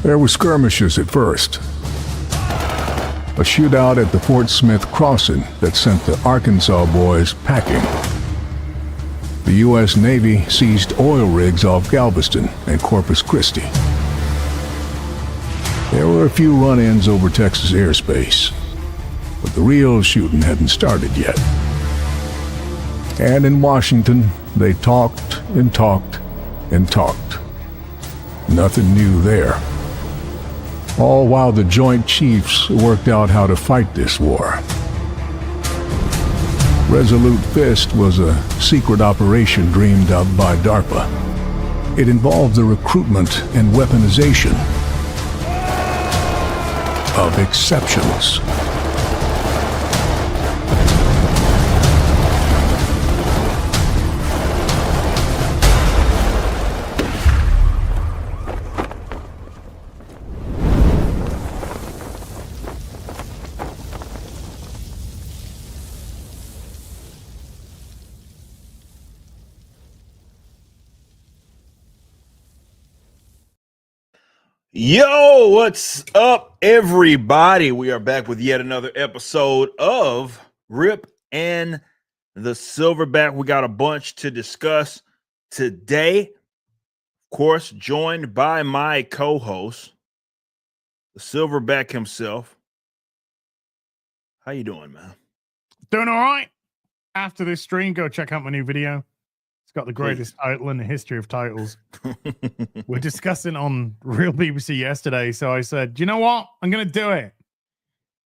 There were skirmishes at first. A shootout at the Fort Smith crossing that sent the Arkansas boys packing. The U.S. Navy seized oil rigs off Galveston and Corpus Christi. There were a few run-ins over Texas airspace, but the real shooting hadn't started yet. And in Washington, they talked and talked and talked. Nothing new there. All while the Joint Chiefs worked out how to fight this war. Resolute Fist was a secret operation dreamed up by DARPA. It involved the recruitment and weaponization of exceptionals. Yo, what's up, everybody? We are back with yet another episode of Rip and the Silverback. We got a bunch to discuss today. Of course, joined by my co-host, the Silverback himself. How you doing, man? Doing all right. After this stream, go check out my new video. It's got the greatest title in the history of titles. We're discussing on Real BBC yesterday, so I said, you know what? I'm going to do it.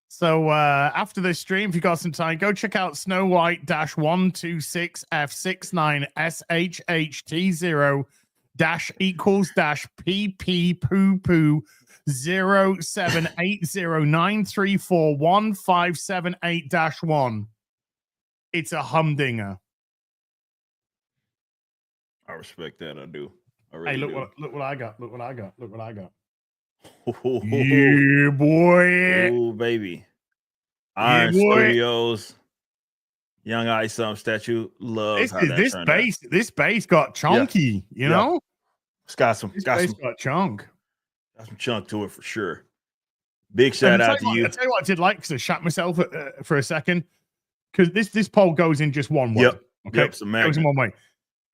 So after this stream, if you got some time, go check out Snow White-126F69SHHT0-equals-PP poo poo 07809341578-1. It's a humdinger. I respect that. I do. I Hey, really look do. what I got. Look what I got. Look what I got. Oh, Yeah, boy. oh, baby. Yeah, Iron boy. Studios, Young Ice statue. Love how that turned out. This base got chunky, you know? It's got some, This base got chunk. got some chunk to it for sure. Big shout out to you. I'll tell you what I did like, because I shot myself for a second, because this pole goes in just one way. Yep. Okay. Yep. It's a It goes magnet. in one way.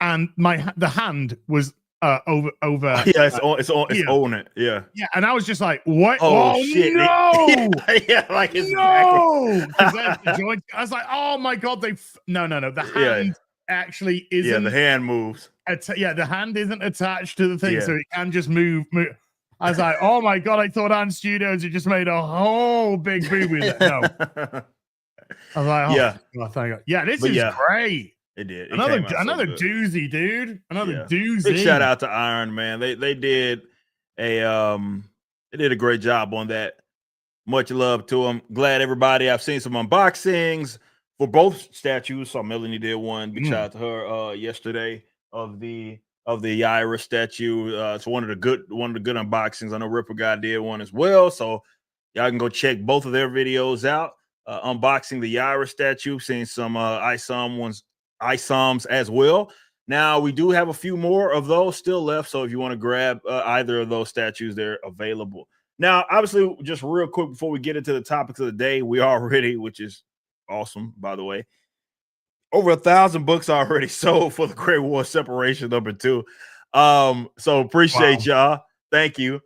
And the hand was over. Yeah, it's on it. Yeah. Yeah, and I was just like, "What? Oh, shit! No! Yeah, like it's No!" Because the joint. I was like, "Oh my god!" No. The hand actually isn't. Yeah, the hand moves. The hand isn't attached to the thing, Yeah. so it can just move. I was like, "Oh my god!" I thought Ant Studios had just made a whole big boo with it. No, I was like, "Oh, Yeah. God, thank God." Yeah, this But is yeah. great. It did. It Another came out so good. doozy, dude. Another doozy. Big shout out to Iron, man. They did a great job on that. Much love to them. Glad everybody. I've seen some unboxings for both statues. So Melanie did one. Big shout out to her yesterday of the Yaira statue. It's one of the good unboxings. I know Ripper Guy did one as well. So y'all can go check both of their videos out. Unboxing the Yaira statue, seeing some ISOMs as well. Now we do have a few more of those still left, so if you want to grab either of those statues, they're available. Now, obviously, just real quick before we get into the topics of the day, we already, which is awesome, by the way, over 1,000 books already sold for the Great War Separation #2. So appreciate y'all. Thank you.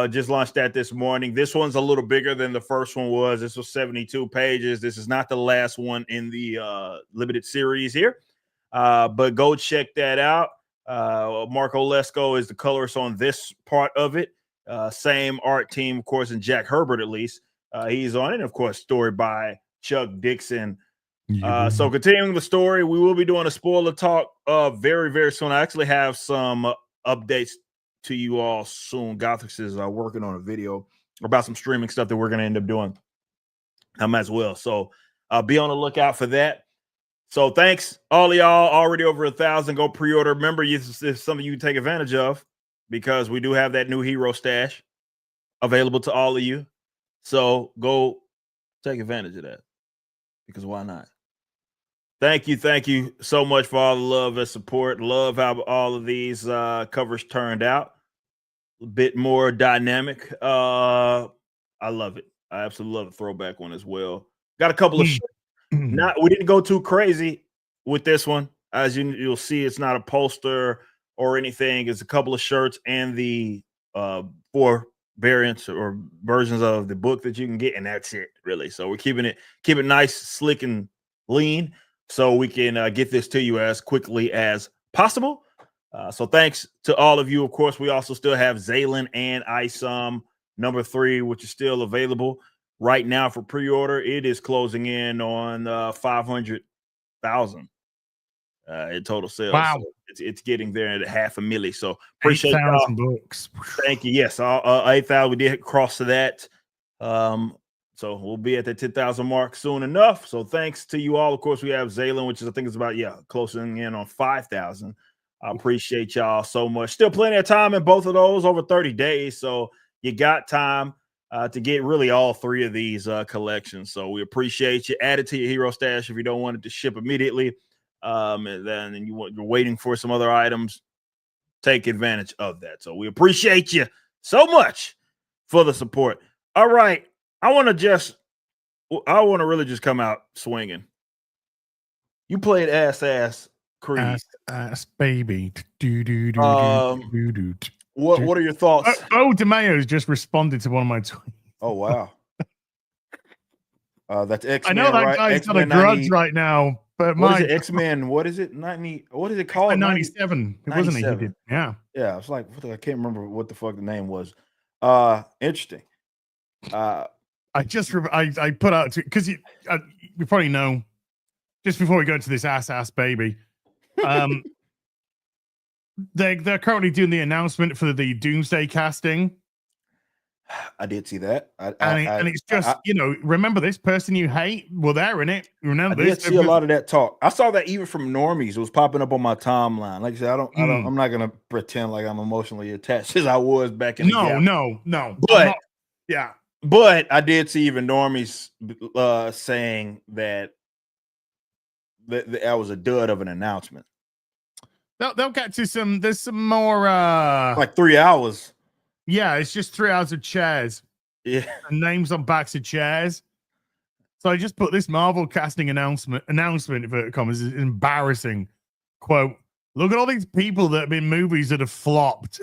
Just launched that this morning. This one's a little bigger than the first one was. This was 72 pages. This is not the last one in the limited series here, but go check that out. Marco Lesko is the colorist on this part of it. Same art team, of course, and Jack Herbert, at least. He's on it. And of course, story by Chuck Dixon. So continuing the story, we will be doing a spoiler talk very, very soon. I actually have some updates to you all soon. Gothix is working on a video about some streaming stuff that we're going to end up doing as well. So be on the lookout for that. So thanks all of y'all. Already over 1,000. Go pre-order. Remember, it's something you can take advantage of, because we do have that new hero stash available to all of you. So go take advantage of that, because why not? Thank you so much for all the love and support. Love how all of these covers turned out. bit more dynamic. I love it. I absolutely love the throwback one as well. Got a couple of we didn't go too crazy with this one. As you'll see, it's not a poster or anything. It's a couple of shirts and the 4 variants or versions of the book that you can get, and that's it, really. So we're keep it nice, slick, and lean, so we can get this to you as quickly as possible. So thanks to all of you. Of course, we also still have Zaylin and Isom number 3, which is still available right now for pre-order. It is closing in on 500,000 in total sales. Wow. So it's getting there at 500,000. So appreciate 8,000 books. Thank you. Yes, 8,000. We did cross to that. So we'll be at the 10,000 mark soon enough. So thanks to you all. Of course, we have Zaylin, which is, I think it's about, closing in on 5,000. I appreciate y'all so much. Still plenty of time in both of those, over 30 days. So you got time to get really all 3 of these collections. So we appreciate you. Add it to your hero stash if you don't want it to ship immediately. And then you're waiting for some other items. Take advantage of that. So we appreciate you so much for the support. All right. I want to really just come out swinging. You played Ass Creed. Ass baby. What are your thoughts? Bo DeMayo's just responded to one of my tweets. Oh, wow. That's X-Men. I know that right? guy's got a grudge right now, but what is it? X-Men. What is it? 90. What is it called? 97. It wasn't he did. Yeah. Yeah. It's like, I can't remember what the fuck the name was. Interesting. I put out because you probably know, just before we go into this ass baby, they're currently doing the announcement for the Doomsday casting. I did see that. And it's just, remember this person you hate? Well, they're in it. Remember I did see a lot of that talk. I saw that even from normies. It was popping up on my timeline. Like I said, I'm not gonna pretend like I'm emotionally attached as I was back in the gap. No. But yeah. But I did see even normies saying that was a dud of an announcement. They'll get to some. There's some more. Like 3 hours. Yeah, it's just 3 hours of chairs. Yeah, and names on backs of chairs. So I just put this Marvel casting announcement inverted commas is embarrassing. Quote: look at all these people that have been movies that have flopped.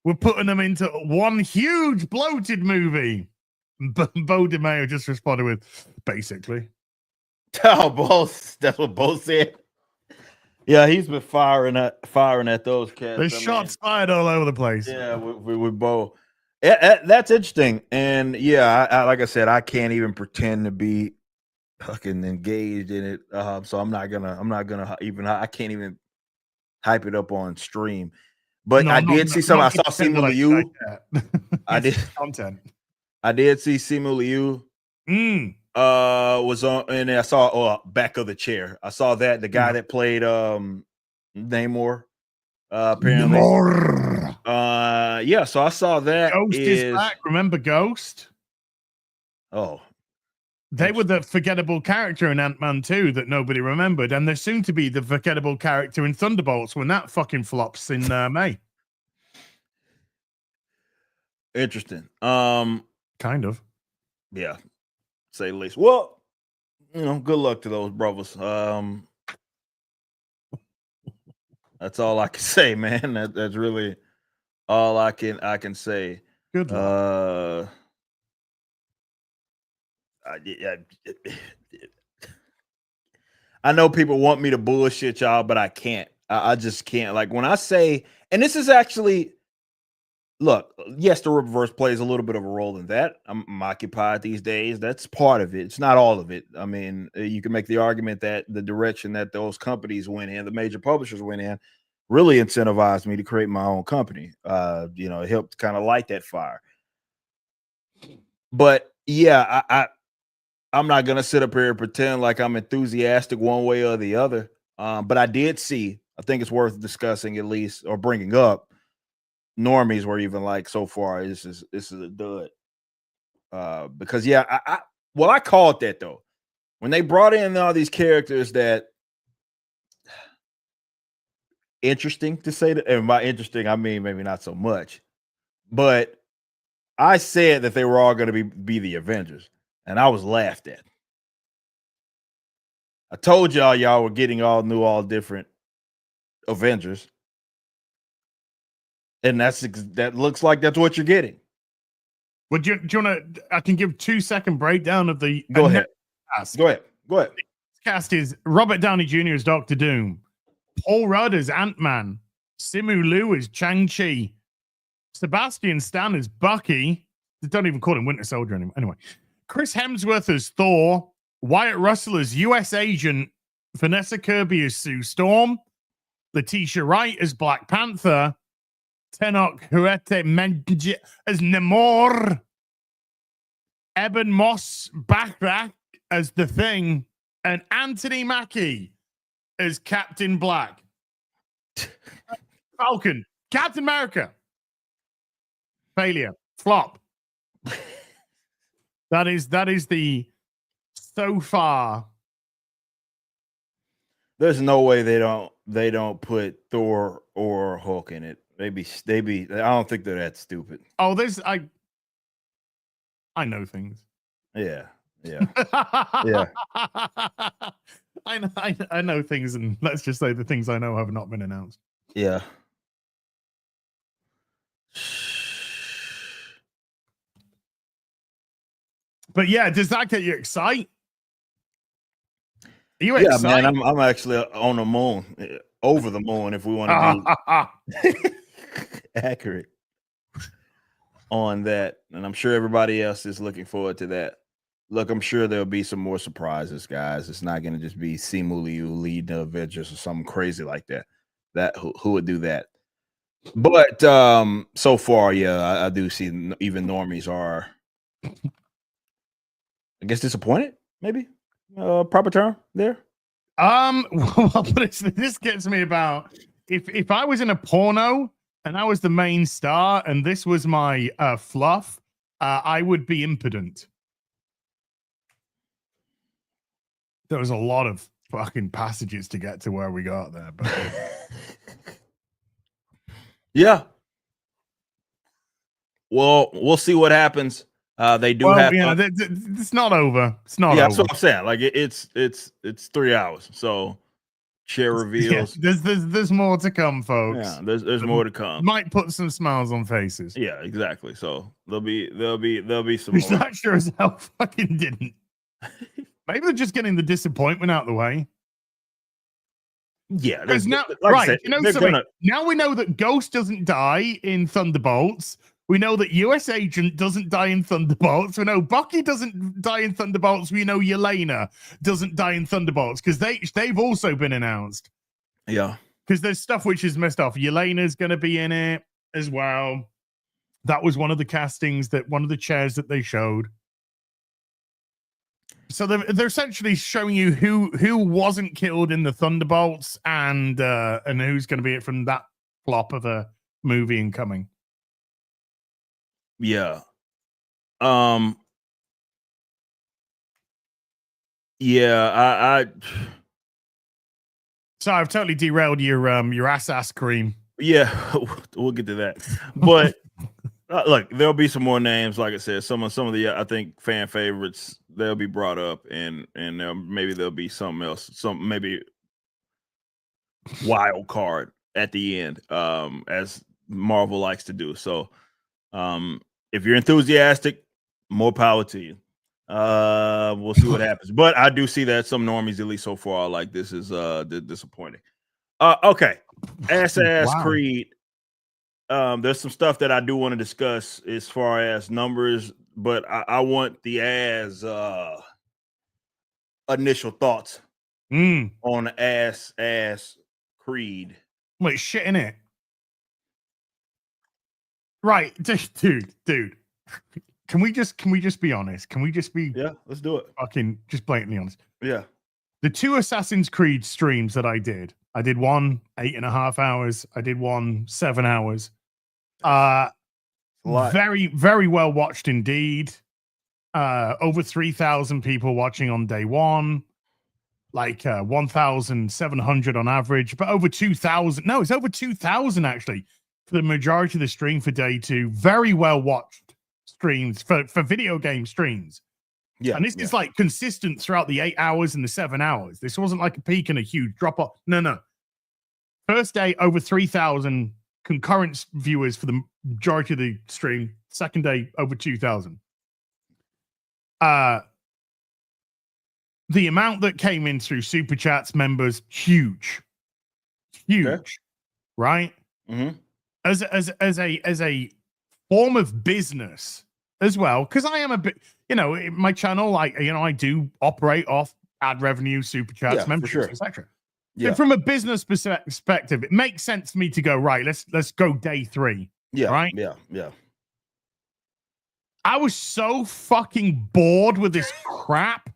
We're putting them into one huge bloated movie. Bo DeMayo just responded with, basically. Oh, both. That's what both said. Yeah, he's been firing at those cats. There's shots fired all over the place. Yeah, with Bo. That's interesting. And yeah, I like I said, I can't even pretend to be fucking engaged in it. So I'm not gonna even. I can't even hype it up on stream. But I did see some. I saw Simu Liu. I did content. I did see Simu Liu. Was on, and I saw back of the chair. I saw that the guy that played Namor. Apparently, yeah. So I saw that. Ghost is back. Remember Ghost? Oh, they were the forgettable character in Ant-Man 2 that nobody remembered, and they're soon to be the forgettable character in Thunderbolts when that fucking flops in May. Interesting. Kind of. Yeah, say the least. Well, good luck to those brothers. That's all I can say, man. That's really all I can say. Good luck. I know people want me to bullshit y'all, but I can't. I just can't. Like when I say, and this is actually, look, yes, the Rippaverse plays a little bit of a role in that. I'm occupied these days. That's part of it. It's not all of it. I mean, you can make the argument that the direction that those companies went in, the major publishers went in, really incentivized me to create my own company. It helped kind of light that fire. But yeah, I'm not gonna sit up here and pretend like I'm enthusiastic one way or the other. But I did see, I think it's worth discussing at least, or bringing up. Normies were even like, so far this is a dud. Because yeah, I called that though. When they brought in all these characters that interesting to say that, and by interesting I mean maybe not so much, But I said that they were all going to be the Avengers, and I was laughed at. I told y'all were getting all new, all different Avengers, and that looks like that's what you're getting. Would you want to? I can give 2-second breakdown of the. Go ahead. Cast. Go ahead. The cast is Robert Downey Jr. as Doctor Doom, Paul Rudd as Ant-Man, Simu Liu as Shang-Chi, Sebastian Stan as Bucky. They don't even call him Winter Soldier anymore. Anyway, Chris Hemsworth as Thor, Wyatt Russell as U.S. Agent, Vanessa Kirby as Sue Storm, Letitia Wright as Black Panther, Tenoch Huerta Menje as Namor, Eben Moss Backrack as The Thing, and Anthony Mackie as Captain Black. Falcon, Captain America. Failure. Flop. That is the so far. There's no way they don't put Thor or Hulk in it. They be I don't think they're that stupid. Oh, I know things. Yeah. Yeah. I know things, and let's just say the things I know have not been announced. Yeah. But yeah, does that get you excited? Are you excited? Man, I'm actually on the moon, over the moon, if we want to be accurate on that. And I'm sure everybody else is looking forward to that. Look, I'm sure there'll be some more surprises, guys. It's not going to just be Simu Liu lead the Avengers or something crazy like that. Who would do that? But so far, yeah, I do see even normies are, I guess, disappointed. Maybe proper term there. Well, this gets me about if I was in a porno and I was the main star and this was my fluff, I would be impotent. There was a lot of fucking passages to get to where we got there, but yeah. Well, we'll see what happens. They do have. Yeah, it's not over. It's not. Yeah, over. that's what I'm saying. Like it's 3 hours. So share reveals. Yeah, there's more to come, folks. Yeah, there's more to come. Might put some smiles on faces. Yeah, exactly. So there'll be some. He's more. not sure as hell fucking didn't. Maybe they're just getting the disappointment out of the way. Yeah, because now, like right? said, You know something? Now we know that Ghost doesn't die in Thunderbolts. We know that U.S. Agent doesn't die in Thunderbolts. We know Bucky doesn't die in Thunderbolts. We know Yelena doesn't die in Thunderbolts because they've also been announced. Yeah, because there's stuff which is messed up. Yelena's going to be in it as well. That was one of the castings one of the chairs that they showed. So they're essentially showing you who wasn't killed in the Thunderbolts and who's going to be it from that flop of a movie incoming. Yeah. Yeah, So I've totally derailed your ass cream. Yeah, we'll get to that. But look, there'll be some more names. Like I said, some of the I think fan favorites they'll be brought up, and maybe there'll be something else, some maybe wild card at the end, as Marvel likes to do. So, if you're enthusiastic, more power to you. We'll see what happens. But I do see that some normies, at least so far, are like this is disappointing. Okay, Assassin's Creed. There's some stuff that I do want to discuss as far as numbers, but I want the initial thoughts on Ass Creed. Wait, shit in it. Right, dude. Can we just be honest? Can we just be let's do it. Fucking just blatantly honest. Yeah. The 2 Assassin's Creed streams that I did one 8.5 hours. I did one 7 hours. Very, very well watched indeed. Over 3,000 people watching on day one. Like 1,700 on average, but over 2,000. No, it's over 2,000 actually for the majority of the stream for day 2. Very well watched streams for video game streams. Yeah. And this is like consistent throughout the 8 hours and the 7 hours. This wasn't like a peak and a huge drop off. No. First day, over 3,000 concurrent viewers for the majority of the stream. Second day, over 2,000. The amount that came in through super chats, members, huge, right? Mm-hmm. As a form of business as well, because I am a bit, my channel, I do operate off ad revenue, super chats, memberships, etc. Yeah. From a business perspective, it makes sense for me to go, right, let's go day 3. Yeah. Right? Yeah. I was so fucking bored with this crap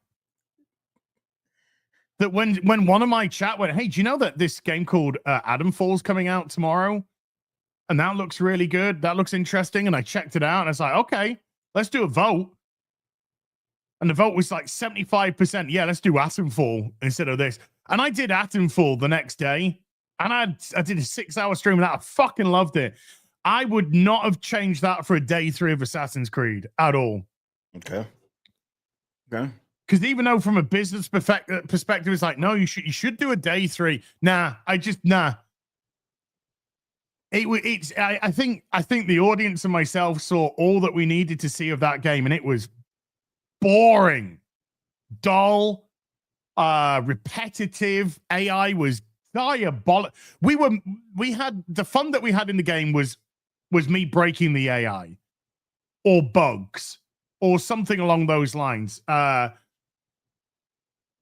that when one of my chat went, hey, do you know that this game called Adam Falls coming out tomorrow? And that looks really good. That looks interesting. And I checked it out and I was like, okay, let's do a vote. And the vote was like 75%. Yeah, let's do Atomfall instead of this. And I did Atomfall the next day. And I did a 6-hour stream of that. I fucking loved it. I would not have changed that for a day 3 of Assassin's Creed at all. Okay. Because even though from a business perspective, it's like, no, you should do a day 3. Nah. I think the audience and myself saw all that we needed to see of that game, and it was boring, dull, repetitive. AI was diabolic. We had the fun that we had in the game was me breaking the AI or bugs or something along those lines.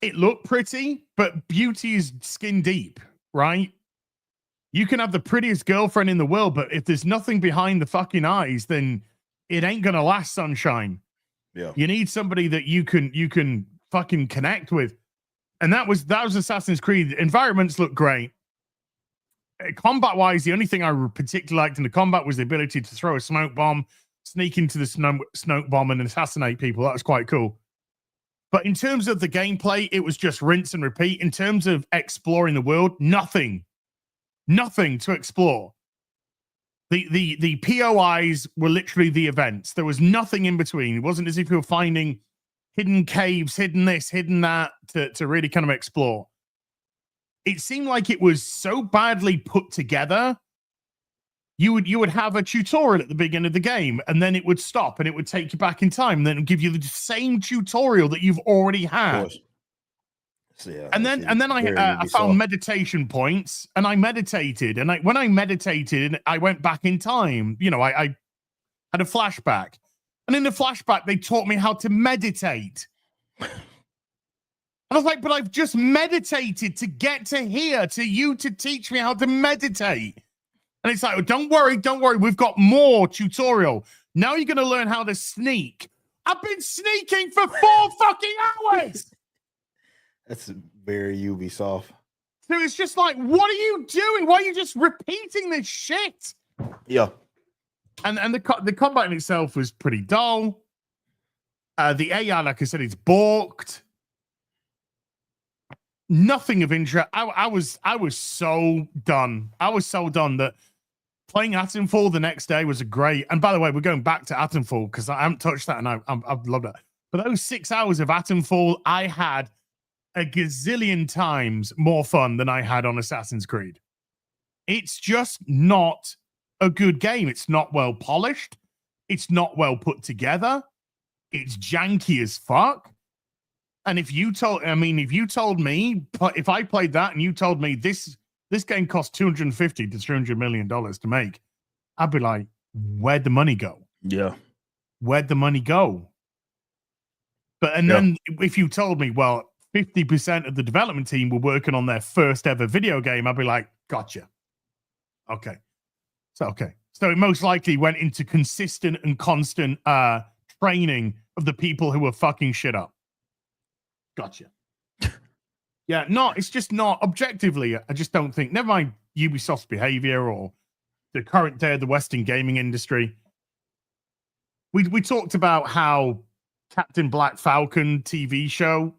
It looked pretty, but beauty is skin deep, right? You can have the prettiest girlfriend in the world, but if there's nothing behind the fucking eyes, then it ain't gonna last, sunshine. Yeah. You need somebody that you can fucking connect with. And that was Assassin's Creed. Environments look great. Combat-wise, the only thing I particularly liked in the combat was the ability to throw a smoke bomb, sneak into the smoke bomb, and assassinate people. That was quite cool. But in terms of the gameplay, it was just rinse and repeat. In terms of exploring the world, nothing to explore. The POIs were literally the events. There was nothing in between. It wasn't as if you were finding hidden caves, hidden this, hidden that to really kind of explore. It seemed like it was so badly put together. You would have a tutorial at the beginning of the game, and then it would stop, and it would take you back in time, and then it would give you the same tutorial that you've already had. So, yeah, and then I found meditation points, and I meditated, and when I meditated, I went back in time. I had a flashback, and in the flashback, they taught me how to meditate. And I was like, but I've just meditated to get to here, to you to teach me how to meditate. And it's like, oh, don't worry. We've got more tutorial. Now you're going to learn how to sneak. I've been sneaking for 4 fucking hours. That's very Ubisoft. So it's just like, what are you doing? Why are you just repeating this shit? Yeah. And the combat in itself was pretty dull. The AI, like I said, it's balked. Nothing of interest. I was so done. I was so done that playing Atomfall the next day was a great. And by the way, we're going back to Atomfall because I haven't touched that, and I've loved it. But those 6 hours of Atomfall, I had a gazillion times more fun than I had on Assassin's Creed. It's just not a good game. It's not well polished. It's not well put together. It's janky as fuck. And if you told me, if I played that and you told me this game cost $250 to $300 million to make, I'd be like, where'd the money go? Yeah. Where'd the money go? Then if you told me, well, 50% of the development team were working on their first ever video game, I'd be like, gotcha. Okay. So it most likely went into consistent and constant training of the people who were fucking shit up. Gotcha. Yeah, it's just not objectively. I just don't think, never mind Ubisoft's behavior or the current day of the Western gaming industry. We talked about how Captain Black Falcon TV show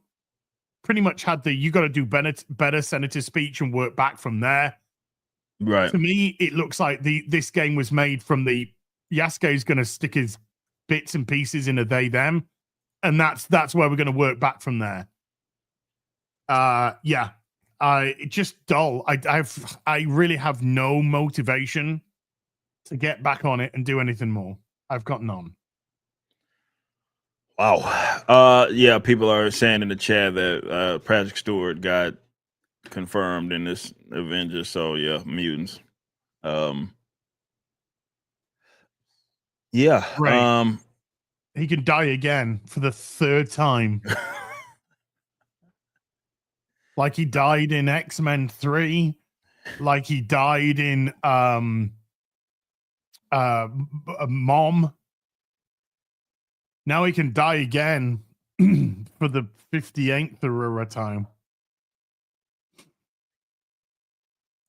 pretty much had you got to do better senator speech and work back from there. Right. To me, it looks like this game was made from the Yasuke's going to stick his bits and pieces in a they them, and that's where we're going to work back from there. Yeah, it's just dull. I really have no motivation to get back on it and do anything more. I've got none. Wow. Yeah, people are saying in the chat that Patrick Stewart got confirmed in this Avengers. So yeah, mutants. Yeah. Right. He can die again for the third time. Like he died in X-Men 3, like he died in Mom. Now he can die again for the 58th Aurora time.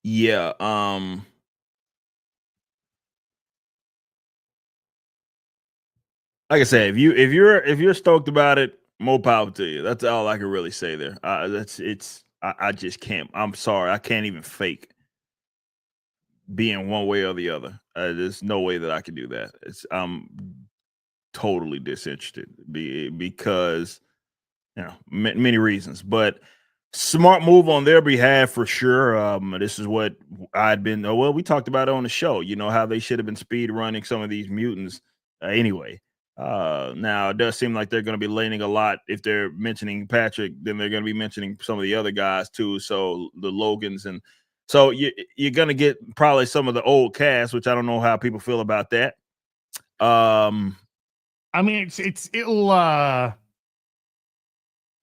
Yeah. Like I said, if you're stoked about it, more power to you. That's all I can really say there. I just can't. I'm sorry, I can't even fake being one way or the other. There's no way that I can do that. I'm totally disinterested because many reasons, but smart move on their behalf for sure. This is what I'd been. Well, we talked about it on the show. You know how they should have been speed running some of these mutants anyway. Now it does seem like they're going to be leaning a lot. If they're mentioning Patrick, then they're going to be mentioning some of the other guys too. So the Logans, and so you're going to get probably some of the old cast, which I don't know how people feel about that. I mean, it'll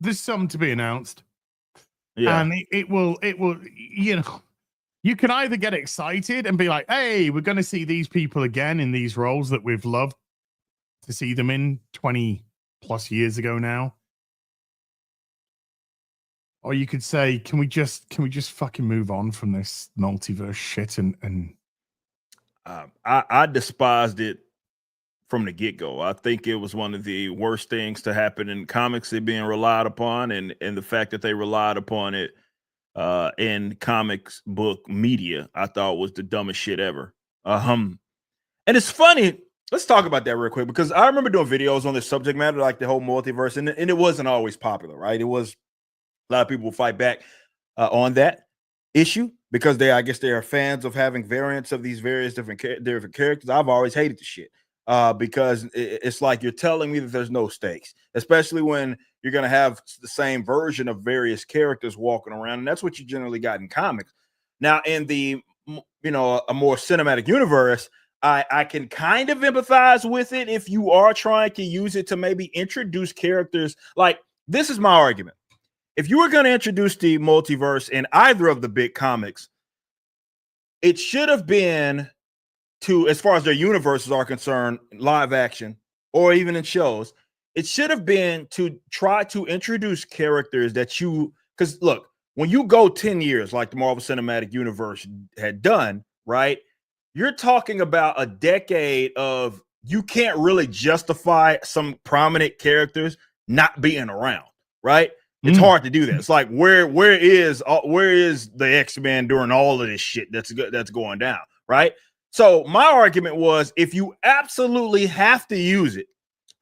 there's something to be announced. Yeah. And it will, you can either get excited and be like, hey, we're going to see these people again in these roles that we've loved to see them in 20 plus years ago now. Or you could say, can we just fucking move on from this multiverse shit? And I despised it from the get-go. I think it was one of the worst things to happen in comics, it being relied upon, and the fact that they relied upon it in comics book media, I thought was the dumbest shit ever. And it's funny. Let's talk about that real quick, because I remember doing videos on this subject matter, like the whole multiverse, and it wasn't always popular, right? It was a lot of people would fight back on that issue because I guess they are fans of having variants of these various different characters. I've always hated the shit because it's like you're telling me that there's no stakes, especially when you're going to have the same version of various characters walking around, and that's what you generally got in comics. Now, in the a more cinematic universe, I can kind of empathize with it if you are trying to use it to maybe introduce characters. Like, this is my argument. If you were going to introduce the multiverse in either of the big comics, it should have been to, as far as their universes are concerned, live action or even in shows, it should have been to try to introduce characters that because look, when you go 10 years like the Marvel Cinematic Universe had done, right? You're talking about a decade of, you can't really justify some prominent characters not being around, right? It's hard to do that. It's like, where is the X-Men during all of this shit that's going down, right? So my argument was, if you absolutely have to use it,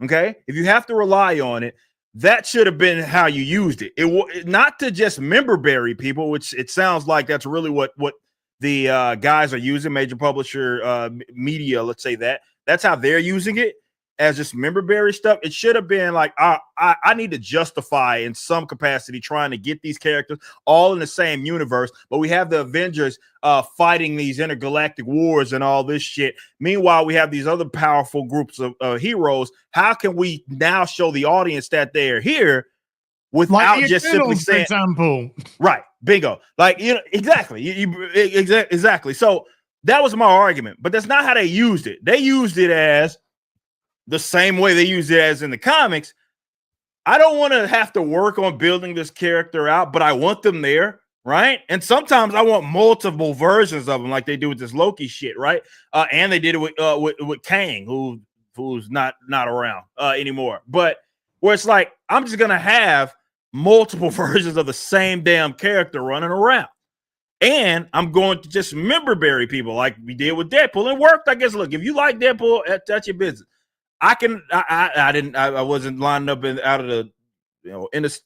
okay, if you have to rely on it, that should have been how you used it. It not to just member berry people, which it sounds like that's really what the guys are using, major publisher media, let's say that's how they're using it, as just member berry stuff. It should have been like, I need to justify in some capacity trying to get these characters all in the same universe, but we have the Avengers fighting these intergalactic wars and all this shit. Meanwhile, we have these other powerful groups of heroes. How can we now show the audience that they are here without like just simply saying, for example, right? Bingo. Like, exactly. Exactly. So that was my argument, but that's not how they used it. They used it as the same way they used it as in the comics. I don't want to have to work on building this character out, but I want them there, right? And sometimes I want multiple versions of them, like they do with this Loki shit, right? And they did it with Kang, who's not around anymore. But where it's like, I'm just gonna have multiple versions of the same damn character running around. And I'm going to just member berry people like we did with Deadpool. It worked, I guess. Look, if you like Deadpool, that's your business. I wasn't lining up out of the,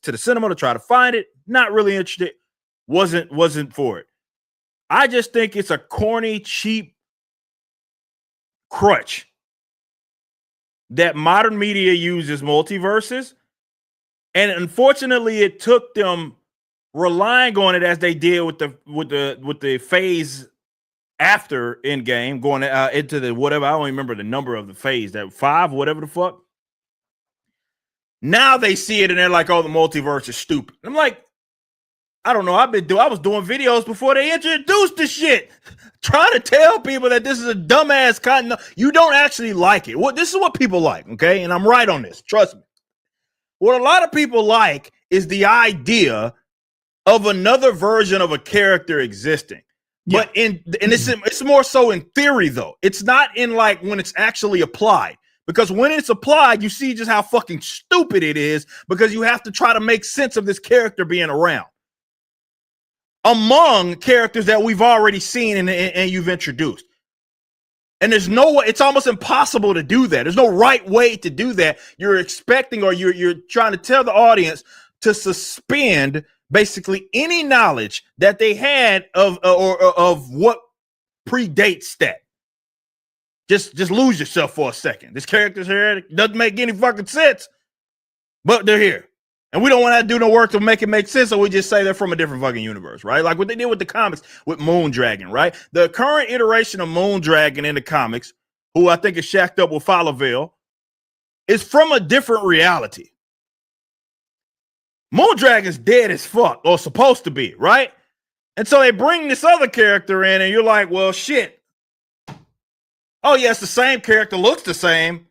to the cinema to try to find it. Not really interested. Wasn't for it. I just think it's a corny, cheap crutch that modern media uses multiverses. And unfortunately, it took them relying on it as they did with the phase after Endgame, going into the whatever. I don't remember the number of the phase, that 5, whatever the fuck. Now they see it and they're like, "Oh, the multiverse is stupid." I'm like, I don't know. I was doing videos before they introduced the shit, trying to tell people that this is a dumbass content. You don't actually like it. This is what people like, okay? And I'm right on this. Trust me. What a lot of people like is the idea of another version of a character existing. Yeah. But it's more so in theory, though. It's not in like when it's actually applied. Because when it's applied, you see just how fucking stupid it is, because you have to try to make sense of this character being around among characters that we've already seen and you've introduced. And there's no way, it's almost impossible to do that. There's no right way to do that. You're expecting, or you're trying to tell the audience to suspend basically any knowledge that they had of what predates that. Just lose yourself for a second. This character's here. It doesn't make any fucking sense, but they're here. And we don't want to do no work to make it make sense, so we just say they're from a different fucking universe, right? Like what they did with the comics with Moondragon, right? The current iteration of Moondragon in the comics, who I think is shacked up with Falavel, is from a different reality. Moondragon's dead as fuck, or supposed to be, right? And so they bring this other character in, and you're like, well, shit. Oh, yeah, it's the same character, looks the same,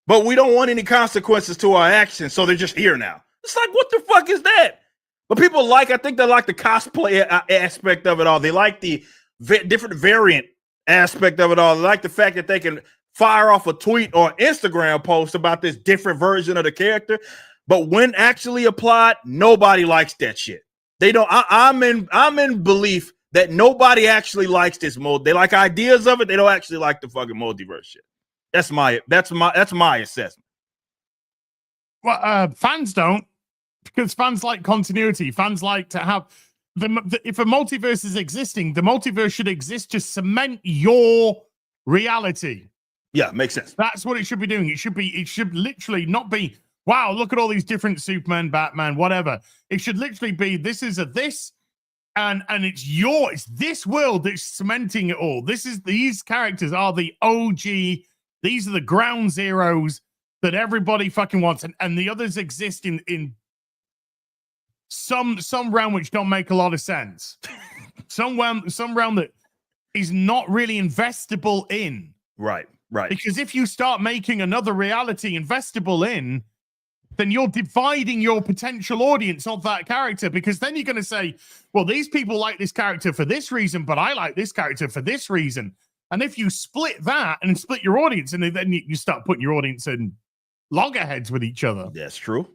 but we don't want any consequences to our actions, so they're just here now. It's like, what the fuck is that? But people I think they like the cosplay aspect of it all. They like the different variant aspect of it all. They like the fact that they can fire off a tweet or Instagram post about this different version of the character. But when actually applied, nobody likes that shit. They don't. I'm in belief that nobody actually likes this mode. They like ideas of it. They don't actually like the fucking multiverse shit. That's my assessment. Well, fans don't, because fans like continuity. Fans like to have if a multiverse is existing, the multiverse should exist to cement your reality. Yeah, makes sense. That's what it should be doing. It should literally not be, wow, look at all these different Superman, Batman, whatever. It should literally be, this is a this, and it's this world that's cementing it all. These characters are the OG. These are the ground zeros that everybody fucking wants, and the others exist in some realm which don't make a lot of sense. some realm that is not really investable in. Right. Because if you start making another reality investable in, then you're dividing your potential audience of that character, because then you're going to say, well, these people like this character for this reason, but I like this character for this reason. And if you split that and split your audience, and then you start putting your audience in loggerheads with each other. That's true.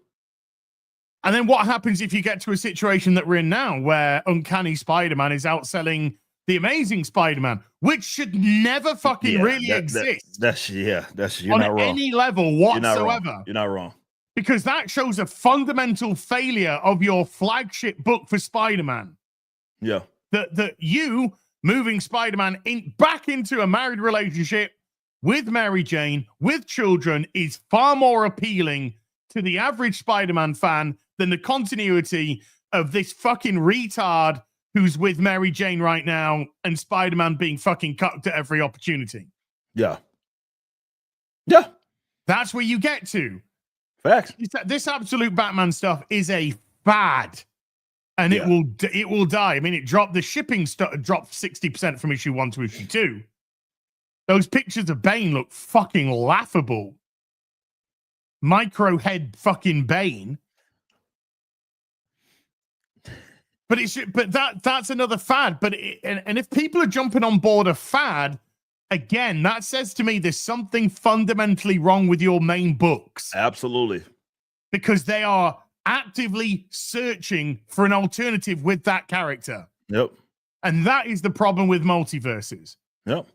And then what happens if you get to a situation that we're in now, where Uncanny Spider-Man is outselling The Amazing Spider-Man, which should never fucking exist. You're on not wrong. Any level whatsoever. You're not wrong. Because that shows a fundamental failure of your flagship book for Spider-Man. Yeah. That you moving Spider-Man back into a married relationship with Mary Jane, with children, is far more appealing to the average Spider-Man fan than the continuity of this fucking retard who's with Mary Jane right now and Spider-Man being fucking cucked at every opportunity. Yeah. That's where you get to. Facts. This absolute Batman stuff is a fad, and it will die. I mean, it dropped, the shipping dropped 60% from issue 1 to issue 2. Those pictures of Bane look fucking laughable. Micro head fucking Bane. But that's another fad. But and if people are jumping on board a fad, again, that says to me there's something fundamentally wrong with your main books. Absolutely. Because they are actively searching for an alternative with that character. Yep. And that is the problem with multiverses. Yep.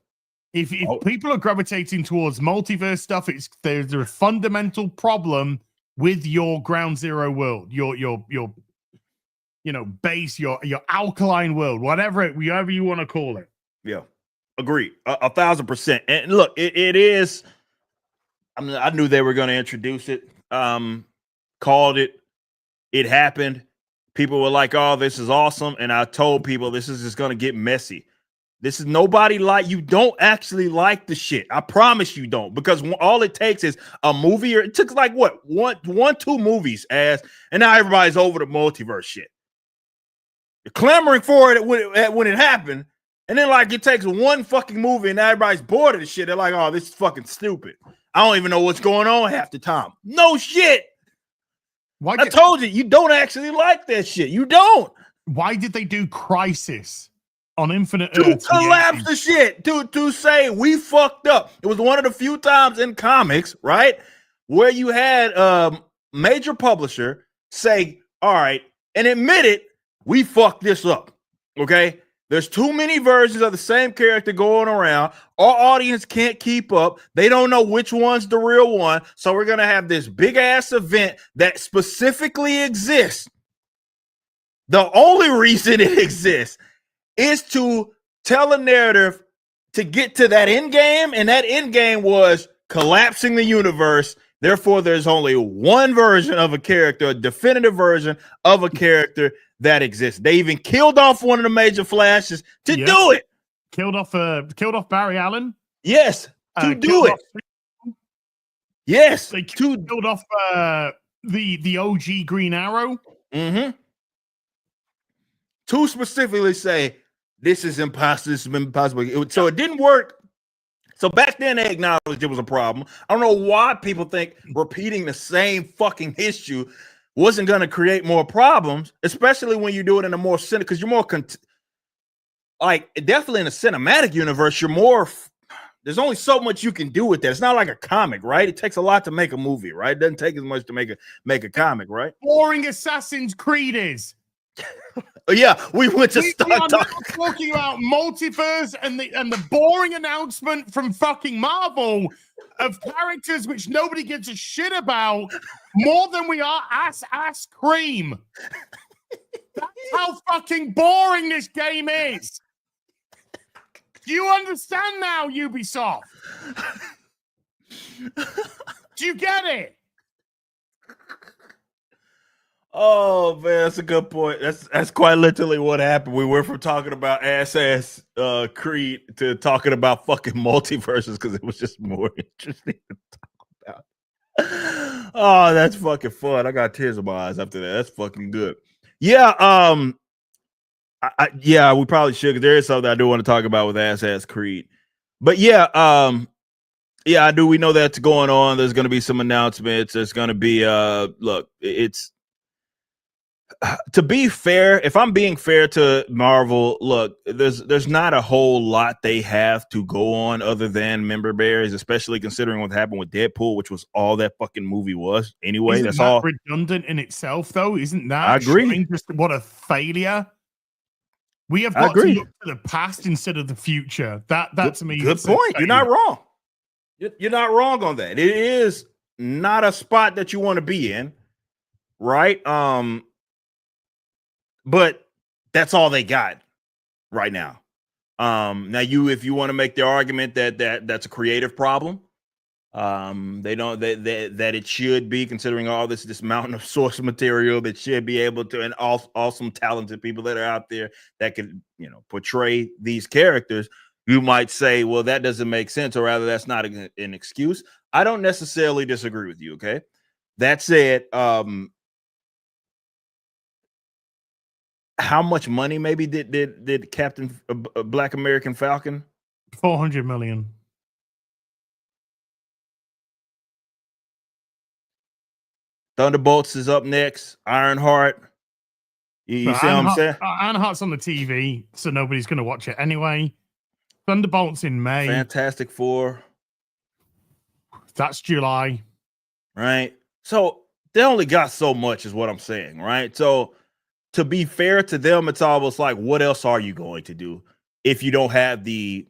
If people are gravitating towards multiverse stuff, there's a fundamental problem with your ground zero world, your base, your alkaline world, whatever you want to call it. Yeah, agree, 1,000%. And look, it is. I knew they were going to introduce it. Called it. It happened. People were like, "Oh, this is awesome," and I told people this is just going to get messy. This is nobody like you. Don't actually like the shit. I promise you don't, because all it takes is a movie. Or it took like what 2 movies, and now everybody's over the multiverse shit. You're clamoring for it when it happened, and then like it takes one fucking movie, and now everybody's bored of the shit. They're like, "Oh, this is fucking stupid. I don't even know what's going on half the time." No shit. I told you, you don't actually like that shit. You don't. Why did they do Crisis on Infinite Earth? To collapse the shit. To say we fucked up. It was one of the few times in comics, right, where you had a major publisher say, all right, and admit it, we fucked this up. Okay? There's too many versions of the same character going around. Our audience can't keep up. They don't know which one's the real one. So we're going to have this big ass event that specifically exists. The only reason it exists is to tell a narrative to get to that end game. And that end game was collapsing the universe. Therefore, there's only one version of a character, a definitive version of a character that exists. They even killed off one of the major Flashes to do it. Killed off Barry Allen. Yes, to do it. Yes, they killed off the OG Green Arrow. Mm-hmm. To specifically say this is impossible. This is impossible. So it didn't work. So back then they acknowledged it was a problem. I don't know why people think repeating the same fucking issue wasn't going to create more problems, especially when you do it in a more because you're more definitely in a cinematic universe. You're more. There's only so much you can do with that. It's not like a comic, right? It takes a lot to make a movie, right? It doesn't take as much to make a comic, right? Boring Assassin's Creed is. Yeah, we went to start talking about multiverse and the boring announcement from fucking Marvel of characters which nobody gives a shit about more than we are ass cream. That's how fucking boring this game is. Do you understand now, Ubisoft? Do you get it? Oh man, that's a good point. That's quite literally what happened. We went from talking about ass Creed to talking about fucking multiverses because it was just more interesting to talk about. Oh, that's fucking fun. I got tears in my eyes after that. That's fucking good. Yeah, we probably should. There is something I do want to talk about with ass Creed, but yeah, I do. We know that's going on. There's going to be some announcements. There's going to be look, it's. To be fair, if I'm being fair to Marvel, look, there's not a whole lot they have to go on other than member berries, especially considering what happened with Deadpool, which was all that fucking movie was. Anyway, Isn't that's that all redundant in itself, though. Isn't that? I agree. Just what a failure. We have got to look to the past instead of the future. That to me, good point. You're not wrong. You're not wrong on that. It is not a spot that you want to be in, right? But that's all they got right now. Now if you want to make the argument that's a creative problem, they don't that it should be, considering all this mountain of source material that should be able to, and awesome talented people that are out there that could, portray these characters. You might say, well, that doesn't make sense, or rather that's not an excuse. I don't necessarily disagree with you. Okay. That said, how much money maybe did Captain Black American Falcon? 400 million. Thunderbolts is up next. Ironheart. You see what I'm saying? Ironheart's on the TV, so nobody's going to watch it anyway. Thunderbolts in May. Fantastic Four. That's July. Right. So they only got so much is what I'm saying, right? So to be fair to them, it's almost like, what else are you going to do if you don't have the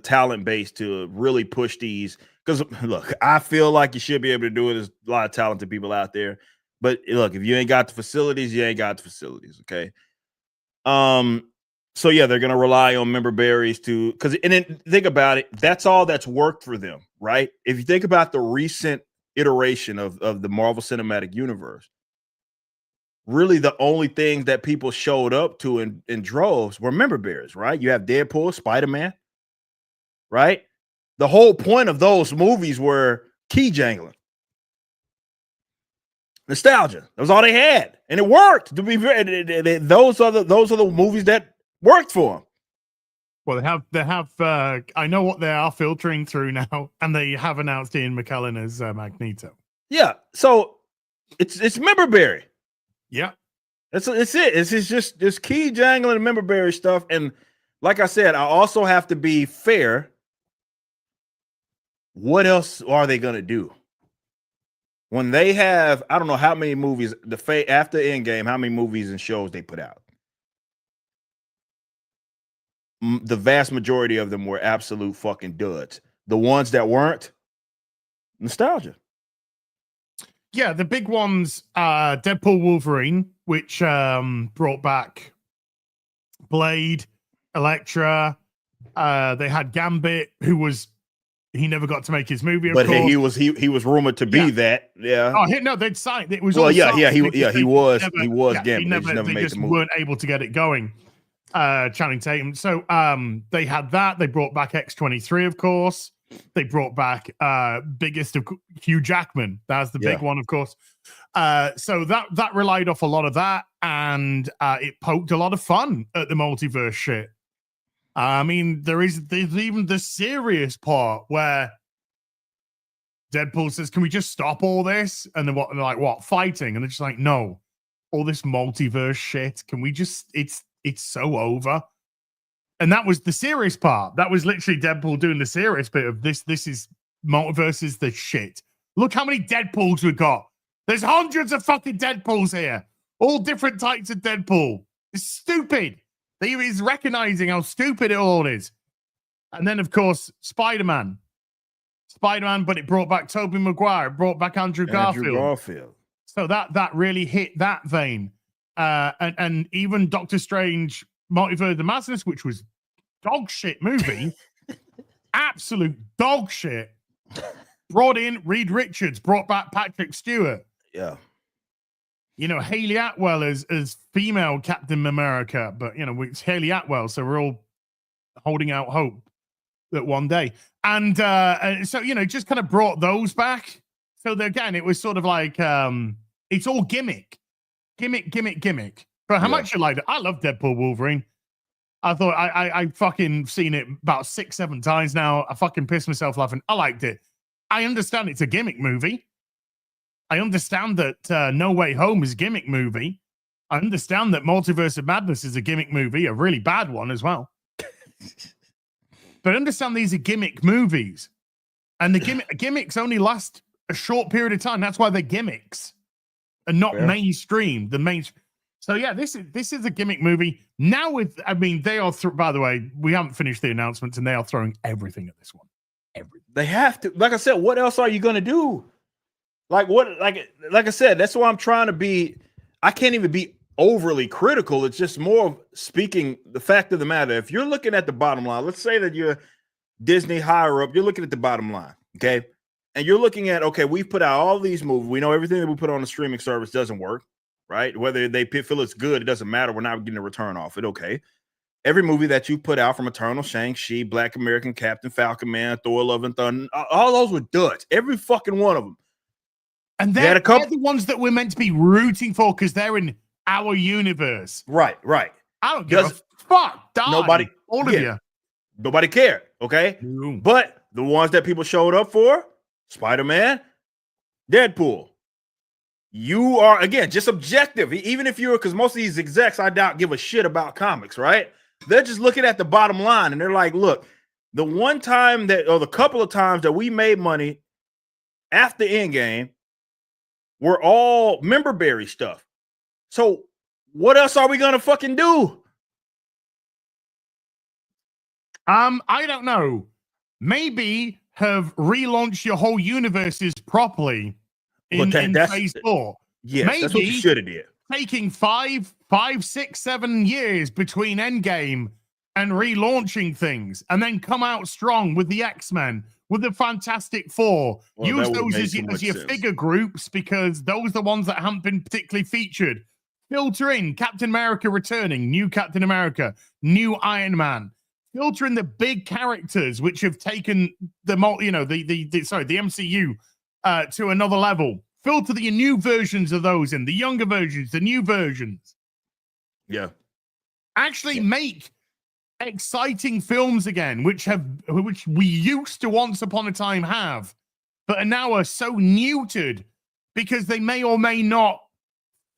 talent base to really push these? Because look, I feel like you should be able to do it. There's a lot of talented people out there, but look, if you ain't got the facilities, you ain't got the facilities. Okay. So yeah, they're gonna rely on member berries to, because, and then think about it, that's all that's worked for them, right? If you think about the recent iteration of the Marvel Cinematic Universe, really the only things that people showed up to in droves were member berries, right? You have Deadpool, Spider-Man, right? The whole point of those movies were key jangling. Nostalgia. That was all they had. And it worked. To be fair, those are the movies that worked for them. Well, they have I know what they are filtering through now, and they have announced Ian McKellen as Magneto. Yeah. So it's member berry. Yeah. It's it. It's just this key jangling member berry stuff. And like I said, I also have to be fair. What else are they gonna do? When they have, I don't know how many movies, after Endgame, how many movies and shows they put out. The vast majority of them were absolute fucking duds. The ones that weren't, nostalgia. Yeah, the big ones, Deadpool Wolverine, which brought back Blade, Elektra. They had Gambit, he never got to make his movie, but he was rumored to be that. Yeah. Oh, no, they'd signed it. Was well, he was Gambit. They just weren't able to get it going. Channing Tatum. So they had that. They brought back X-23, of course. They brought back biggest of Hugh Jackman. That's the big one, of course. So that relied off a lot of that, and it poked a lot of fun at the multiverse shit. I mean, there's even the serious part where Deadpool says, "Can we just stop all this?" And then what? And they're like, "What? Fighting?" And they're just like, "No, all this multiverse shit. Can we just? It's so over." And that was the serious part. That was literally Deadpool doing the serious bit of this. This is multiverse is the shit. Look how many Deadpools we got. There's hundreds of fucking Deadpools here. All different types of Deadpool. It's stupid. He's recognizing how stupid it all is. And then, of course, Spider-Man, but it brought back Tobey Maguire, it brought back Andrew Garfield. So that really hit that vein. And even Doctor Strange, Multiverse of the Madness, which was dog shit movie, absolute dog shit, brought in Reed Richards, brought back Patrick Stewart. Yeah. You know, Haley Atwell as female Captain America, but, you know, it's Haley Atwell, so we're all holding out hope that one day. And so, you know, just kind of brought those back. So again, it was sort of like, it's all gimmick. But how much you liked it? I love Deadpool Wolverine. I thought I fucking seen it about 6-7 times now. I fucking pissed myself laughing. I liked it. I understand it's a gimmick movie. I understand that No Way Home is a gimmick movie. I understand that Multiverse of Madness is a gimmick movie, a really bad one as well. But understand these are gimmick movies. And the gimmicks only last a short period of time. That's why they're gimmicks and not mainstream. So yeah, this is a gimmick movie. Now they are, by the way, we haven't finished the announcements and they are throwing everything at this one. Everything. They have to. Like I said, what else are you going to do? Like I said, that's why I'm trying to be. I can't even be overly critical. It's just more speaking the fact of the matter. If you're looking at the bottom line, let's say that you're Disney higher up, you're looking at the bottom line, okay? And you're looking at, okay, we've put out all these movies. We know everything that we put on the streaming service doesn't work, right? Whether they feel it's good, it doesn't matter. We're not getting a return off it, okay? Every movie that you put out, from Eternal, Shang-Chi, Black American, Captain Falcon Man, Thor, Love and Thunder, all those were duds. Every fucking one of them. And they're the ones that we're meant to be rooting for because they're in our universe. Right. I don't give a fuck. Nobody, all of you. Nobody cared, okay? No. But the ones that people showed up for, Spider-Man, Deadpool. You are, again, just objective. Even if you're, because most of these execs, I doubt, give a shit about comics, right? They're just looking at the bottom line and they're like, look, the one time or the couple of times that we made money after Endgame were all member berry stuff. So What else are we gonna fucking do? I don't know. Maybe have relaunched your whole universes properly in phase 4. Yes, maybe that's what you should have did. Taking 5, 6, 7 years between Endgame and relaunching things, and then come out strong with the X-Men, with the Fantastic Four. Well, Use those as your sense. figure groups, because those are the ones that haven't been particularly featured. Filter in Captain America returning, new Captain America, new Iron Man. Filter in the big characters which have taken the MCU to another level. Filter the new versions of those in, the younger versions, the new versions. Yeah. Actually make exciting films again, which we used to once upon a time have, but now are so neutered because they may or may not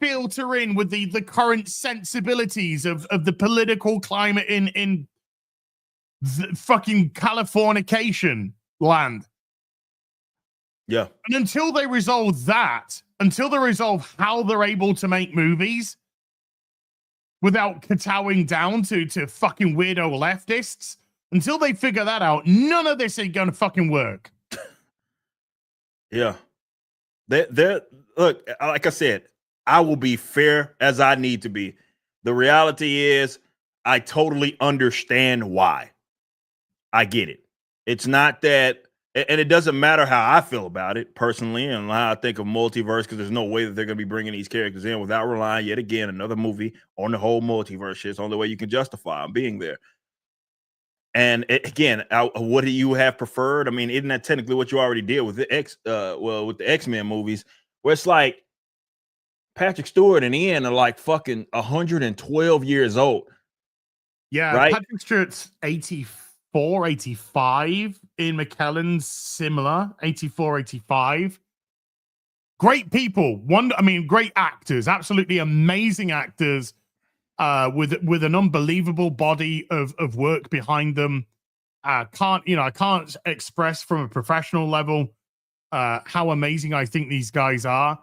filter in with the current sensibilities of the political climate in the fucking Californication land. Yeah. And until they resolve that, until they resolve how they're able to make movies without kowtowing down to fucking weirdo leftists, until they figure that out, none of this ain't gonna fucking work. Yeah. They're look, like I said, I will be fair as I need to be. The reality is I totally understand why. I get it. It's not that, and it doesn't matter how I feel about it personally and how I think of multiverse, because there's no way that they're going to be bringing these characters in without relying yet again another movie on the whole multiverse shit. It's the only way you can justify them being there. And again, what do you have preferred? I mean, isn't that technically what you already did with the X-Men movies, where it's like Patrick Stewart and Ian are like fucking 112 years old. Yeah, right? Patrick Stewart's 84, 85. Ian McKellen's similar, 84, 85. Great people. Great actors, absolutely amazing actors, with an unbelievable body of work behind them. I can't express from a professional level how amazing I think these guys are.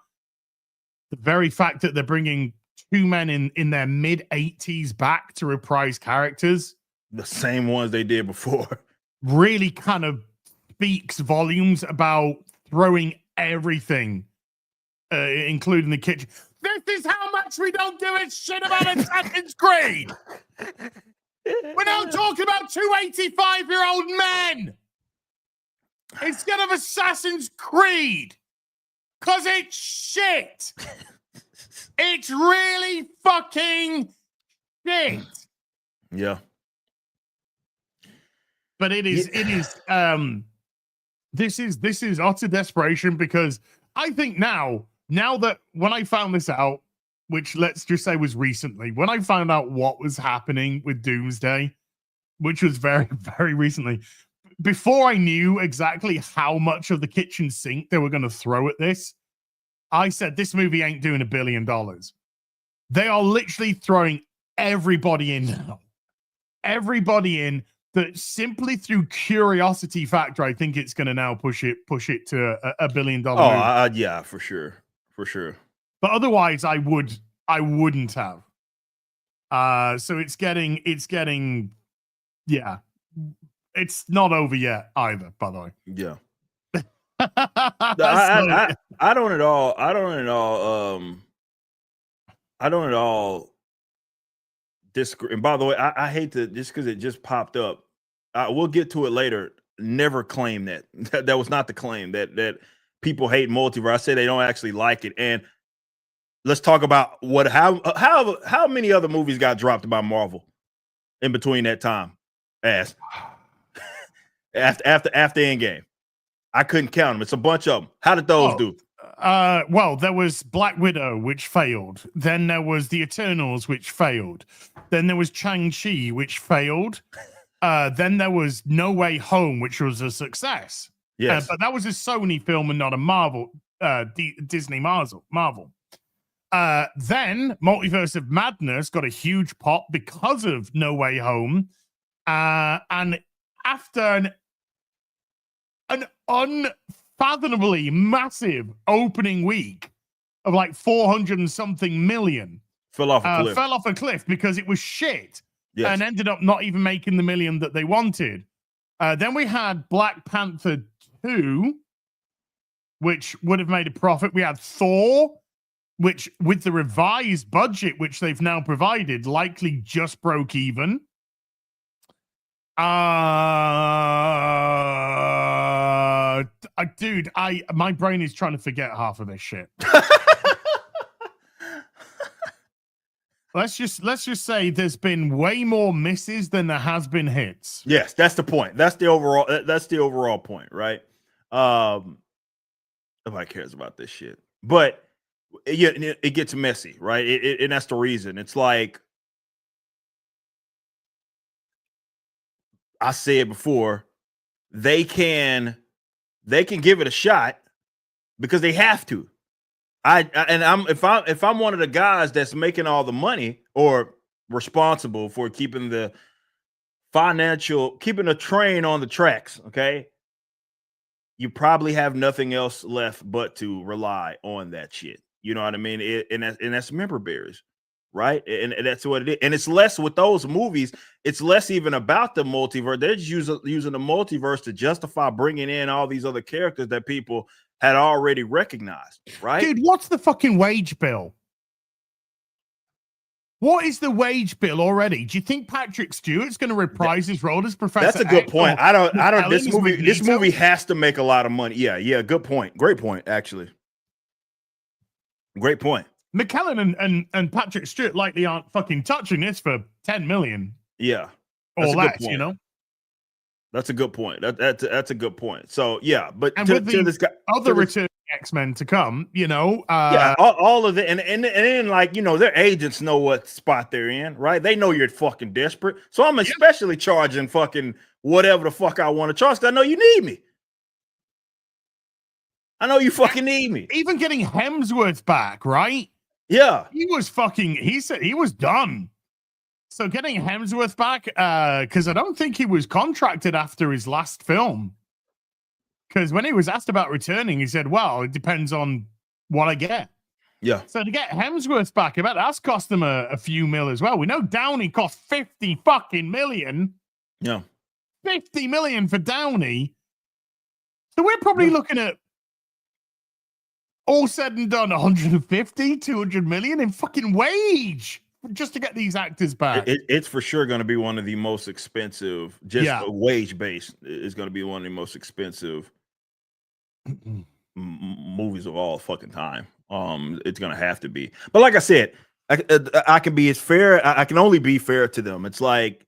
The very fact that they're bringing two men in their mid-80s back to reprise characters, the same ones they did before, really kind of speaks volumes about throwing everything, including the kitchen. This is how much we don't give a shit about Assassin's Creed. We're now talking about two 85-year-old men instead of Assassin's Creed. Because it's shit. It's really fucking shit. Yeah. But this is utter desperation, because I think now that when I found this out, which let's just say was recently, when I found out what was happening with Doomsday, which was very, very recently, before I knew exactly how much of the kitchen sink they were going to throw at this, I said, this movie ain't doing $1 billion. They are literally throwing everybody in now. Everybody in, that simply through curiosity factor, I think it's going to now push it to $1 billion. Yeah, for sure. But otherwise, I wouldn't have. So it's getting, yeah. It's not over yet either, by the way. Yeah. I don't at all disagree. And by the way, I hate to, just because it just popped up, we'll get to it later. Never claim that. That was not the claim that people hate multiverse. I say they don't actually like it. And let's talk about how many other movies got dropped by Marvel in between that time. After Endgame. I couldn't count them. It's a bunch of them. How did those do? Well, there was Black Widow, which failed. Then there was The Eternals, which failed. Then there was Shang-Chi, which failed. Then there was No Way Home, which was a success. Yes. But that was a Sony film and not a Marvel, Disney Marvel. Then Multiverse of Madness got a huge pop because of No Way Home. And after an unfathomably massive opening week of like 400 and something million, Fell off a cliff. Fell off a cliff because it was shit. Yes. And ended up not even making the million that they wanted. Then we had Black Panther 2, which would have made a profit. We had Thor, which with the revised budget, which they've now provided, likely just broke even. Dude, my brain is trying to forget half of this shit. Let's just say there's been way more misses than there has been hits. Yes, that's the point. That's the overall point, right? Nobody cares about this shit. But yeah, it gets messy, right? And that's the reason. It's like I said before, they can give it a shot because they have to. If I'm one of the guys that's making all the money or responsible for keeping the train on the tracks, okay, you probably have nothing else left but to rely on that shit. You know what I mean? And that's member berries, right? And that's what it is. And it's less with those movies. It's less even about the multiverse. They're just using the multiverse to justify bringing in all these other characters that people had already recognized, right? Dude, what's the fucking wage bill? What is the wage bill already? Do you think Patrick Stewart's going to reprise his role as Professor That's a good X, point. I don't. This Magneto? movie has to make a lot of money. Yeah. Good point. Great point, actually. Great point. McKellen and Patrick Stewart likely aren't fucking touching this for 10 million. Yeah, or less, you know. That's a good point. That's a good point. So yeah, but and to this guy, other returning X-Men to come, you know, yeah, all of it, and then like, you know, their agents know what spot they're in, right? They know you're fucking desperate. So I'm especially charging fucking whatever the fuck I want to charge. 'Cause I know you need me. I know you fucking need me. Even getting Hemsworth back, right? Yeah, he said he was done. So getting Hemsworth back, because I don't think he was contracted after his last film. Because when he was asked about returning, he said, well, it depends on what I get. Yeah. So to get Hemsworth back, I bet that's cost them a few mil as well. We know Downey cost 50 fucking million. Yeah. 50 million for Downey. So we're probably looking at, all said and done, 150, 200 million in fucking wage just to get these actors back. It's for sure going to be one of the most expensive, wage base is going to be one of the most expensive movies of all fucking time. It's going to have to be. But like I said, I can be as fair. I can only be fair to them. It's like,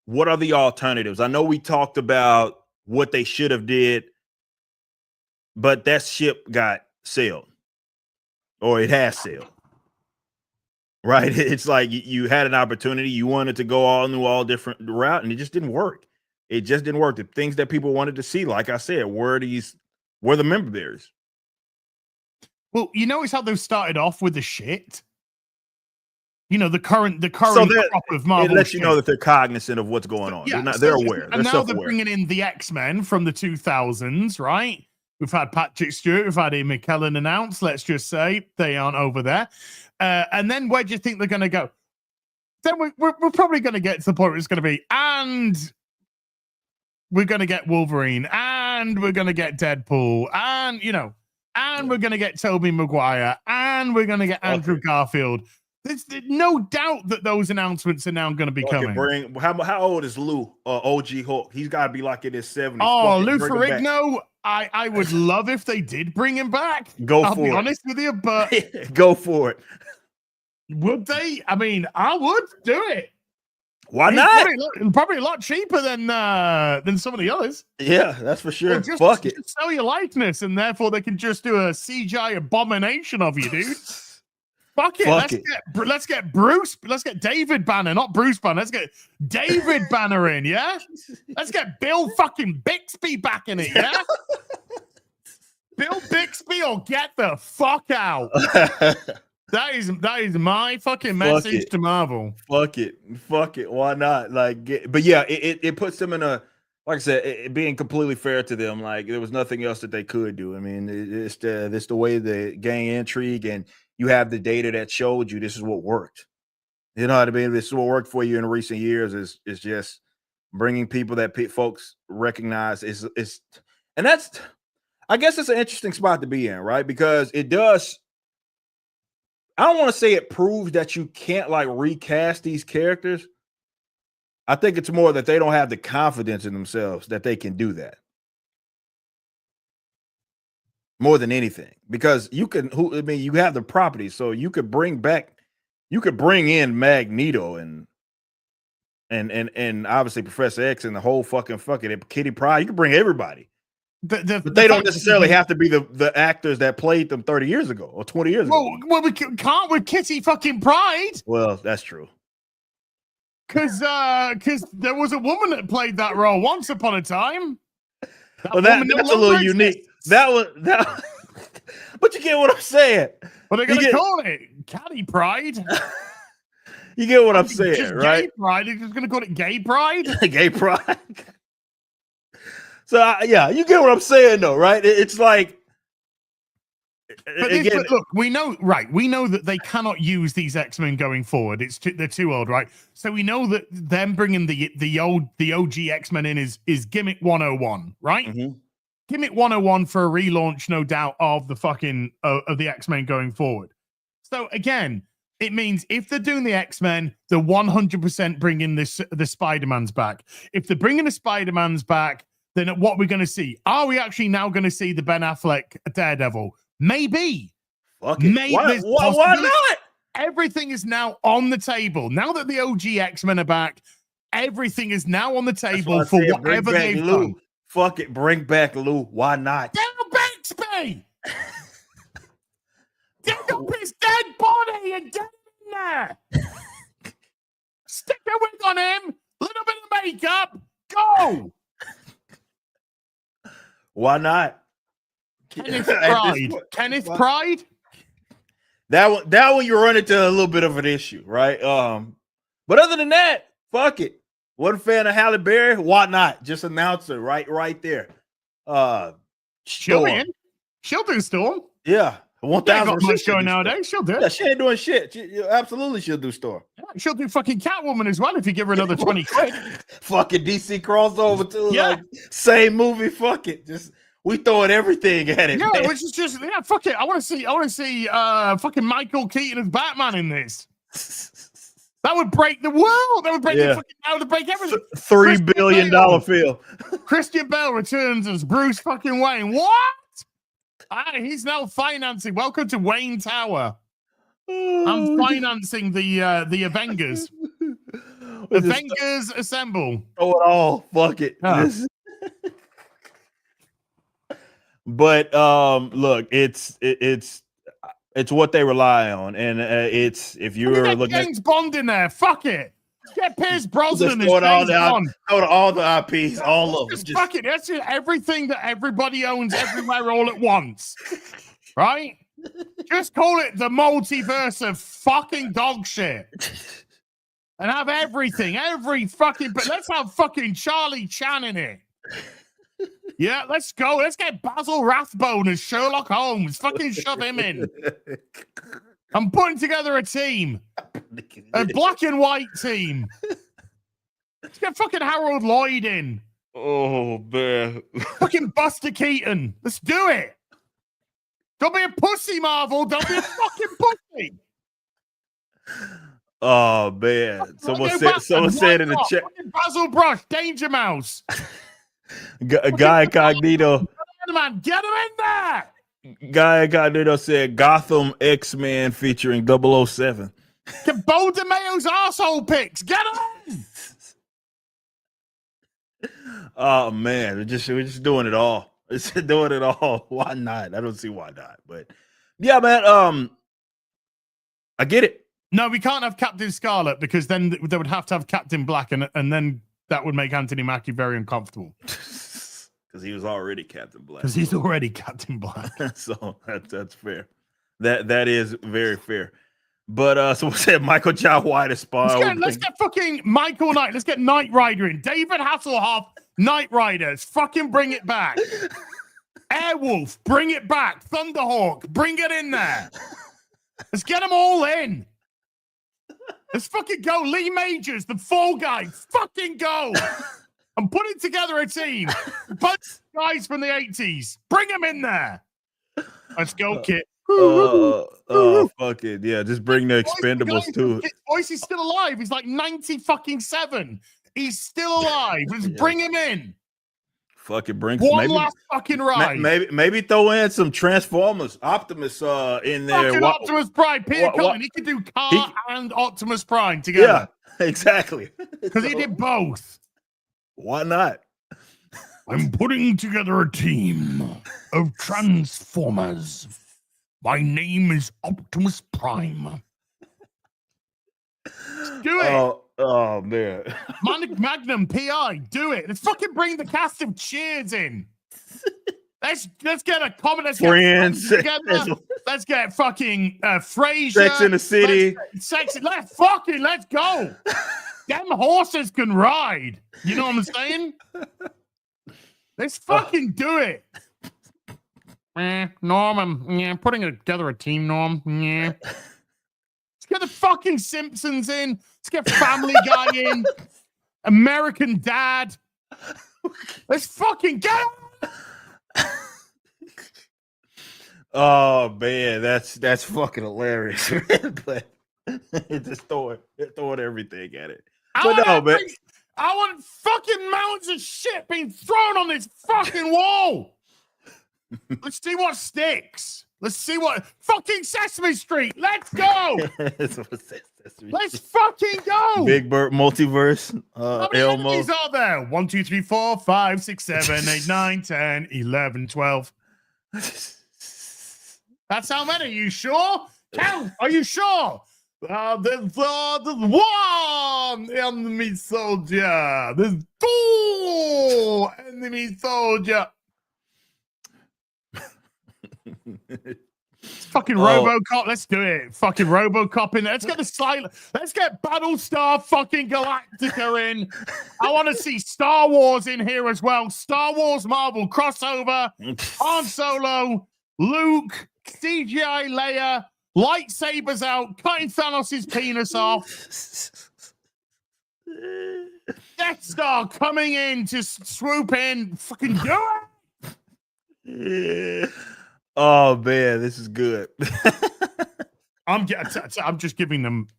what are the alternatives? I know we talked about what they should have did, but that ship got sailed, or it has sailed. Right? It's like you had an opportunity, you wanted to go all different route, and it just didn't work. It just didn't work. The things that people wanted to see, like I said, were the member bears. Well, you notice how they've started off with the shit. You know, the current crop of Marvel. It lets you know that they're cognizant of what's going on. Yeah, they're aware. And they're now they're bringing in the X-Men from the 2000s, right? We've had Patrick Stewart, we've had Ian McKellen announced. Let's just say they aren't over there. And then where do you think they're going to go? Then we're probably going to get to the point where it's going to be, and we're going to get Wolverine, and we're going to get Deadpool, and, you know, and we're going to get Tobey Maguire, and we're going to get Andrew Garfield. There's no doubt that those announcements are now going to be coming. How old is Lou, OG Hulk? He's got to be like in his 70s. Oh, Lou Ferrigno, I would love if they did bring him back. I'll be honest with you, but go for it. Would they? I mean, I would do it. Why not? Probably a lot cheaper than some of the others. Yeah, that's for sure. Fuck it. Just sell your likeness, and therefore they can just do a CGI abomination of you, dude. Fuck it. Let's get Bruce. Let's get David Banner, not Bruce Banner. Let's get David Banner in, yeah? Let's get Bill fucking Bixby back in it, yeah? Bill Bixby, or get the fuck out. That is my fucking message to Marvel. Fuck it. Why not? But yeah, it puts them in a, like I said, being completely fair to them. Like, there was nothing else that they could do. I mean, it's the way the gang intrigue, and you have the data that showed you this is what worked. You know what I mean? This is what worked for you in recent years is just bringing people that folks recognize is, and that's, I guess it's an interesting spot to be in, right? Because it does, I don't want to say it proves that you can't like recast these characters. I think it's more that they don't have the confidence in themselves that they can do that. More than anything, because you can, you have the properties, so you could bring in Magneto and obviously Professor X and the whole fucking Kitty Pryde. You can bring everybody. But they don't necessarily have to be the actors that played them 30 years ago or 20 years ago. Well, we can't with Kitty fucking Pryde. Well, that's true. Because there was a woman that played that role once upon a time. Well, that's a little unique. That was. But you get what I'm saying. What are they going to call it? Caddy Pride? You get what I'm saying, just right? Gay Pride. They're just going to call it Gay Pride? Gay Pride. So, yeah, you get what I'm saying, though, right? It's like. But look, we know that they cannot use these X-Men going forward. They're too old, right? So we know that them bringing the OG X-Men in is gimmick 101, right? Mm-hmm. Gimmick 101 for a relaunch, no doubt, of the fucking of the X-Men going forward. So again, it means if they're doing the X-Men, they're 100% bringing the Spider-Mans back. If they're bringing the Spider-Mans back, then what we're going to see? Are we actually now going to see the Ben Affleck Daredevil? Maybe. Maybe. Why not? Everything is now on the table. Now that the OG X-Men are back, everything is now on the table for whatever they've done. Fuck it, bring back Lou. Why not? Down Bixby! Dig up his dead body and get in there! Stick a wig on him, little bit of makeup, go! Why not? Kenneth Pride? That one you run into a little bit of an issue, right? But other than that, fuck it. Wasn't a fan of Halle Berry. Why not? Just announce her right there. She'll be in. She'll do Storm. Yeah. 1,000% got much going nowadays. She'll do it. Yeah, she ain't doing shit. Absolutely she'll do Storm. Yeah, she'll do fucking Catwoman as well if you give her another 20 quid. Fucking DC crossover too. Yeah. Like, same movie. Fuck it. Just we throwing everything at it. Yeah, man. which is just fuck it. I want to see fucking Michael Keaton as Batman in this. That would break the world. That would break the fucking. That would break everything. $3 billion film. Christian Bale returns as Bruce fucking Wayne. What? He's now financing. Welcome to Wayne Tower. I'm financing the Avengers. Avengers assemble. Throw it all. Fuck it. But look, it's what they rely on, and it's if you're looking at James Bond in there, fuck it. Get Pierce Brosnan as James Bond. Go to all the IPs, all of them. Just fuck it. That's just everything that everybody owns everywhere all at once, right? Just call it the multiverse of fucking dog shit, and have everything, but let's have fucking Charlie Chan in it. Yeah, let's go. Let's get Basil Rathbone as Sherlock Holmes. Fucking shove him in. I'm putting together a team. A black and white team. Let's get fucking Harold Lloyd in. Oh, man. Fucking Buster Keaton. Let's do it. Don't be a pussy, Marvel. Don't be a fucking pussy. Oh, man. Someone said in the chat. Basil Brush, Danger Mouse. Guy Incognito. Man, get him in there. Guy Incognito said Gotham X-Men featuring 007. Get Bo DeMayo's asshole pics. Get him. Oh man, we're just doing it all. It's doing it all. Why not? I don't see why not. But yeah, man. I get it. No, we can't have Captain Scarlet because then they would have to have Captain Black, and then that would make Anthony Mackie very uncomfortable. Because he was already Captain Black. Because he's already Captain Black. So that's fair. That is very fair. But so we said Michael Jai White is Spawn. Let's get fucking Michael Knight. Let's get Knight Rider in. David Hasselhoff, Knight Riders. Fucking bring it back. Airwolf, bring it back. Thunderhawk, bring it in there. Let's get them all in. Let's fucking go. Lee Majors, the fall guy. Fucking go. I'm putting together a team. Bunch of guys from the 80s. Bring them in there. Let's go, Kit. Fuck it. Yeah, just bring the Expendables too. Kit's voice is still alive. He's like 90-7. He's still alive. Let's bring him in. Fucking bring one last fucking ride. Maybe throw in some Transformers, Optimus in there. Fucking Optimus Prime, Peter Cullen. He could do Car and Optimus Prime together. Yeah, exactly. Because he did both. Why not? I'm putting together a team of Transformers. My name is Optimus Prime. Let's do it. Oh man. Magnum PI, do it. Let's fucking bring the cast of Cheers in. Let's get a comment. Let's Friends together. Let's get fucking Frasier. Sex in the City. Let's go. Them horses can ride. You know what I'm saying? Let's fucking do it. Norm, I'm putting together a team, Norm. Yeah. Let's get the fucking Simpsons in. Let's get Family Guy in. American Dad. Let's fucking get him. Oh man, that's fucking hilarious. But just throwing everything at it. I want fucking mountains of shit being thrown on this fucking wall. Let's see what sticks. Let's see what fucking Sesame Street. Let's go. Let's fucking go. Big Bird Multiverse. How many enemies are there? 1, 2, 3, 4, 5, 6, 7, 8, 9, 10, 11, 12. That's how many. Are you sure? Count. Are you sure? There's one enemy soldier. There's 2 enemy soldier. Fucking RoboCop. Let's do it. Fucking RoboCop in there. Let's get the silent. Let's get Battlestar fucking Galactica in. I want to see Star Wars in here as well. Star Wars Marvel crossover. Han Solo, Luke, CGI Leia, lightsabers out, cutting Thanos' penis off. Death Star coming in to swoop in. Fucking do it. Oh man, this is good. I'm just giving them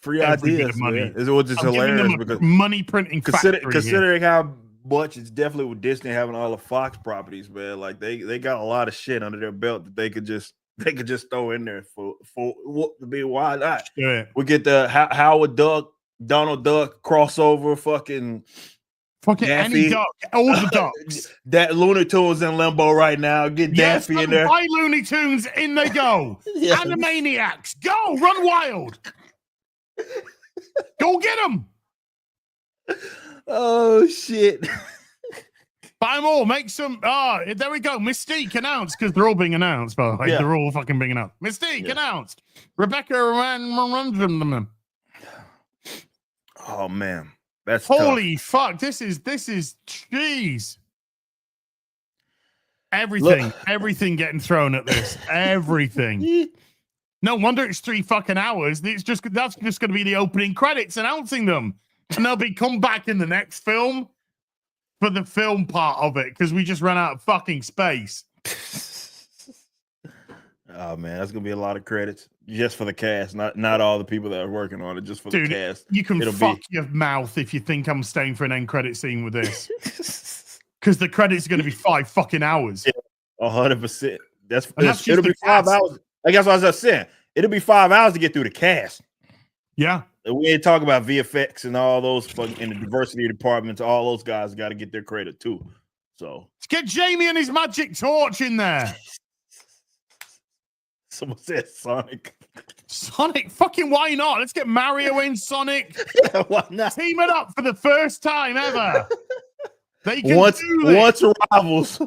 free ideas. Money. It was just hilarious because money printing. Considering how much it's definitely with Disney having all the Fox properties, man. Like they got a lot of shit under their belt that they could just throw in there for why not? Yeah. We get the Howard Duck, Donald Duck crossover, fucking any duck, all the ducks. That Looney Tunes in limbo right now. Get Daffy in there. Buy Looney Tunes, in they go. Yes. Animaniacs, go, run wild. Go get them. Oh shit. Buy them all. Make some. There we go. Mystique announced, because they're all being announced, by the way. Yeah. They're all fucking being announced. Mystique announced. Rebecca runs them. Oh man. That's holy fuck. This is jeez. Everything getting thrown at this. Everything. No wonder it's 3 fucking hours. That's just going to be the opening credits announcing them. And they'll be come back in the next film for the film part of it, because we just ran out of fucking space. Oh man, that's gonna be a lot of credits just for the cast, not all the people that are working on it, just for the cast. You can fuck your mouth if you think I'm staying for an end credit scene with this, because the credits are going to be 5 fucking hours. 100%. It'll be 5 hours. I guess what I was just saying. It'll be 5 hours to get through the cast. Yeah, we ain't talking about VFX and all those in the diversity departments. All those guys got to get their credit too. So let's get Jamie and his magic torch in there. Someone said Sonic. Sonic, fucking why not? Let's get Mario in Sonic. Yeah, why not? Team it up for the first time ever. They can once rivals.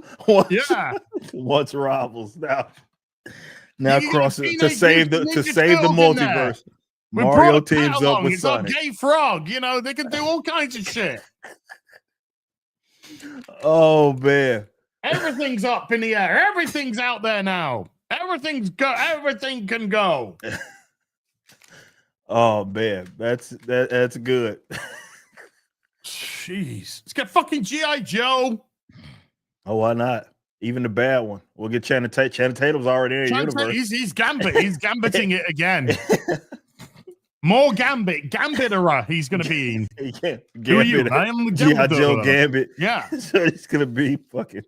Once rivals. Now cross it to save the multiverse. Mario teams up with Sonic. It's a gay frog. You know, they can do all kinds of shit. Oh man. Everything's up in the air. Everything's out there now. Everything can go. Oh man, that's good. Jeez, let's get fucking G.I. Joe. Oh, why not? Even the bad one. We'll get Channing Tatum. Channing Tatum's already in the universe. He's gambiting it again. More Gambit he's going to be in. Yeah, Who are you? I am the G.I. Joe Gambit. Yeah. So it's going to be fucking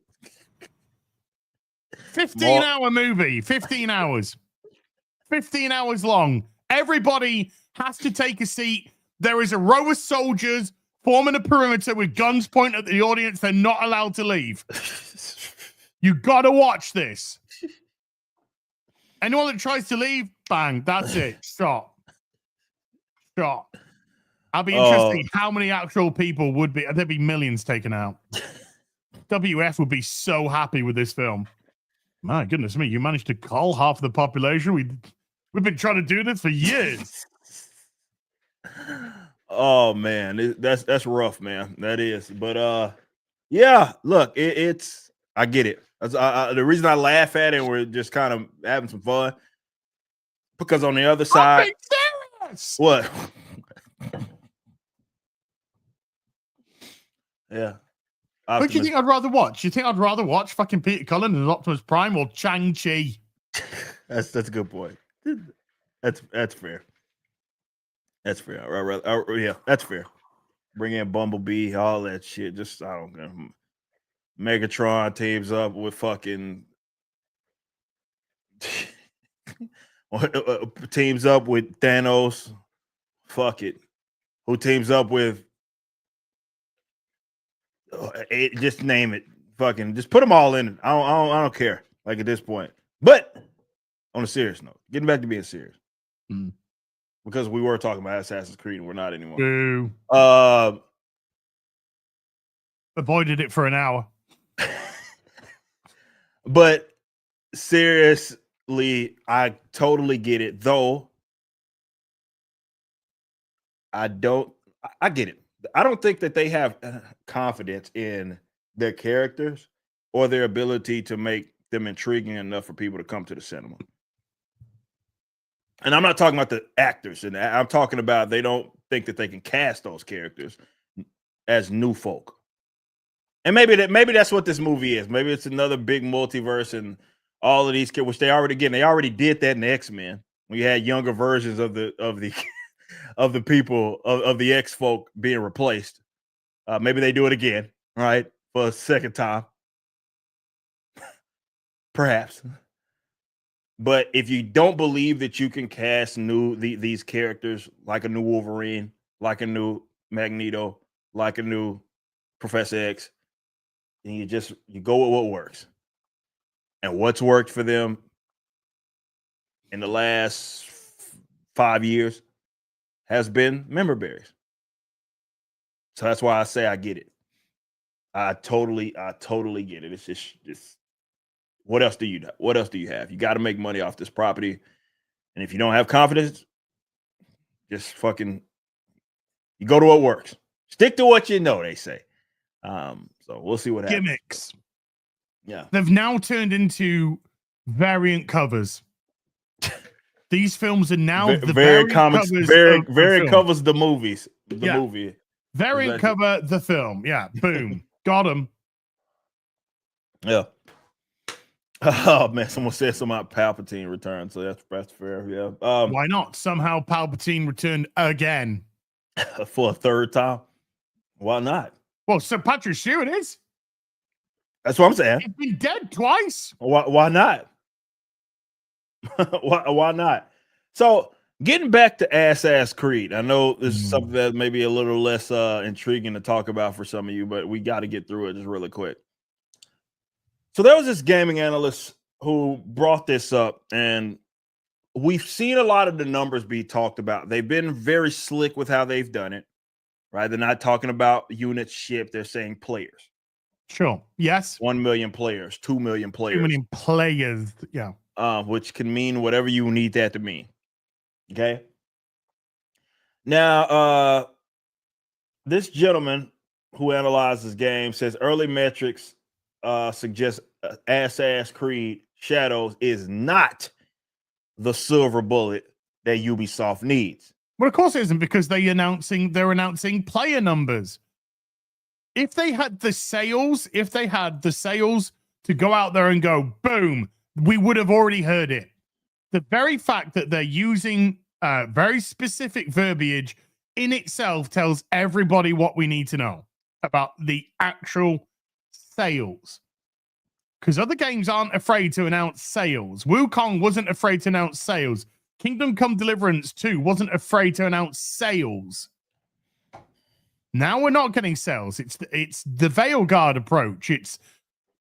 15-hour movie. 15 hours. 15 hours long. Everybody has to take a seat. There is a row of soldiers forming a perimeter with guns pointed at the audience. They're not allowed to leave. You got to watch this. Anyone that tries to leave, bang, that's it. Stop. I'll be interested how many actual people would be. There'd be millions taken out. WF would be so happy with this film. My goodness me, you managed to cull half the population. We've been trying to do this for years. Oh man, that's rough, man. That is, but yeah. Look, it's I get it. The reason I laugh at it, and we're just kind of having some fun, because on the other side, what? Yeah. What do you think I'd rather watch? You think I'd rather watch fucking Peter Cullen and Optimus Prime or Shang-Chi? That's a good point. That's fair. That's fair. Yeah, that's fair. Bring in Bumblebee, all that shit. Just I don't know. Megatron teams up with fucking teams up with Thanos. Fuck it. Who teams up with? Just name it. Fucking just put them all in it. I don't care. Like at this point. But on a serious note, getting back to being serious, because we were talking about Assassin's Creed and we're not anymore. Boo. Avoided it for an hour. But seriously, I totally get it. Though I get it. I don't think that they have confidence in their characters or their ability to make them intriguing enough for people to come to the cinema. And I'm not talking about the actors, and I'm talking about they don't think that they can cast those characters as new folk. And maybe that's what this movie is. Maybe it's another big multiverse and all of these kids, which they already did that in X-Men. We had younger versions of the of the people of the X folk being replaced. Maybe they do it again, right? For a second time. Perhaps. But if you don't believe that you can cast these characters like a new Wolverine, like a new Magneto, like a new Professor X, then you go with what works. And what's worked for them in the last 5 years has been member berries. So that's why I say I get it. I totally get it. It's just what else do you have? You got to make money off this property. And if you don't have confidence, just fucking you go to what works. Stick to what you know, they say. So we'll see what happens. Gimmicks. Yeah. They've now turned into variant covers. These films are now the variant comics, covers covers the movies. Movie. Variant cover the film. Yeah. Boom. Got them. Yeah. Oh man, someone said something about Palpatine returned, so that's fair. Yeah. Why not? Somehow Palpatine returned again. For a third time. Why not? Well, Sir Patrick Stewart is. That's what I'm saying. He's been dead twice. Why not? why not? So getting back to Assassin's Creed, I know this is something that may be a little less intriguing to talk about for some of you, but we got to get through it just really quick. So there was this gaming analyst who brought this up, and we've seen a lot of the numbers be talked about. They've been very slick with how they've done it, right? They're not talking about units shipped. They're saying players. Sure. Yes. 1 million players, 2 million players. 2 million players. Yeah. Which can mean whatever you need that to mean. Okay. Now, this gentleman who analyzes game says early metrics suggest Assassin's Creed Shadows is not the silver bullet that Ubisoft needs. Well, of course it isn't, because they're announcing player numbers. If they had the sales to go out there and go, boom, we would have already heard it. The very fact that they're using very specific verbiage in itself tells everybody what we need to know about the actual sales. Because other games aren't afraid to announce sales. Wukong wasn't afraid to announce sales. Kingdom Come Deliverance 2 wasn't afraid to announce sales. Now we're not getting sales. It's the Veilguard approach. It's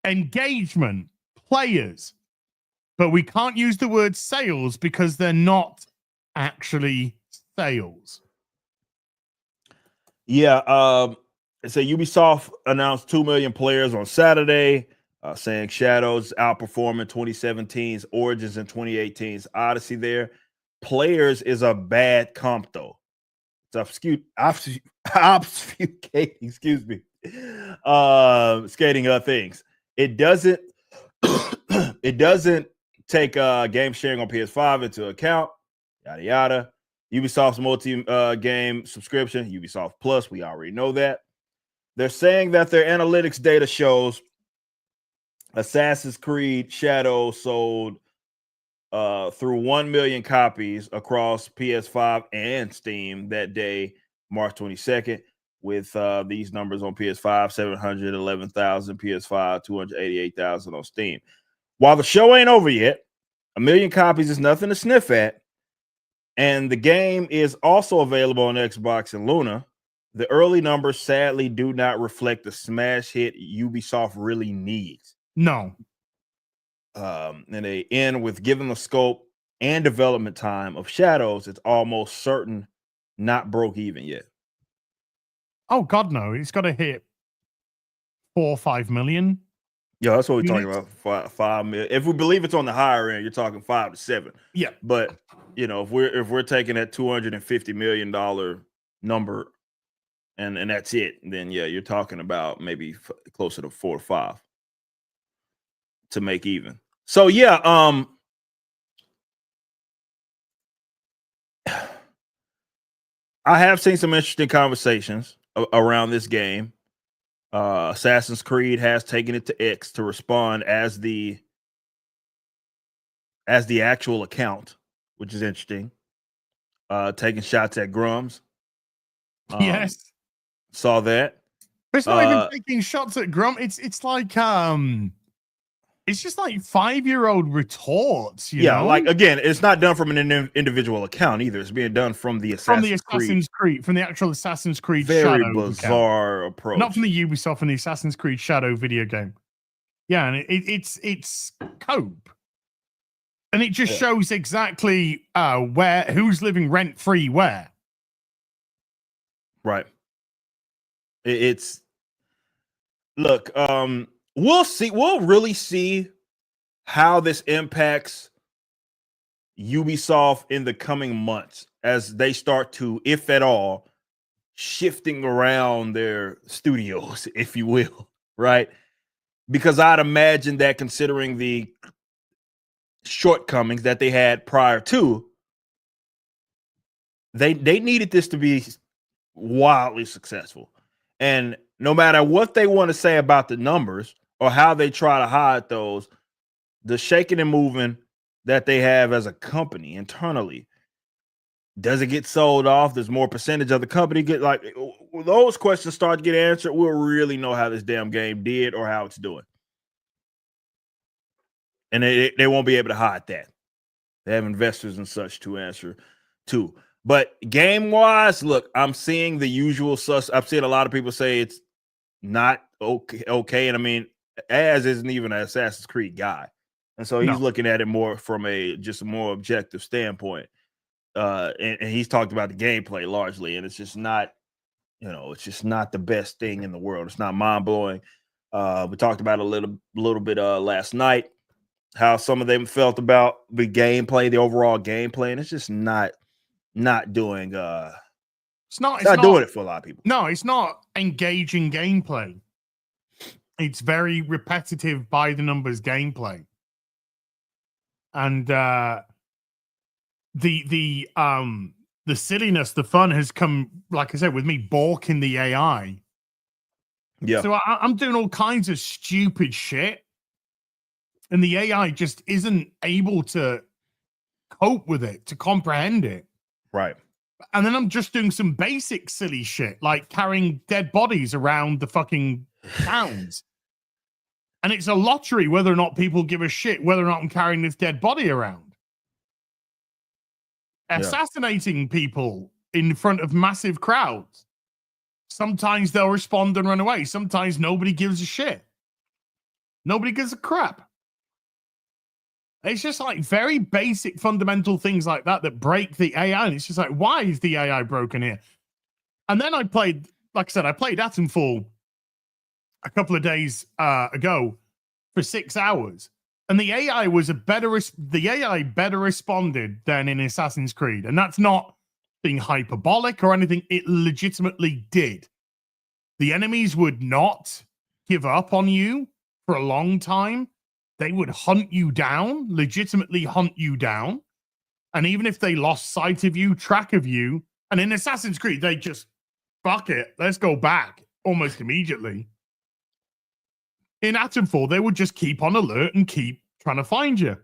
engagement, players. But we can't use the word sales because they're not actually sales. Yeah, so Ubisoft announced 2 million players on Saturday, saying Shadows outperforming 2017's Origins and 2018's Odyssey there. Players is a bad comp, though. It's obfuscating, excuse me, skating things. It doesn't take game sharing on PS5 into account, yada yada. Ubisoft's multi-game subscription, Ubisoft Plus, we already know that. They're saying that their analytics data shows Assassin's Creed Shadows sold through 1 million copies across PS5 and Steam that day, March 22nd, with these numbers on PS5, 711,000, PS5, 288,000 on Steam. While the show ain't over yet, 1 million copies is nothing to sniff at. And the game is also available on Xbox and Luna. The early numbers sadly do not reflect the smash hit Ubisoft really needs. No. And they end with, given the scope and development time of Shadows, it's almost certain not broke even yet. Oh God, no! It's got to hit 4 or 5 million. Yeah, that's what we're talking about. 5 million. If we believe it's on the higher end, you're talking 5 to 7. Yeah, but you know, if we're taking that $250 million number, and that's it, then yeah, you're talking about maybe closer to 4 or 5 to make even. So yeah, I have seen some interesting conversations around this game. Assassin's Creed has taken it to X to respond as the actual account, which is interesting. Taking shots at Grums. Yes. Saw that. But it's not even taking shots at Grum. It's like it's just like 5-year-old retorts, you know? Like, again, it's not done from an individual account either. It's being done from the Assassin's Creed. From the actual Assassin's Creed Very Shadow bizarre account. approach. Not from the Ubisoft and the Assassin's Creed Shadow video game. Yeah, and it's cope. And it just shows exactly who's living rent-free where. Right. Look, we'll see. We'll really see how this impacts Ubisoft in the coming months as they start to, if at all, shifting around their studios, if you will, right? Because I'd imagine that, considering the shortcomings that they had prior to, they needed this to be wildly successful. And no matter what they want to say about the numbers or how they try to hide those, the shaking and moving that they have as a company internally, does it get sold off? There's more percentage of the company get, like, those questions start to get answered. We'll really know how this damn game did or how it's doing. And they won't be able to hide that. They have investors and such to answer to. But game-wise, look, I'm seeing the usual I've seen a lot of people say it's not okay. And I mean, Az isn't even an Assassin's Creed guy. And so he's looking at it more from a more objective standpoint. And he's talked about the gameplay largely, and it's just not, it's just not the best thing in the world. It's not mind-blowing. We talked about it a little bit last night, how some of them felt about the gameplay, the overall gameplay, and it's just not doing it's not doing it for a lot of people. No, it's not engaging gameplay. It's very repetitive by the numbers gameplay. And the silliness, the fun has come, like I said, with me balking the AI. Yeah. So I'm doing all kinds of stupid shit, and the AI just isn't able to cope with it, to comprehend it. Right. And then I'm just doing some basic silly shit, like carrying dead bodies around the fucking towns. And it's a lottery whether or not people give a shit whether or not I'm carrying this dead body around. Assassinating people in front of massive crowds. Sometimes they'll respond and run away. Sometimes nobody gives a shit. Nobody gives a crap. It's just like very basic fundamental things like that that break the AI. And it's just like, why is the AI broken here? And then I played, like I said, I played Atomfall a couple of days ago for 6 hours. And the AI was better responded than in Assassin's Creed. And that's not being hyperbolic or anything. It legitimately did. The enemies would not give up on you for a long time. They would hunt you down, legitimately hunt you down. And even if they lost sight of you, track of you, and in Assassin's Creed, they just, fuck it, let's go back almost immediately. In Atomfall, they would just keep on alert and keep trying to find you.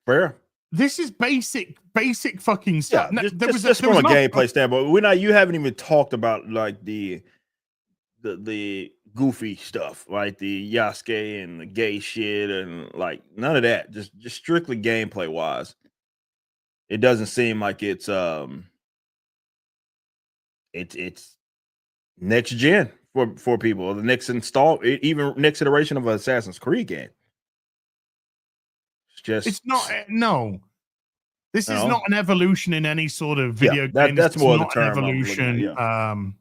Fair. This is basic fucking stuff. Yeah, just from a gameplay standpoint, you haven't even talked about like the goofy stuff, like the Yasuke and the gay shit, and like none of that. Just strictly gameplay wise, it doesn't seem like it's next gen for people, or the next even next iteration of an Assassin's Creed game. It's not. No, this is not an evolution in any sort of video game. That's more the term. Evolution.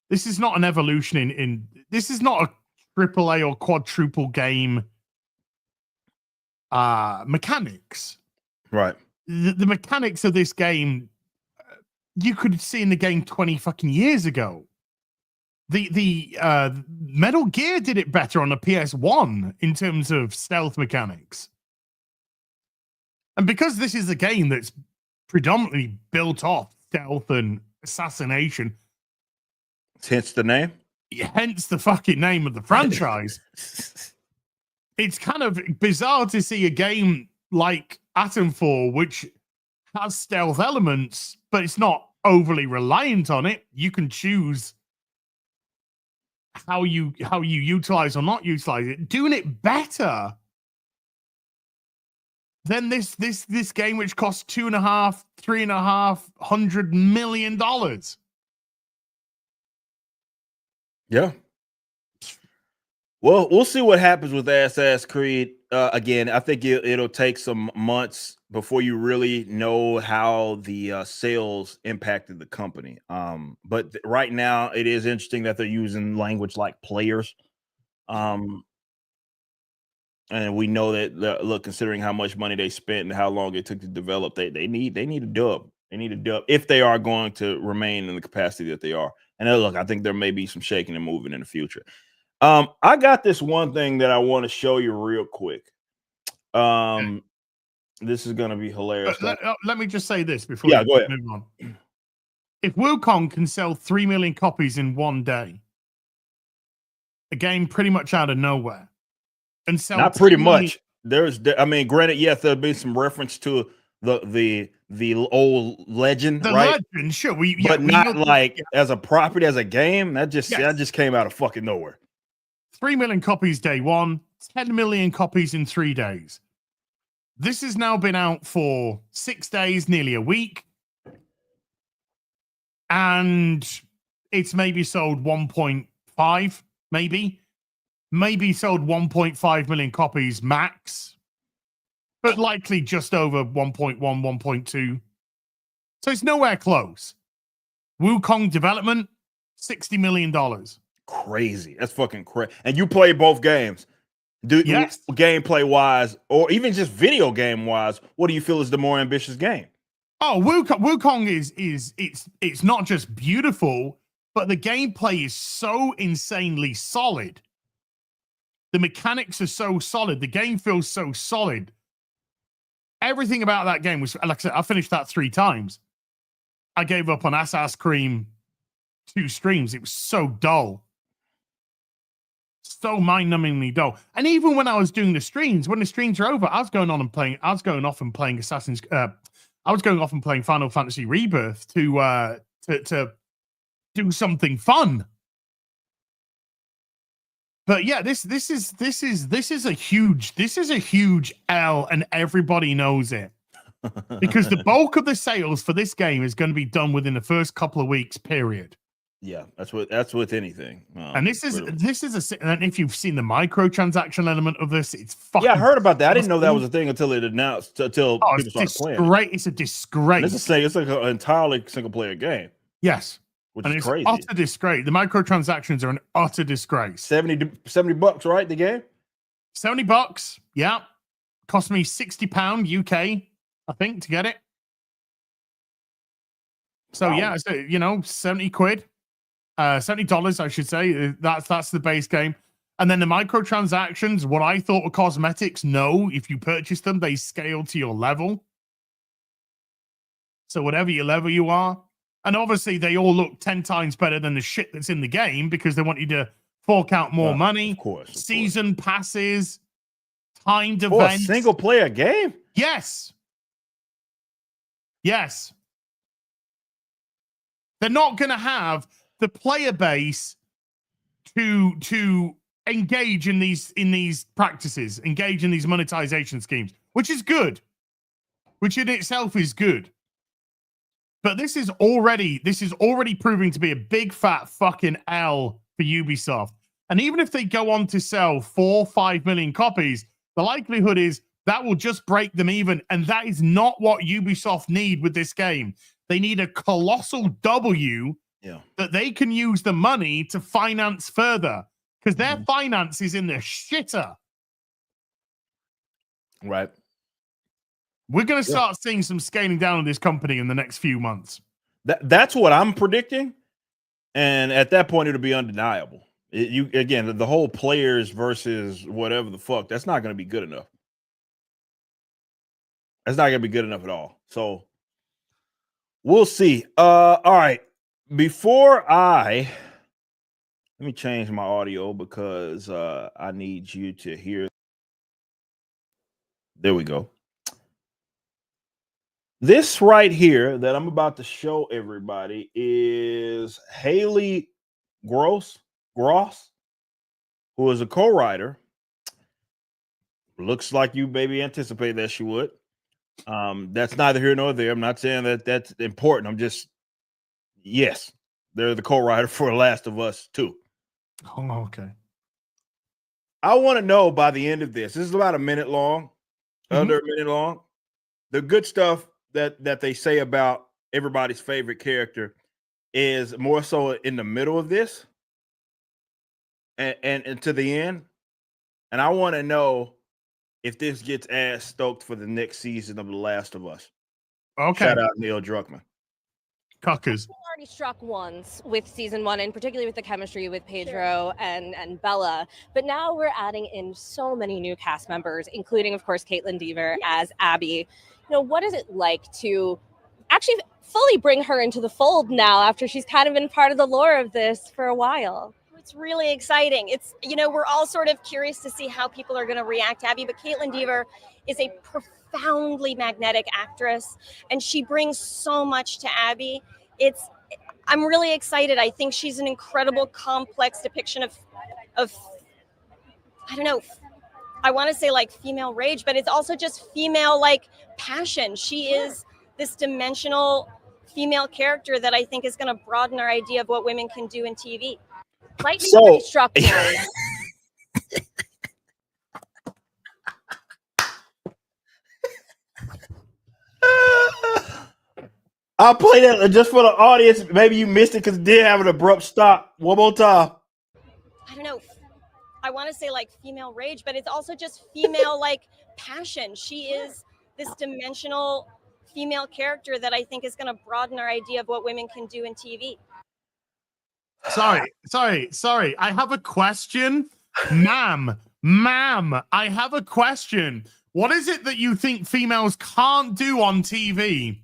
This is not an evolution in. This is not a AAA or quadruple game mechanics. Right. The mechanics of this game, you could see in the game 20 fucking years ago. The Metal Gear did it better on the PS1 in terms of stealth mechanics. And because this is a game that's predominantly built off stealth and assassination, hence the name, hence the fucking name of the franchise. It's kind of bizarre to see a game like Atomfall, which has stealth elements, but it's not overly reliant on it. You can choose how you utilize or not utilize it, doing it better than this game, which costs $3.5 million. Yeah. Well, we'll see what happens with Assassin's Creed. Again, I think it'll take some months before you really know how the sales impacted the company. But right now, it is interesting that they're using language like players. And we know that, look, considering how much money they spent and how long it took to develop, they need a dub. They need a dub if they are going to remain in the capacity that they are. And look, I think there may be some shaking and moving in the future. I got this one thing that I want to show you real quick. This is going to be hilarious. Let me just say this before go ahead. Move on. If Wukong can sell 3 million copies in one day, a game pretty much out of nowhere, and sell not pretty much. Granted, yes, there'll be some reference to the old legend, right? Legend, sure. But not like as a property, as a game. That just came out of fucking nowhere. 3 million copies day one, 10 million copies in 3 days. This has now been out for 6 days, nearly a week. And it's maybe sold 1.5, maybe sold 1.5 million copies max, but likely just over 1.1, 1.2. So it's nowhere close. Wukong development, $60 million. Crazy. That's fucking crazy. And you play both games. Yes. Gameplay wise, or even just video game wise, what do you feel is the more ambitious game? Oh, Wukong is it's not just beautiful, but the gameplay is so insanely solid. The mechanics are so solid. The game feels so solid. Everything about that game was, like I said, I finished that 3 times. I gave up on Assassin's Creed 2 streams. It was so dull. So mind-numbingly dull. And even when I was doing the streams, when the streams are over, I was going off and playing Final Fantasy Rebirth to do something fun. But yeah, this is a huge L, and everybody knows it. Because the bulk of the sales for this game is going to be done within the first couple of weeks, period. Yeah, that's with anything. And this is and if you've seen the microtransaction element of this, it's fucking. Yeah, I heard about that. I didn't know that was a thing until it announced. People started playing. It's a disgrace. It's like an entirely single player game. Yes, which and is it's crazy. Utter disgrace. The microtransactions are an utter disgrace. $70, right? The game. $70. Yeah, cost me £60 UK, I think, to get it. So yeah, so, 70 quid. $70, I should say. That's the base game. And then the microtransactions, what I thought were cosmetics, no, if you purchase them, they scale to your level. So whatever your level you are. And obviously they all look 10 times better than the shit that's in the game because they want you to fork out more money. Of course. Season passes, timed For events. A single player game? Yes. Yes. They're not going to have the player base to engage in these practices, engage in these monetization schemes, which is good, which in itself is good. But this is already proving to be a big fat fucking L for Ubisoft. And even if they go on to sell 4-5 million copies, the likelihood is that will just break them even. And that is not what Ubisoft need with this game. They need a colossal W that they can use the money to finance further, because their finance is in the shitter. Right. We're going to start seeing some scaling down of this company in the next few months. That's what I'm predicting. And at that point, it'll be undeniable. Again, the whole players versus whatever the fuck, that's not going to be good enough. That's not going to be good enough at all. So we'll see. All right. Let me change my audio because I need you to hear. There we go. This right here that I'm about to show everybody is Haley Gross, who is a co-writer. Looks like you maybe anticipate that she would. That's neither here nor there. I'm not saying that that's important. I'm just, yes, they're the co-writer for Last of Us 2. Oh, okay. I want to know by the end of this is about a minute long, under a minute long, the good stuff that they say about everybody's favorite character is more so in the middle of this and to the end. And I want to know if this gets ass stoked for the next season of The Last of Us. Okay. Shout out Neil Druckmann. Cuckers. We've already struck once with season 1, and particularly with the chemistry with Pedro and Bella. But now we're adding in so many new cast members, including, of course, Caitlin Dever as Abby. What is it like to actually fully bring her into the fold now after she's kind of been part of the lore of this for a while? It's really exciting. It's, we're all sort of curious to see how people are going to react to Abby, but Caitlin Dever is a profoundly magnetic actress, and she brings so much to Abby. I'm really excited. I think she's an incredible, complex depiction of I don't know, I want to say like female rage, but it's also just female like passion. She is this dimensional female character that I think is going to broaden our idea of what women can do in TV. Lightning already struck one. I'll play that just for the audience. Maybe you missed it because it did have an abrupt stop. One more time. I don't know. I want to say like female rage, but it's also just female like passion. She is this dimensional female character that I think is going to broaden our idea of what women can do in TV. Sorry. I have a question. Ma'am, Ma'am, I have a question. What is it that you think females can't do on TV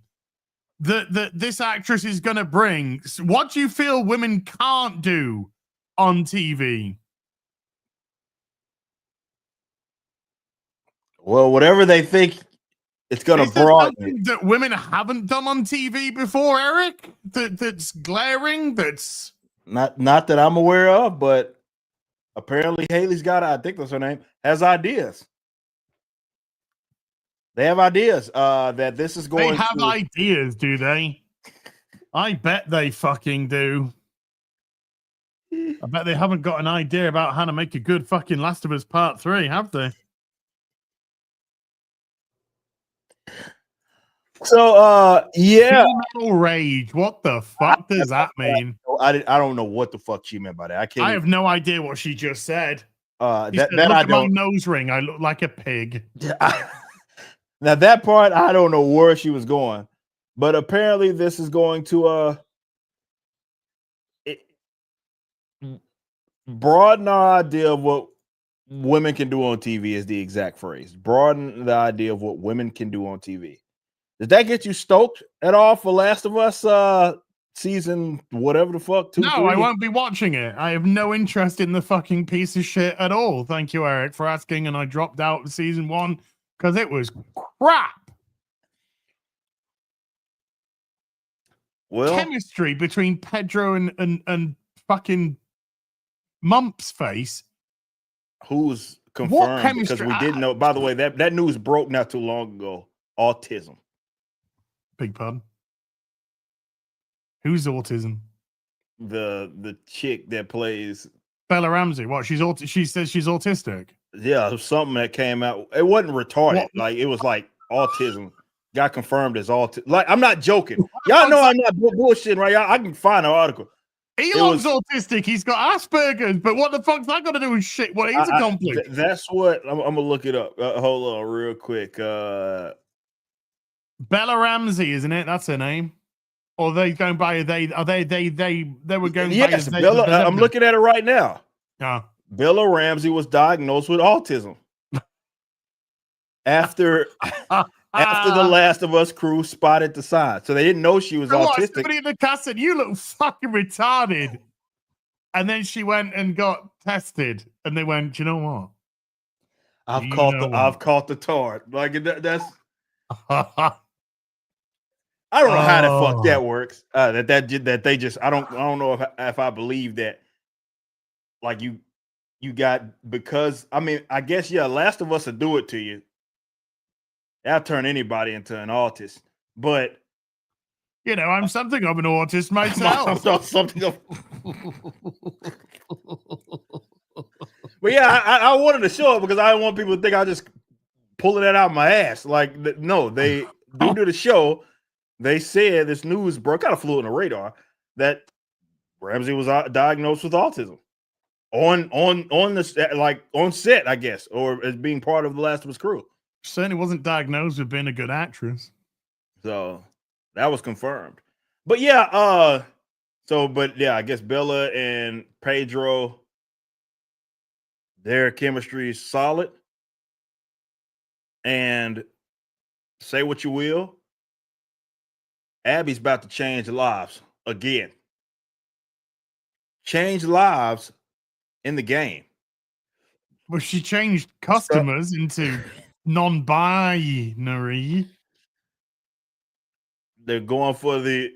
that this actress is going to bring? What do you feel women can't do on TV? Well, whatever they think it's going Is to there broaden something that women haven't done on TV before, Eric? That's glaring? That's not that I'm aware of, but apparently Haley's got, I think that's her name, has ideas. They have ideas that this is going they have to... ideas, do they? I bet they fucking do. I bet they haven't got an idea about how to make a good fucking Last of Us Part 3, have they? So, yeah. Female rage. What the fuck does that mean? I don't know what the fuck she meant by that. I have no idea what she just said. That Look I at don't. my nose ring. I look like a pig. Now that part, I don't know where she was going, but apparently this is going to broaden our idea of what women can do on TV is the exact phrase. Broaden the idea of what women can do on TV. Did that get you stoked at all for Last of Us season whatever the fuck? 2, No, 3? I won't be watching it. I have no interest in the fucking piece of shit at all. Thank you, Eric, for asking. And I dropped out of season 1 because it was crap. Well, chemistry between Pedro and fucking Mump's face. Who's confirmed? Because chemistry? we didn't know. By the way, that news broke not too long ago. Autism. Big pun. Who's autism? The chick that plays Bella Ramsey. What? She says she's autistic. Yeah, something that came out. It wasn't retarded. What? Like it was like autism. Got confirmed as autism. Like I'm not joking. Y'all know I'm not bullshitting, right? I can find an article. Elon's autistic. He's got Asperger's. But what the fuck's that got to do with shit? What he's accomplished? That's what I'm gonna look it up. Hold on, real quick. Bella Ramsey, isn't it? That's her name. Or are they going by they were going yes, by Bella. I'm looking at it right now. Yeah. Bella Ramsey was diagnosed with autism after the Last of Us crew spotted the sign. So they didn't know she was autistic. Somebody in the cast said, "You look fucking retarded," and then she went and got tested, and they went, "Do you know what? I've caught the tart." Like that's. I don't know how the fuck that works. That they just I don't know if I believe that. Like you got, because I mean I guess Last of Us will do it to you. That'll turn anybody into an autist, but I'm something of an autist myself. But yeah, I wanted to show it because I didn't want people to think I just pulling that out of my ass. Like no, they due to the show. They said this news broke, kind of flew on the radar, that Ramsey was diagnosed with autism on set, I guess, or as being part of the Last of Us crew. Certainly wasn't diagnosed with being a good actress. So that was confirmed. But I guess Bella and Pedro, their chemistry is solid. And say what you will, Abby's about to change lives again. Change lives in the game. Well, she changed customers into non-binary. They're going for the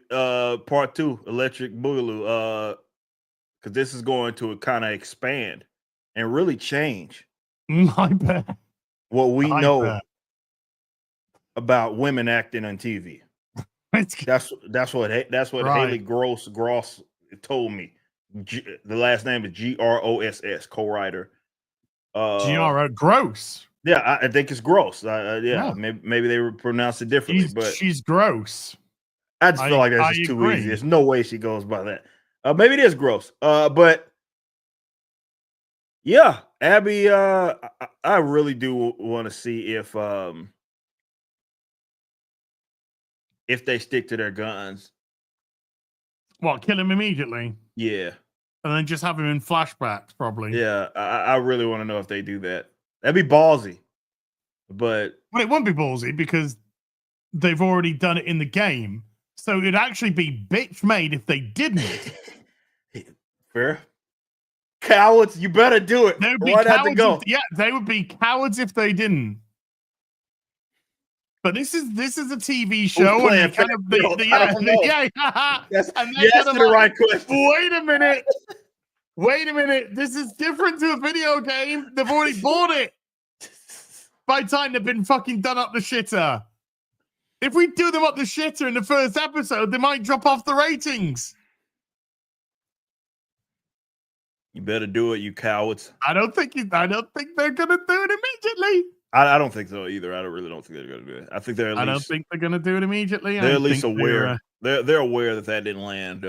part 2, Electric Boogaloo, because this is going to kind of expand and really change I bet. what we know about women acting on TV. That's what right. Haley Gross told me. The last name is Gross, co-writer. Gross. Yeah, I think it's gross. Maybe they would pronounce it differently, but she's gross. I just feel like that's just too easy. There's no way she goes by that. Maybe it is gross. But yeah, Abby, I really do want to see if they stick to their guns. What, kill him immediately? Yeah. and then just have him in flashbacks, probably. Yeah, I really want to know if they do that. That'd be ballsy. But it won't be ballsy because they've already done it in the game. So it'd actually be bitch made if they didn't. Fair. Cowards, you better do it. They would be right out the cowards. go. They would be cowards if they didn't. But this is a TV show, and kind of Yes, and you asked the right question. Wait a minute. This is different to a video game. They've already bought it. By the time they've been fucking done up the shitter. If we do them up the shitter in the first episode, they might drop off the ratings. You better do it, you cowards. I don't think they're gonna do it immediately. I don't think so either. I really don't think they're gonna do it. I think they're. I don't think they're gonna do it immediately. They're at least aware. They're aware that didn't land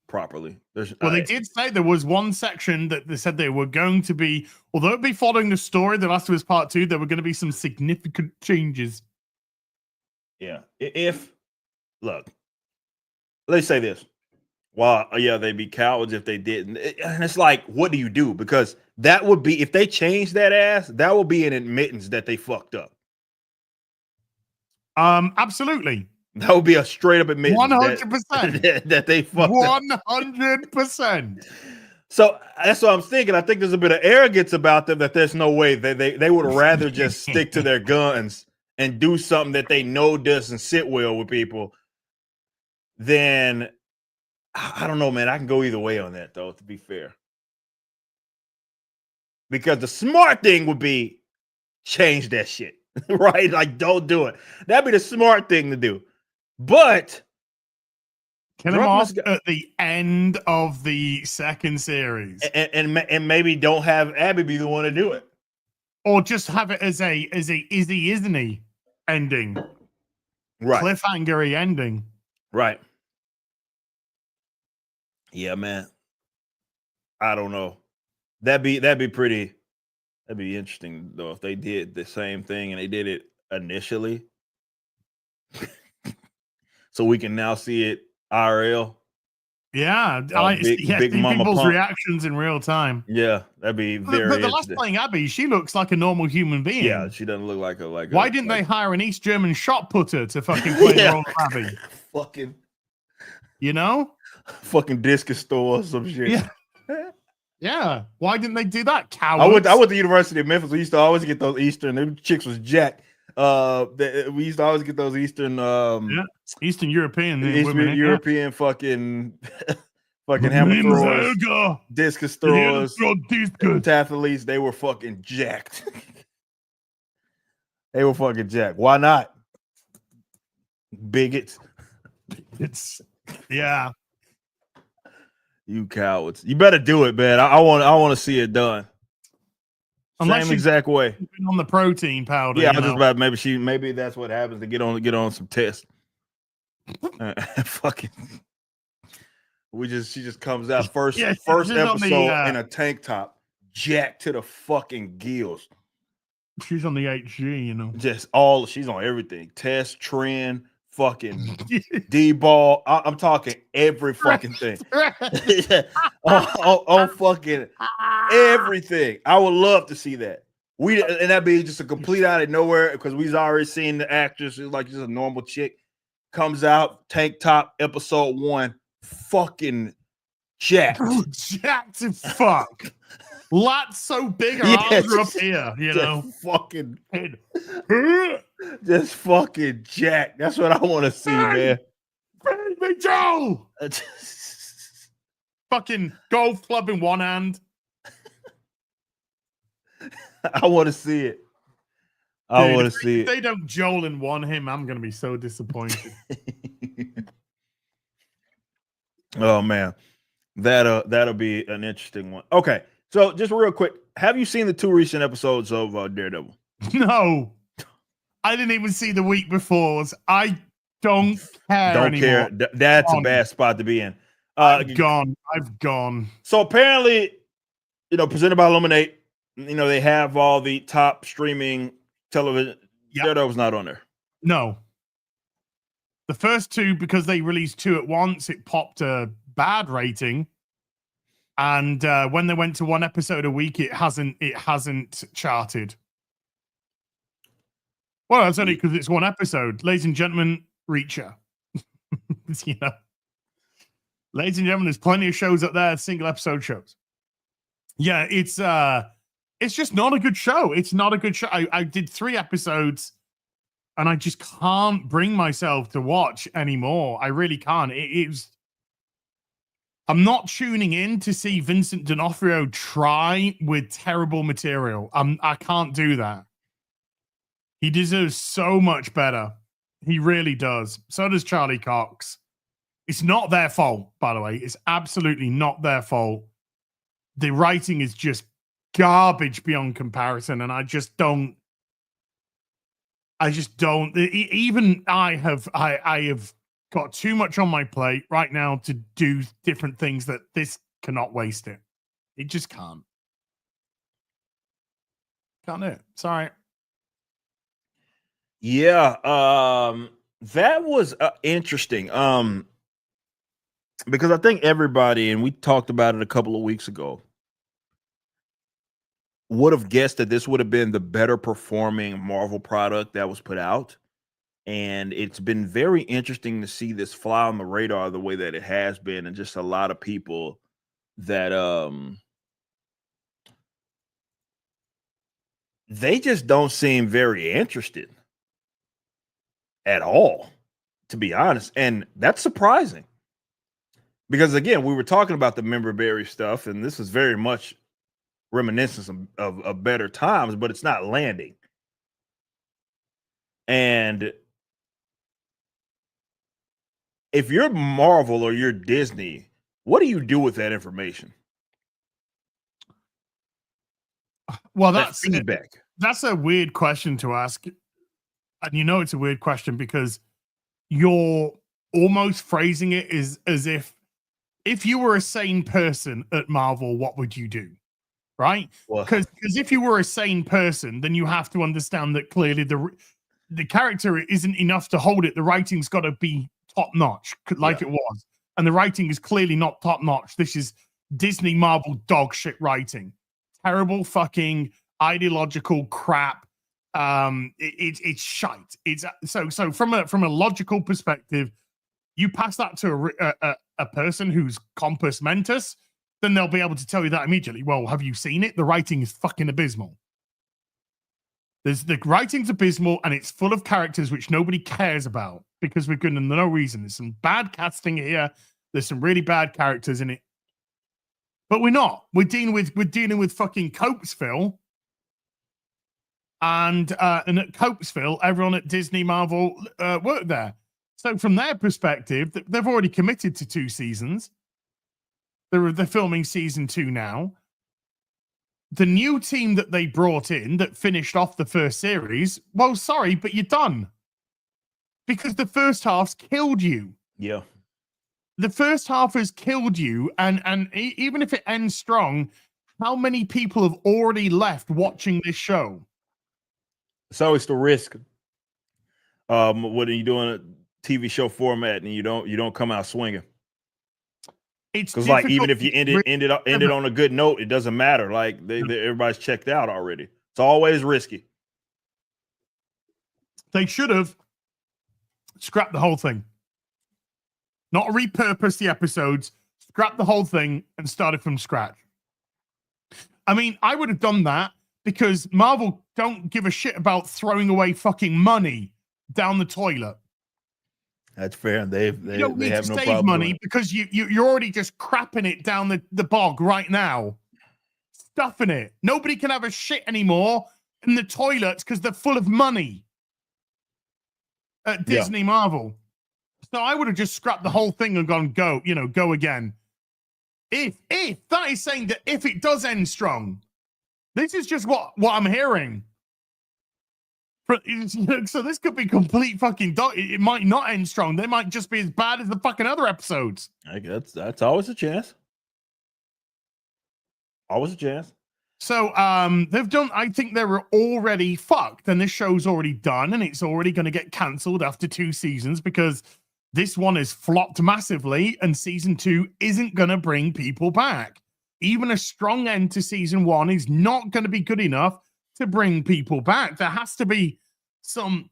properly. They did say there was one section that they said they were going to be, although it'd be following the story, The Last of Us Part 2, there were going to be some significant changes. Yeah. Look, let's say this. Well, yeah, they'd be cowards if they didn't. And it's like, what do you do? Because that would be, if they change that ass, that would be an admittance that they fucked up. Absolutely. That would be a straight up admittance 100% that they fucked 100%. up. So that's what I'm thinking. I think there's a bit of arrogance about them that there's no way they would rather just stick to their guns and do something that they know doesn't sit well with people than, I don't know, man. I can go either way on that, though, to be fair. Because the smart thing would be change that shit, right? Like, don't do it. That'd be the smart thing to do. But kill him off at the end of the second series, and maybe don't have Abby be the one to do it, or just have it as a is he isn't he ending, right? Cliffhangery ending, right? Yeah, man. I don't know. That'd be interesting though if they did the same thing and they did it initially. So we can now see it IRL. Yeah, big mama people's pump. reactions in real time. Yeah, that'd be very. But the last playing Abby, she looks like a normal human being. Yeah, she doesn't look like a Why didn't they hire an East German shot putter to fucking play the role of Abby? Fucking, you know, fucking discus store or some shit. Yeah. Yeah. Why didn't they do that? Cowards. I went to the University of Memphis. We used to always get those Eastern. Them chicks was jacked. We used to always get those Eastern Eastern European women, European fucking hammer throwers, discus throwers, tathletes. They were fucking jacked. They were fucking jacked. Why not? Bigots. Yeah. You cowards. You better do it, man. I want to see it done. Unless same exact way. On the protein powder. Yeah, I was just about maybe that's what happens to get on some tests. Fucking. She just comes out first episode in a tank top, jacked to the fucking gills. She's on the HG, you know. She's on everything. Test, trend, fucking D-ball. I'm talking every fucking thing. on fucking everything. I would love to see that. And that'd be just a complete out of nowhere because we've already seen the actress like just a normal chick comes out, tank top, episode 1, fucking jacked. Jacked as fuck. Lats so big, her arms are up here, you know. Fucking just fucking jacked. That's what I want to see, man. Baby Joe! Fucking golf club in one hand. I want to see it. I want to see it. If they don't Joel in one him, I'm going to be so disappointed. Oh, man. That'll be an interesting one. Okay. So just real quick, have you seen the 2 recent episodes of Daredevil? No. I didn't even see the week before. I don't care anymore. That's a bad spot to be in. I've gone. So apparently, presented by Illuminate, they have all the top streaming television. Yep. Daredevil's not on there. No. The first 2, because they released 2 at once, it popped a bad rating. And when they went to one episode a week, it hasn't charted. Well, that's only because it's one episode. Ladies and gentlemen, Reacher. You know. Ladies and gentlemen, there's plenty of shows out there, single episode shows. Yeah, it's just not a good show. It's not a good show. I did 3 episodes and I just can't bring myself to watch anymore. I really can't. I'm not tuning in to see Vincent D'Onofrio try with terrible material. I can't do that. He deserves so much better. He really does. So does Charlie Cox. It's not their fault, by the way. It's absolutely not their fault. The writing is just garbage beyond comparison, and I just don't. Even I have got too much on my plate right now to do different things that this cannot waste it. It just can't. Can't do it. Sorry. Yeah, that was interesting. Because I think everybody, and we talked about it a couple of weeks ago, would have guessed that this would have been the better performing Marvel product that was put out. And it's been very interesting to see this fly on the radar the way that it has been, and just a lot of people that they just don't seem very interested at all, to be honest. And that's surprising. Because again, we were talking about the member berry stuff, and this is very much reminiscent of better times, but it's not landing. And if you're Marvel or you're Disney, what do you do with that information? Well, that's feedback. That's a weird question to ask. And you know it's a weird question because you're almost phrasing it as if you were a sane person at Marvel, what would you do? Right? Because if you were a sane person, then you have to understand that clearly the character isn't enough to hold it. The writing's got to be top notch, like it was. And the writing is clearly not top notch. This is Disney Marvel dog shit writing. Terrible fucking ideological crap. It's shite. It's so from a logical perspective, you pass that to a person who's compos mentis, then they'll be able to tell you that immediately. Well, have you seen it? The writing is fucking abysmal. The writing's abysmal, and it's full of characters which nobody cares about because we're good for no reason. There's some bad casting here. There's some really bad characters in it, but we're not. We're dealing with fucking Copesville, and at Copesville, everyone at Disney Marvel worked there. So from their perspective, they've already committed to 2 seasons. They're filming season 2 now. The new team that they brought in that finished off the first series, well, sorry, but you're done. Because the first half's killed you. Yeah. The first half has killed you, and even if it ends strong, how many people have already left watching this show? It's always the risk. When you're doing a TV show format and you don't come out swinging. It's because like even if you ended on a good note, it doesn't matter. Like everybody's checked out already. It's always risky. They should have scrapped the whole thing. Not repurpose the episodes, scrap the whole thing and started from scratch. I mean, I would have done that because Marvel don't give a shit about throwing away fucking money down the toilet. That's fair. They have no problem save money because you're already just crapping it down the bog right now, stuffing it. Nobody can have a shit anymore in the toilets because they're full of money at Disney Marvel. So I would have just scrapped the whole thing and gone go again. If that is saying that if it does end strong, this is just what I'm hearing. So this could be complete fucking it might not end strong. They might just be as bad as the fucking other episodes. I guess that's always a chance. Always a chance. So they've done, I think they were already fucked, and this show's already done, and it's already going to get cancelled after 2 seasons because this one is flopped massively, and season 2 isn't going to bring people back. even a strong end to season 1 is not going to be good enough to bring people back. There has to be some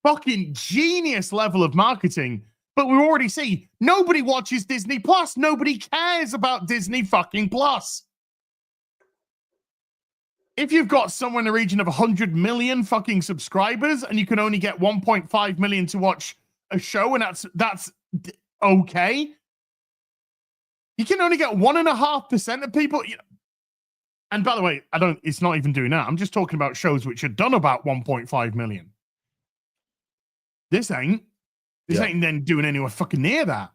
fucking genius level of marketing. But we already see nobody watches Disney Plus. Nobody cares about Disney fucking Plus. If you've got somewhere in the region of 100 million fucking subscribers and you can only get 1.5 million to watch a show, and that's okay. You can only get 1.5% of people. And by the way, it's not even doing that. I'm just talking about shows which have done about 1.5 million. This ain't then doing anywhere fucking near that.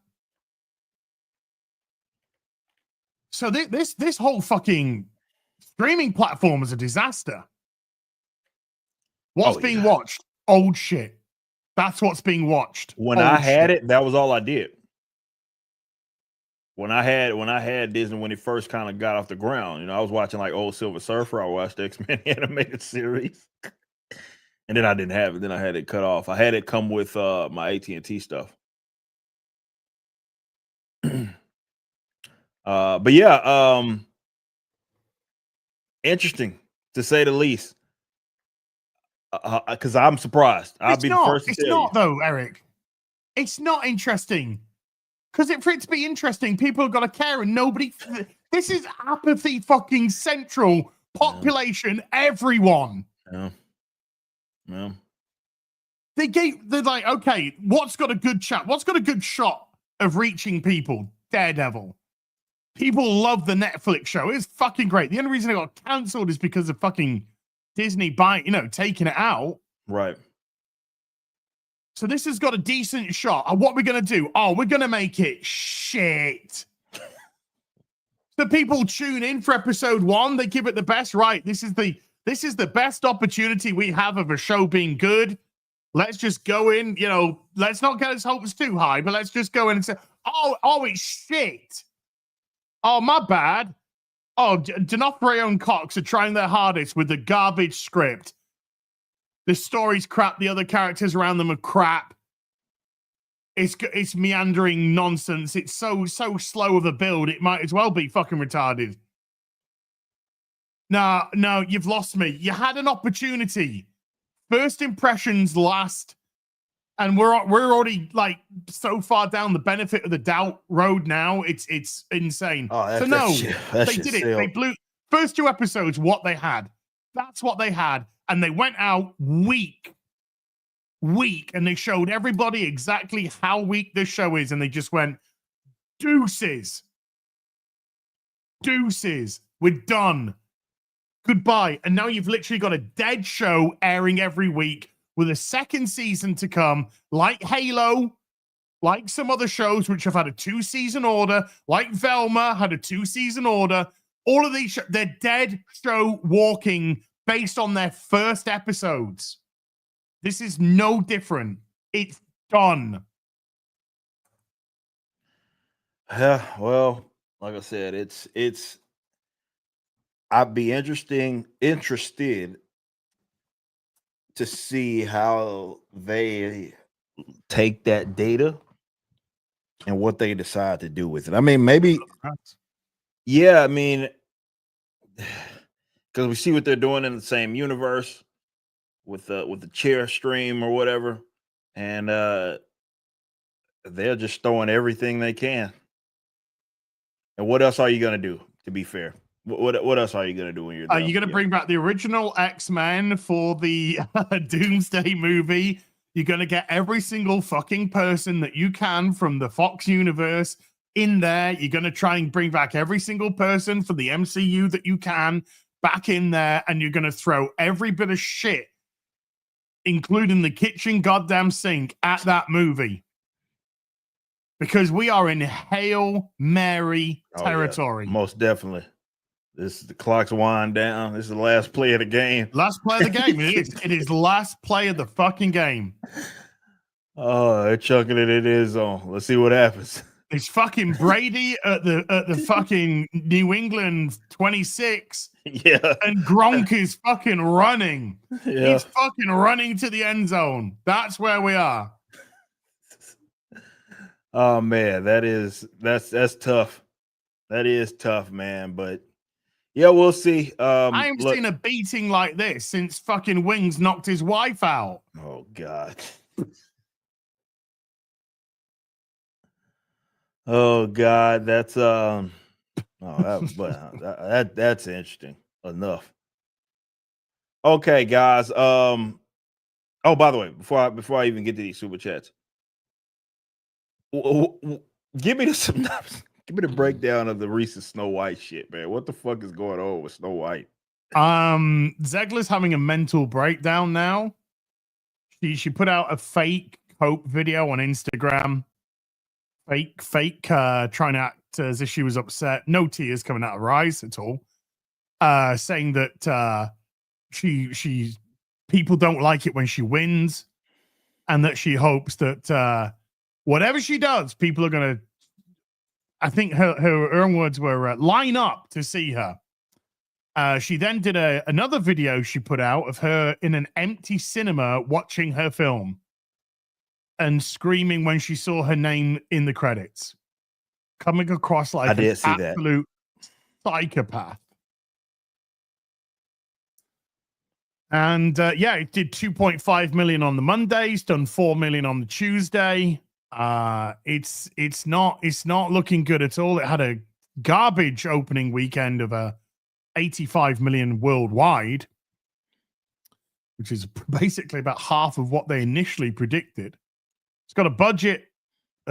So this whole fucking streaming platform is a disaster. What's being watched? Old shit. That's what's being watched. When I had it, that was all I did. When I had Disney, when it first kind of got off the ground, I was watching like old Silver Surfer. I watched the X-Men animated series. And then I didn't have it. Then I had it cut off. I had it come with my AT&T stuff. But yeah, interesting to say the least. Because I'm surprised. I'll be the first to tell you. It's not though, Eric. It's not interesting. Because for it to be interesting, people have got to care, and nobody. This is apathy fucking central. Population, everyone. Yeah. Yeah. They're like, okay, what's got a good chat? What's got a good shot of reaching people? Daredevil. People love the Netflix show. It's fucking great. The only reason it got cancelled is because of fucking Disney taking it out. Right. So this has got a decent shot. And what we're going to do? Oh, we're going to make it shit. So people tune in for episode 1. They give it the best. Right. This is the best opportunity we have of a show being good. Let's just go in, let's not get his hopes too high, but let's just go in and say, oh, it's shit. Oh, my bad. Oh, D'Onofrio and Cox are trying their hardest with the garbage script. The story's crap. The other characters around them are crap. It's meandering nonsense. It's so slow of a build. It might as well be fucking retarded. No, you've lost me. You had an opportunity. First impressions last, and we're already like so far down the benefit of the doubt road now. It's insane. They did it. They blew first 2 episodes. What they had, that's what they had, and they went out weak, and they showed everybody exactly how weak this show is, and they just went deuces. We're done. Goodbye. And now you've literally got a dead show airing every week with a second season to come, like Halo, like some other shows which have had a 2-season order, like Velma had a 2-season order. All of these, they're dead show walking based on their first episodes. This is no different. It's done. Yeah, well, like I said, it's I'd be interested to see how they take that data and what they decide to do with it. I mean, maybe, yeah, I mean, because we see what they're doing in the same universe with the chair stream or whatever, and they're just throwing everything they can. And what else are you gonna do? To be fair. What else are you going to do when you're done? You're going to bring back the original X-Men for the Doomsday movie. You're going to get every single fucking person that you can from the Fox universe in there. You're going to try and bring back every single person from the MCU that you can back in there. And you're going to throw every bit of shit, including the kitchen goddamn sink, at that movie. Because we are in Hail Mary territory. Yeah, most definitely. This is the clock's wind down. This is the last play of the game. Last play of the game. It is last play of the fucking game. Oh, they're chunking it in his zone. Let's see what happens. It's fucking Brady at the fucking New England 26. Yeah. And Gronk is fucking running. Yeah. He's fucking running to the end zone. That's where we are. Oh man, that's tough. That is tough, man. But yeah, we'll see. I haven't Look. seen a beating like this since fucking Wings knocked his wife out. Oh God. Oh God, that's that's interesting enough. Okay, guys. Oh, by the way, before I even get to these super chats, give me the synopsis. Give me the breakdown of the recent Snow White shit, man. What the fuck is going on with Snow White? Zegler's having a mental breakdown now. She put out a fake hope video on Instagram. Fake trying to act as if she was upset. No tears coming out of her eyes at all. Saying that she people don't like it when she wins, and that she hopes that whatever she does, people are gonna. I think her own words were line up to see her. She then did another video she put out of her in an empty cinema watching her film and screaming when she saw her name in the credits, coming across like an absolute psychopath. And it did 2.5 million on the Mondays, done 4 million on the Tuesday. It's not looking good at all. It had a garbage opening weekend of 85 million worldwide, which is basically about half of what they initially predicted. It's got a budget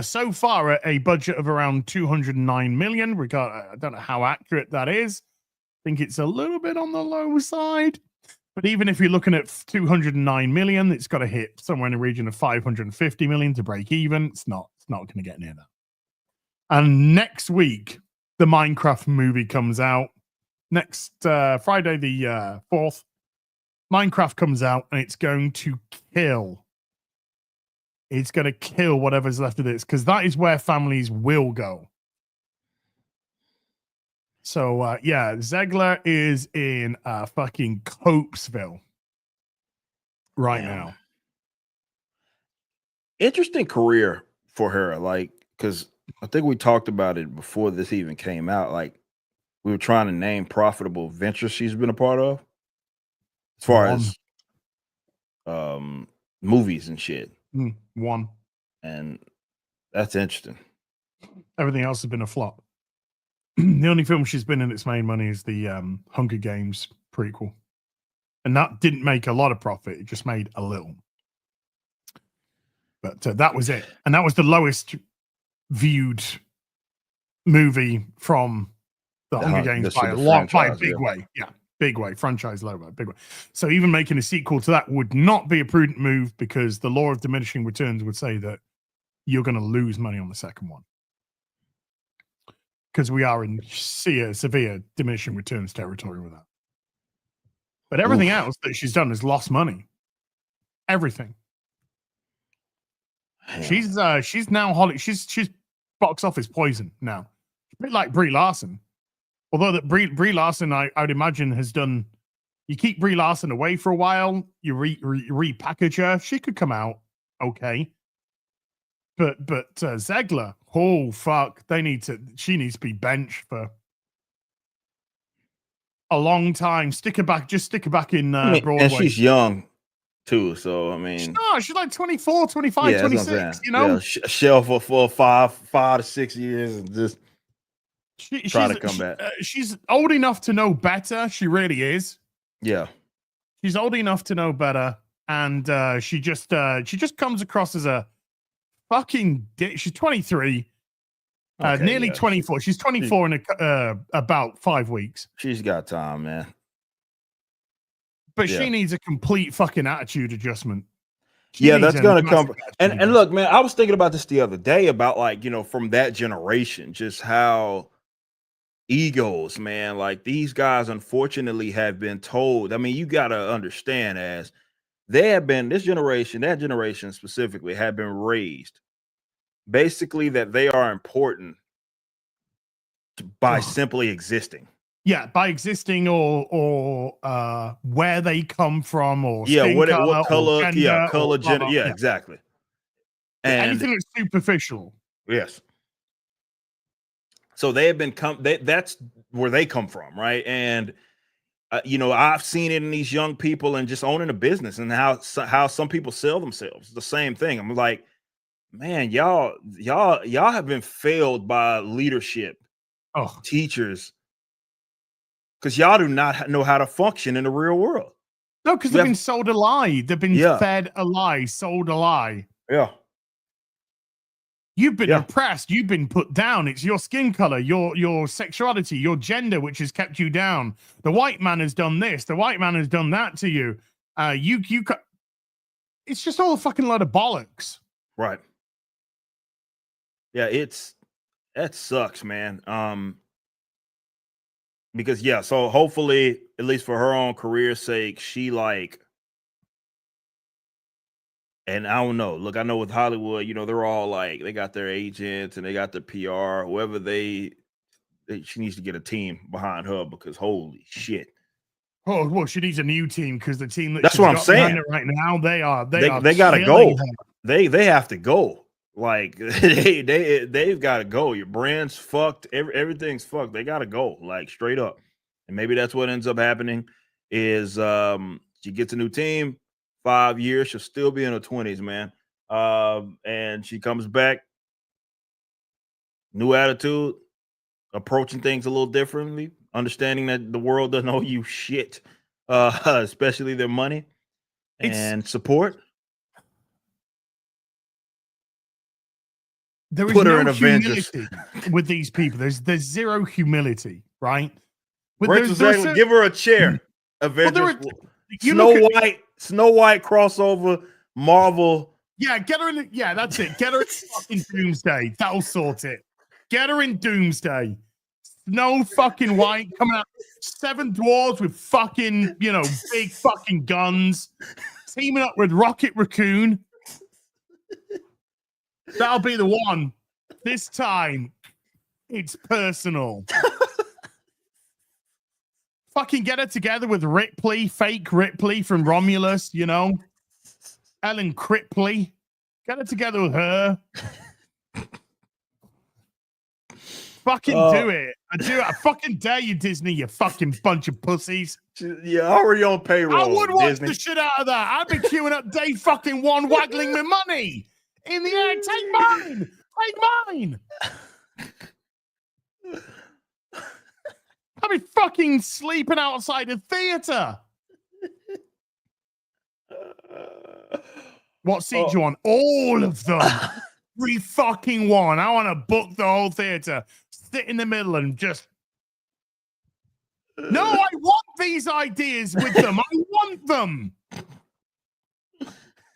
so far a budget of around 209 million. I don't know how accurate that is. I think it's a little bit on the low side. But even if you're looking at 209 million, it's got to hit somewhere in the region of 550 million to break even. It's not going to get near that. And next week, the Minecraft movie comes out. Next Friday, the 4th, Minecraft comes out, and it's going to kill. It's going to kill whatever's left of this, because that is where families will go. So, Zegler is in fucking Copesville right now. Interesting career for her, like, because I think we talked about it before this even came out. Like, we were trying to name profitable ventures she's been a part of, as far as movies and shit. One. And that's interesting. Everything else has been a flop. The only film she's been in that's made money is the Hunger Games prequel. And that didn't make a lot of profit. It just made a little. But that was it. And that was the lowest viewed movie from the Hunger Games by a big way. Yeah, big way. Franchise low, by big way. So even making a sequel to that would not be a prudent move, because the law of diminishing returns would say that you're going to lose money on the second one. Because we are in severe diminishing returns territory with that. But everything else that she's done has lost money. Everything. Yeah. She's now she's box office poison now. A bit like Brie Larson. Although that Brie Larson, I would imagine, has done. You keep Brie Larson away for a while, you repackage her. She could come out okay. But Zegler, oh fuck, she needs to be benched for a long time. Stick her back in Broadway. And she's young too, so I mean, she's like 24, 25, 26, you know? Yeah, shelf for 5 to 6 years and just try to come back. She's old enough to know better. She really is. Yeah. She's old enough to know better, and she just comes across as a fucking dick. She's 23, nearly 24. She's 24 in about 5 weeks. She's got time, man. But she needs a complete fucking attitude adjustment. That's gonna come. And look, man, I was thinking about this the other day about, like, from that generation, just how egos, man, like, these guys unfortunately have been told. I mean, you gotta understand, as they have been, that generation specifically, have been raised basically that they are important by simply existing. Yeah, by existing or where they come from, or what color, gender, exactly. And anything that's superficial. Yes. So they have been that's where they come from, right? And I've seen it in these young people and just owning a business and how some people sell themselves. The same thing. I'm like, man, y'all have been failed by leadership, teachers, because y'all do not know how to function in the real world. No, because they've been sold a lie. They've been fed a lie, sold a lie. Yeah. You've been oppressed. You've been put down. It's your skin color, your sexuality, your gender, which has kept you down. The white man has done this. The white man has done that to you. It's just all a fucking load of bollocks. Right. Yeah, that sucks, man. Because so hopefully, at least for her own career's sake, she and I don't know. Look, I know with Hollywood, they're all they got their agents and they got their PR, whoever she needs to get a team behind her because holy shit. Oh, well, she needs a new team because the team that's what I'm saying right now, they gotta go. They have to go. Like they've got to go. Your brand's fucked. Everything's fucked. They got to go, like straight up. And maybe that's what ends up happening is she gets a new team. 5 years, she'll still be in her 20s, man. And she comes back, new attitude, approaching things a little differently, understanding that the world doesn't owe you shit, especially their money and support. There is no humility with these people. There's zero humility, right? Rachel Zegler, give her a chair. Avengers. Snow White crossover, Marvel. Yeah, get her in. That's it. Get her in fucking Doomsday. That'll sort it. Get her in Doomsday. Snow fucking White coming out. 7 dwarves with fucking, big fucking guns. Teaming up with Rocket Raccoon. That'll be the one. This time, it's personal. Fucking get her together with Ripley, fake Ripley from Romulus, Ellen Cripley. Get her together with her. Fucking do it. I fucking dare you, Disney, you fucking bunch of pussies. Yeah, already on payroll. I would watch Disney. the shit out of that. I'd be queuing up day fucking one, waggling my money. In the air, take mine. Take mine. I'd be fucking sleeping outside the theater. What seat do you want? All of them. Every fucking one. I want to book the whole theater. Sit in the middle and just. No, I want these ideas with them. I want them.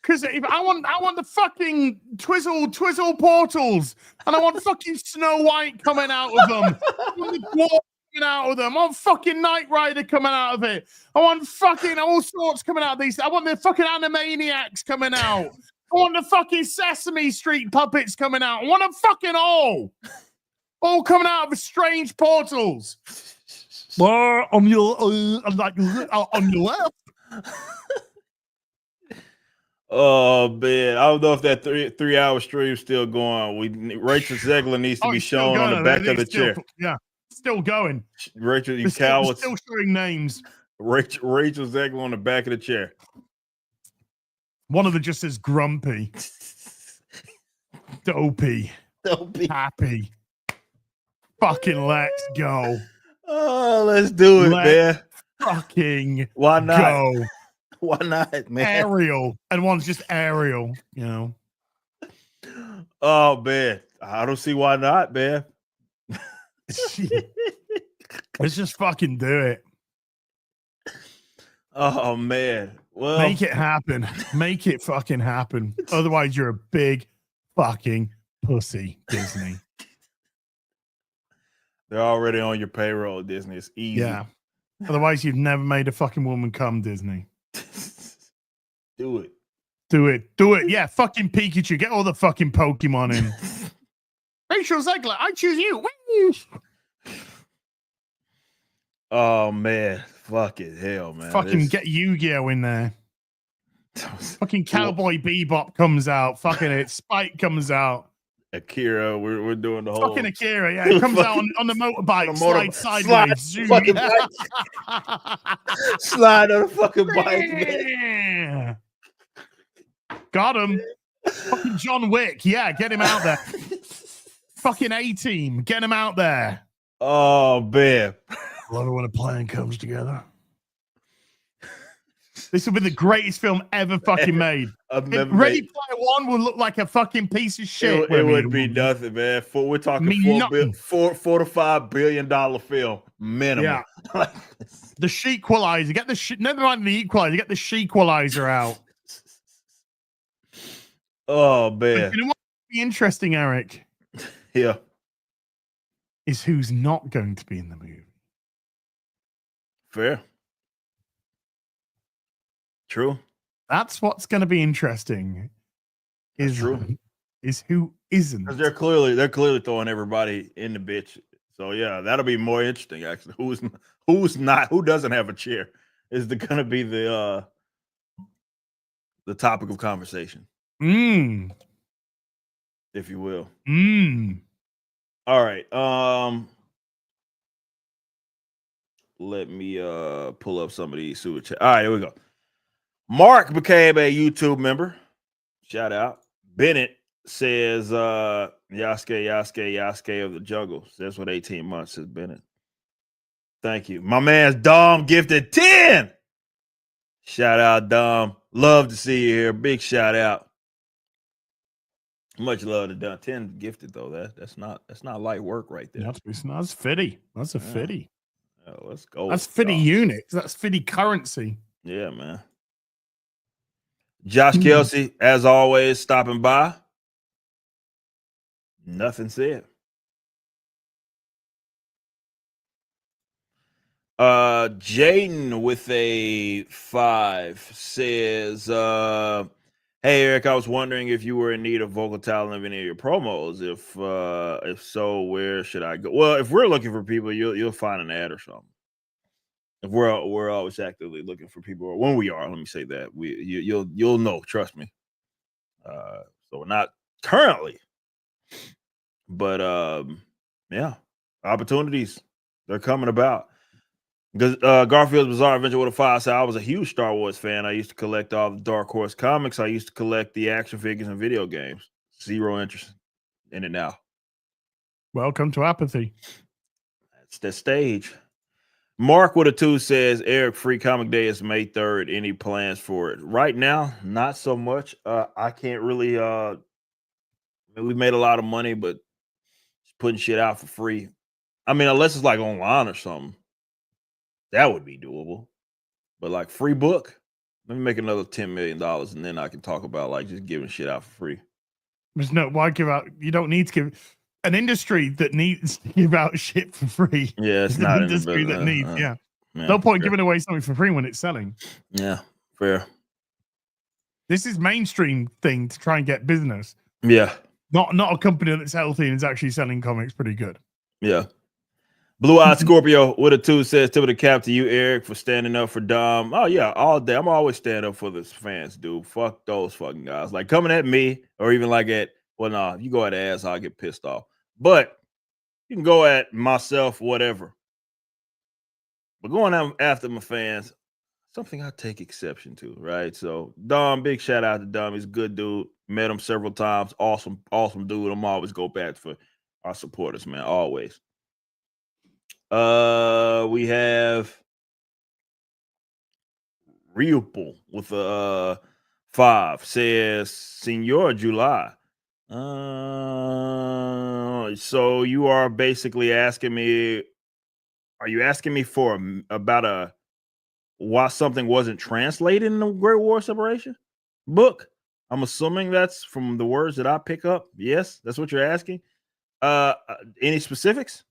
Because if I want the fucking twizzle portals, and I want fucking Snow White coming out of them. I want the dwarf coming out of them. I want fucking Knight Rider coming out of it. I want fucking all sorts coming out of these. I want the fucking Animaniacs coming out. I want the fucking Sesame Street puppets coming out. I want them fucking all coming out of strange portals. On your on your left. Oh man, I don't know if that 3-hour stream is still going. Rachel Zegler needs to be shown on the back of the chair. Yeah, still going. Rachel, you cowards. Still showing names. Rachel Zegler on the back of the chair. One of them just says grumpy, dopey, happy. Fucking let's go. Oh, let's do it, man. Fucking why not? Go. Why not, man? Ariel. And one's just Ariel, Oh, man. I don't see why not, man. Let's just fucking do it. Oh, man. Well, make it happen. Make it fucking happen. Otherwise, you're a big fucking pussy, Disney. They're already on your payroll, Disney. It's easy. Yeah. Otherwise, you've never made a fucking woman come, Disney. Do it. Do it. Do it. Yeah, fucking Pikachu. Get all the fucking Pokemon in. Rachel Zegler, I choose you. Oh, man. Fucking hell, man. Fucking get Yu-Gi-Oh in there. Fucking Cowboy Bebop comes out. Fucking it. Spike comes out. Akira, we're doing the whole Fucking Akira, yeah. It comes out on the motorbike, slides sideways, zoom. Fucking bike. Slide on the fucking bike, man. Yeah. Got him. Fucking John Wick. Yeah, get him out there. Fucking A-Team. Get him out there. Oh, man. Love it when a plan comes together. This will be the greatest film ever fucking made. Ready Player One will look like a fucking piece of shit. It would be nothing, man. We're talking $4 to $5 billion film minimum. Yeah. The Shequalizer. Get the never mind the Equalizer. Get the Shequalizer out. Oh man. You know what would be interesting, Eric? Yeah. Is who's not going to be in the movie. Fair. True. That's what's going to be interesting. Is true. Is who isn't? Because they're clearly throwing everybody in the bitch. So yeah, that'll be more interesting. Actually, who doesn't have a chair is going to be the topic of conversation, if you will. All right. Let me pull up some of these super chat. All right, here we go. Mark became a YouTube member. Shout out. Bennett says Yasuke of the jungle. That's what 18 months, says Bennett. Thank you. My man's Dom gifted 10. Shout out, Dom. Love to see you here. Big shout out. Much love to Dom. 10 gifted though. That's not light work right there. That's fitty. That's a fitty. Yeah, let's go. That's fitty units. That's fitty currency. Yeah, man. Josh Kelsey, as always, stopping by. Nothing said. Jaden with a 5 says, hey Eric, I was wondering if you were in need of vocal talent of any of your promos. If so, where should I go? Well, if we're looking for people, you'll find an ad or something. If we're always actively looking for people, or when we are, let me say that you'll know, trust me. So we're not currently, but yeah, opportunities, they're coming about. Because Garfield's Bizarre Adventure with a 5 said, I was a huge Star Wars fan. I used to collect all the Dark Horse comics. I used to collect the action figures and video games. Zero interest in it now. Welcome to apathy. That's the stage. Mark with a 2 says, Eric, Free Comic Day is May 3rd. Any plans for it? Right now, not so much. I can't really we made a lot of money, but just putting shit out for free. I mean, unless it's like online or something. That would be doable. But like free book, let me make another $10 million and then I can talk about like just giving shit out for free. There's no, why give out? You don't need to give an industry that needs to give out shit for free. Yeah, it's not an industry that needs. Yeah, no point giving away something for free when it's selling. Yeah, fair. This is mainstream thing to try and get business. Yeah. Not a company that's healthy and is actually selling comics pretty good. Yeah. Blue Eyed Scorpio with a 2 says, tip of the cap to you, Eric, for standing up for Dom. Oh, yeah, all day. I'm always standing up for the fans, dude. Fuck those fucking guys. Like coming at me or even like if you go at ass, I'll get pissed off. But you can go at myself, whatever. But going out after my fans, something I take exception to, right? So Dom, big shout out to Dom. He's a good dude. Met him several times. Awesome dude. I'm always go back for our supporters, man. Always. We have Ripple with a 5 says Senor July. So you are basically asking me, are you asking me for about why something wasn't translated in the Great War Separation book? I'm assuming that's from the words that I pick up. Yes, that's what you're asking. Any specifics?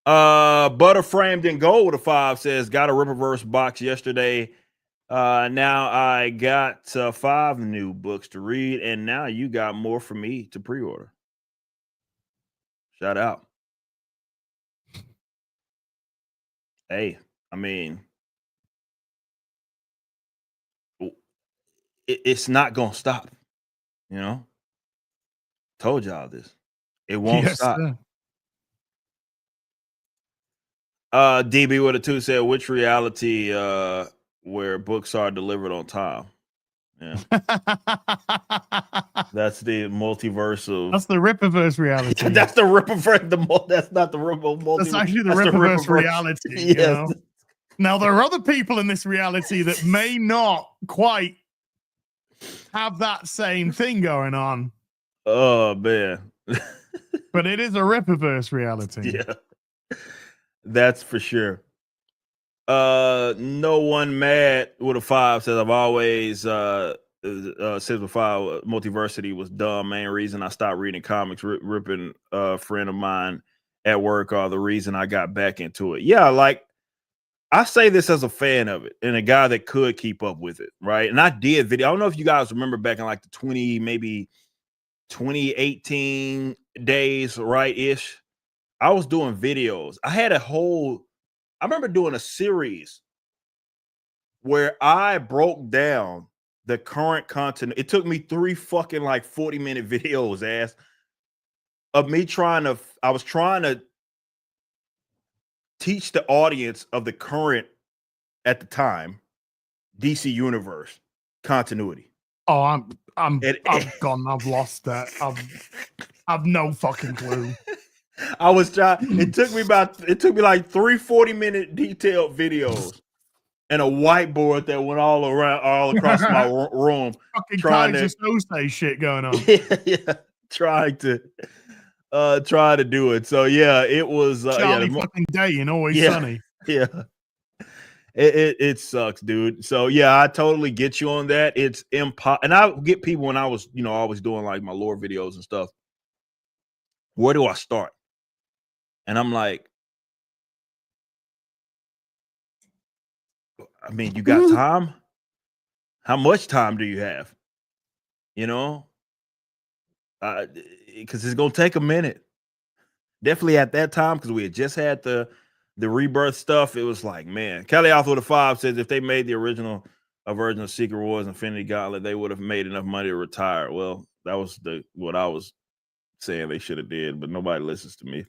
Butter Framed in Gold with a 5 says, got a Rippaverse box yesterday. Now I got 5 new books to read, and now you got more for me to pre-order. Shout out. Hey, I mean, it's not gonna stop, you know. Told y'all this. It won't stop. Sir. DB with a 2 said, which reality where books are delivered on time? Yeah. That's the multiverse of. That's the Rippaverse reality. That's the Rippaverse. That's not the multiverse. That's actually the Rippaverse reality. Yes. You know? Now there are other people in this reality that may not quite have that same thing going on. Oh man. But it is a Rippaverse reality. Yeah. That's for sure. No one mad with a 5 says I've always says with 5 multiversity was dumb. Main reason I stopped reading comics. Ripping a friend of mine at work are the reason I got back into it. Yeah, like I say this as a fan of it and a guy that could keep up with it, right? And I did video. I don't know if you guys remember back in like the 2018 days, right? Ish. I was doing videos. I remember doing a series where I broke down the current content. It took me 3 fucking like 40-minute videos, of me I was trying to teach the audience of the current, at the time, DC Universe continuity. Oh, I'm gone. I've lost that. I've no fucking clue. I was trying. It took me like 3 40-minute detailed videos and a whiteboard that went all across my room. Fucking Kaiser Sose shit going on. Yeah, trying to do it. So yeah, it was Charlie fucking Day and Always Sunny. Yeah. It sucks, dude. So yeah, I totally get you on that. It's and I get people when I was, always doing like my lore videos and stuff. Where do I start? And I'm like, I mean, you got time? How much time do you have? Because it's gonna take a minute. Definitely at that time, because we had just had the rebirth stuff. It was like, man. Kelly Alpha with a 5 says if they made the original version of Secret Wars Infinity Gauntlet, they would have made enough money to retire. Well, that was what I was saying they should have did, but nobody listens to me.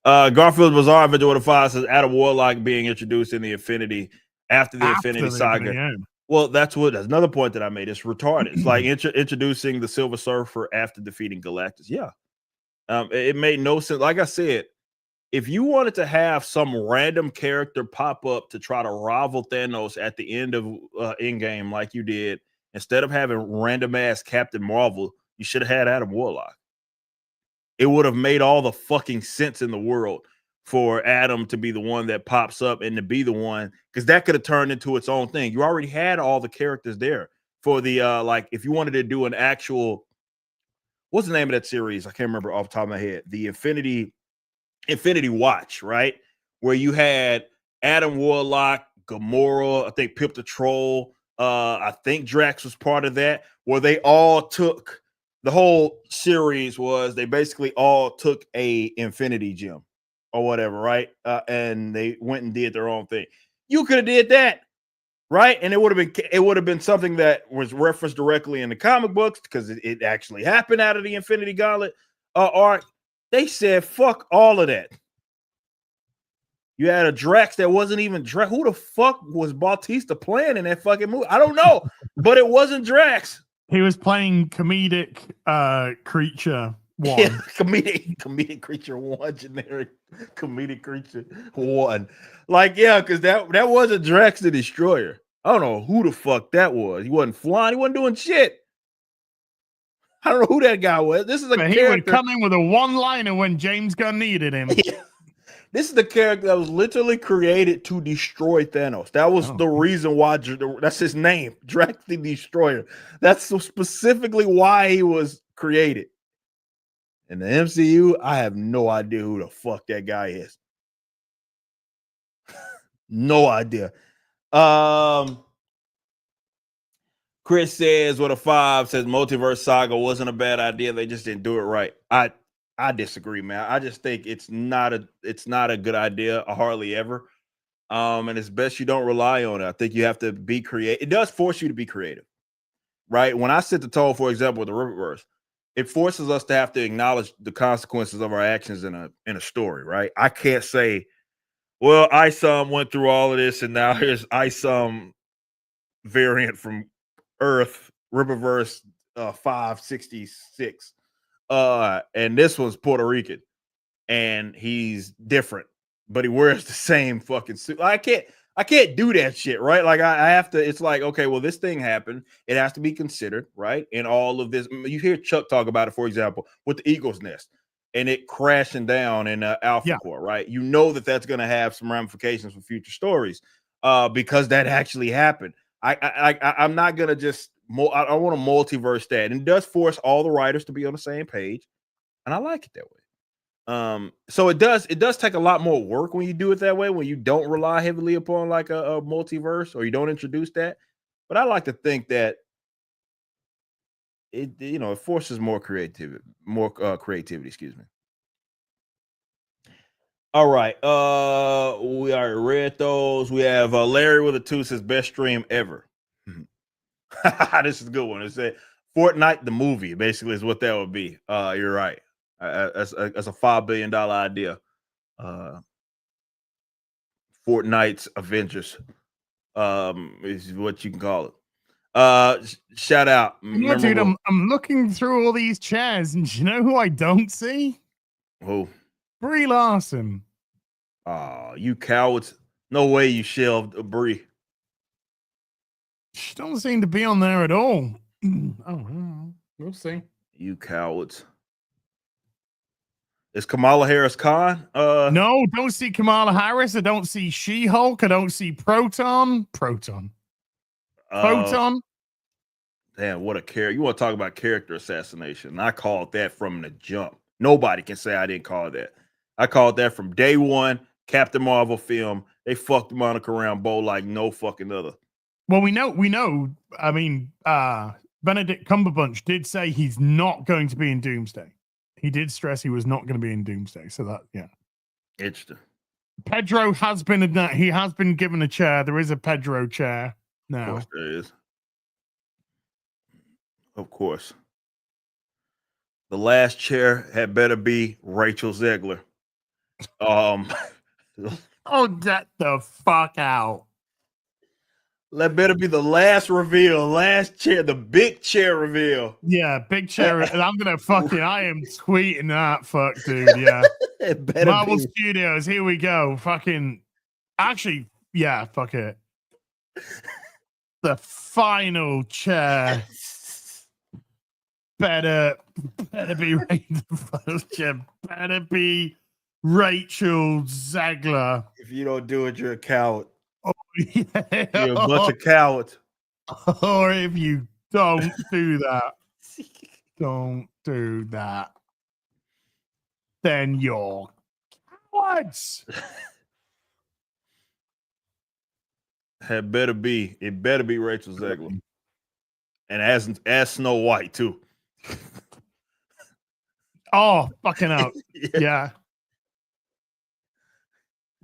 Garfield Bizarre Adventure with a 5 says Adam Warlock being introduced in the Infinity after the Infinity Saga. Well, that's another point that I made. It's retarded. It's like introducing the Silver Surfer after defeating Galactus. Yeah. It made no sense. Like I said, if you wanted to have some random character pop up to try to rival Thanos at the end of Endgame like you did, instead of having random ass Captain Marvel, you should have had Adam Warlock. It would have made all the fucking sense in the world for Adam to be the one that pops up and to be the one, because that could have turned into its own thing. You already had all the characters there for the like if you wanted to do an actual, what's the name of that series? I can't remember off the top of my head. The Infinity Watch, right? Where you had Adam Warlock, Gamora, I think Pip the Troll, I think Drax was part of that, where they all took, the whole series was they basically all took a Infinity Gem or whatever, right? And they went and did their own thing. You could have did that, right? And it would have been something that was referenced directly in the comic books because it actually happened out of the Infinity Gauntlet arc. They said, fuck all of that. You had a Drax that wasn't even Drax. Who the fuck was Bautista playing in that fucking movie? I don't know, but it wasn't Drax. He was playing comedic creature 1. Yeah, comedic creature 1, generic comedic creature 1. Like, yeah, because that wasn't Drax the Destroyer. I don't know who the fuck that was. He wasn't flying. He wasn't doing shit. I don't know who that guy was. This is a character. He would come in with a one-liner when James Gunn needed him. Yeah. This is the character that was literally created to destroy Thanos. That was the reason why. That's his name, Drax the Destroyer. That's specifically why he was created. In the MCU, I have no idea who the fuck that guy is. No idea. Chris says, with a 5 says Multiverse Saga wasn't a bad idea. They just didn't do it right. I disagree, man. I just think it's not a good idea, hardly ever. And it's best you don't rely on it. I think you have to be creative. It does force you to be creative, right? When I set the tone, for example, with the Rippaverse, it forces us to have to acknowledge the consequences of our actions in a story, right? I can't say, well, ISOM went through all of this, and now here's ISOM variant from Earth, Rippaverse 566. And this one's Puerto Rican, and he's different, but he wears the same fucking suit. I can't do that shit, right? Like I have to, it's like, okay, well, this thing happened. It has to be considered, right? And all of this, you hear Chuck talk about it, for example, with the Eagle's Nest and it crashing down in Alpha Core, right? You know that's going to have some ramifications for future stories because that actually happened. I'm not going to just, I want to multiverse that. And it does force all the writers to be on the same page. And I like it that way. So it does take a lot more work when you do it that way, when you don't rely heavily upon like a multiverse or you don't introduce that. But I like to think that it forces more creativity, excuse me. All right. We already read those. We have Larry with a 2 says best stream ever. This is a good one. It said Fortnite the movie basically is what that would be. You're right. That's a $5 billion idea. Fortnite's Avengers is what you can call it. Shout out. Yeah, dude, I'm looking through all these chairs, and you know who I don't see? Who? Brie Larson. Oh, you cowards. No way you shelved Brie. She don't seem to be on there at all. Oh, we'll see. You cowards. Is Kamala Harris Khan? No, don't see Kamala Harris. I don't see She-Hulk. I don't see Proton. Damn, what a character. You want to talk about character assassination. I called that from the jump. Nobody can say I didn't call that. I called that from day one. Captain Marvel film. They fucked Monica Rambeau like no fucking other. Well, we know. I mean, Benedict Cumberbatch did say he's not going to be in Doomsday. He did stress he was not going to be in Doomsday. So that, yeah. Interesting. Pedro has been given a chair. There is a Pedro chair now. Of course there is. Of course. The last chair had better be Rachel Zegler. Oh, get the fuck out. That better be the last reveal, last chair, the big chair reveal. Yeah, big chair. And I am tweeting that, fuck, dude. Yeah. Marvel Studios, here we go. Actually, yeah, fuck it. The final chair. Better be Rachel Zegler. If you don't do it, you're a coward. Oh, yeah. You're a bunch of cowards. Or if you don't do that, then you're cowards. It better be Rachel Zegler. And as Snow White, too. Oh, fucking out. Yeah.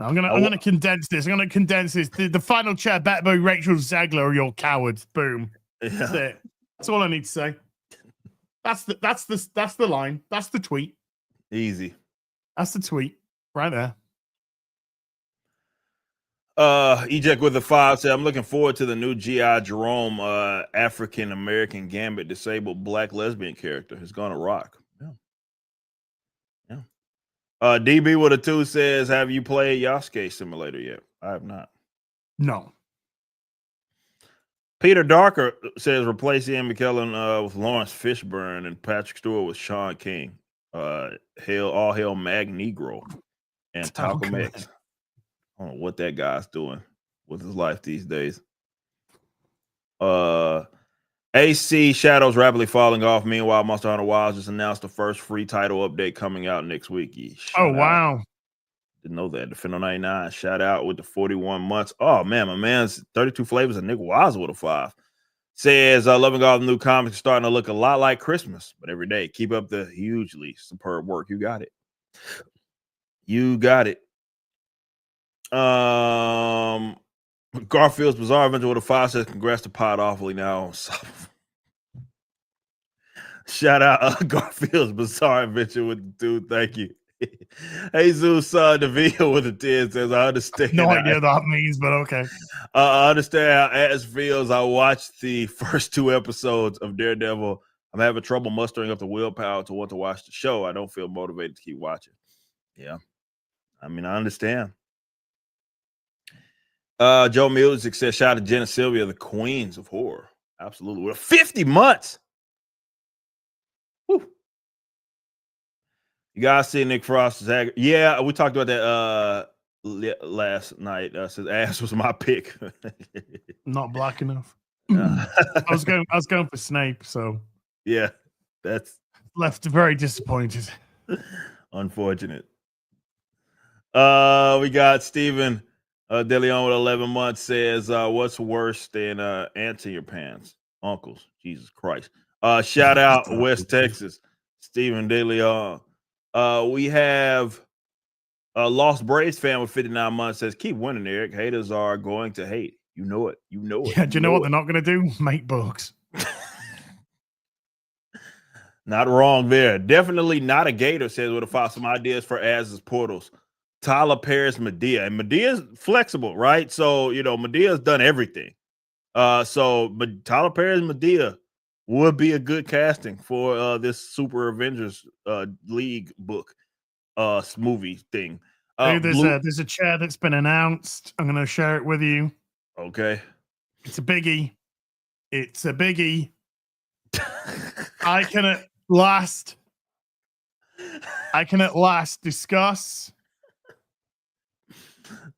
I'm gonna condense this. The final chair better be Rachel Zegler or you're cowards. Boom. Yeah. That's it. That's all I need to say. That's the line. That's the tweet. Easy. That's the tweet right there. Eject with the 5 said, I'm looking forward to the new G.I. Jerome African American Gambit disabled black lesbian character. It's gonna rock. DB with a 2 says, have you played Yasuke Simulator yet? I have not. No. Peter Darker says, replace Ian McKellen with Lawrence Fishburne and Patrick Stewart with Sean King. All hail Mag Negro and Talcum X. I don't know what that guy's doing with his life these days. AC Shadows rapidly falling off. Meanwhile, Monster Hunter Wilds just announced the first free title update coming out next week. Wow. Didn't know that. Defender 99, shout out with the 41 months. Oh, man, my man's 32 flavors and Nick Wise with a 5. Says, loving all the new comics starting to look a lot like Christmas, but every day. Keep up the hugely superb work. You got it. Garfield's Bizarre Adventure with a 5 says, congrats to Pod Awfully now. Shout out Garfield's Bizarre Adventure with the dude. Thank you. Jesus DeVille with the 10 says, I understand. No idea what that means, but okay. I understand how Ash feels. I watched the first 2 episodes of Daredevil. I'm having trouble mustering up the willpower to want to watch the show. I don't feel motivated to keep watching. Yeah. I mean, I understand. Joe Music says, shout out to Jenna Sylvia, the queens of horror. Absolutely. With 50 months. Woo. You guys see Nick Frost's yeah, we talked about that last night. Says Ash was my pick. Not black enough. I was going for Snape, so yeah, that's left very disappointed. Unfortunate. We got Steven De Leon with 11 months says, what's worse than ants in your pants? Uncles. Jesus Christ. Shout out West Texas, Steven De Leon. We have a Lost Braves fan with 59 months says, keep winning, Eric. Haters are going to hate. You know it. You know it. Yeah, do you know what they're not going to do? Make books. Not wrong there. Definitely not a Gator says, would have found some ideas for Az's portals. Tyler Paris Medea. And Medea's flexible, right? So, Medea's done everything. But Tyler Paris Medea would be a good casting for this Super Avengers League book movie thing. There's a chair that's been announced. I'm going to share it with you. Okay. It's a biggie. I can at last discuss.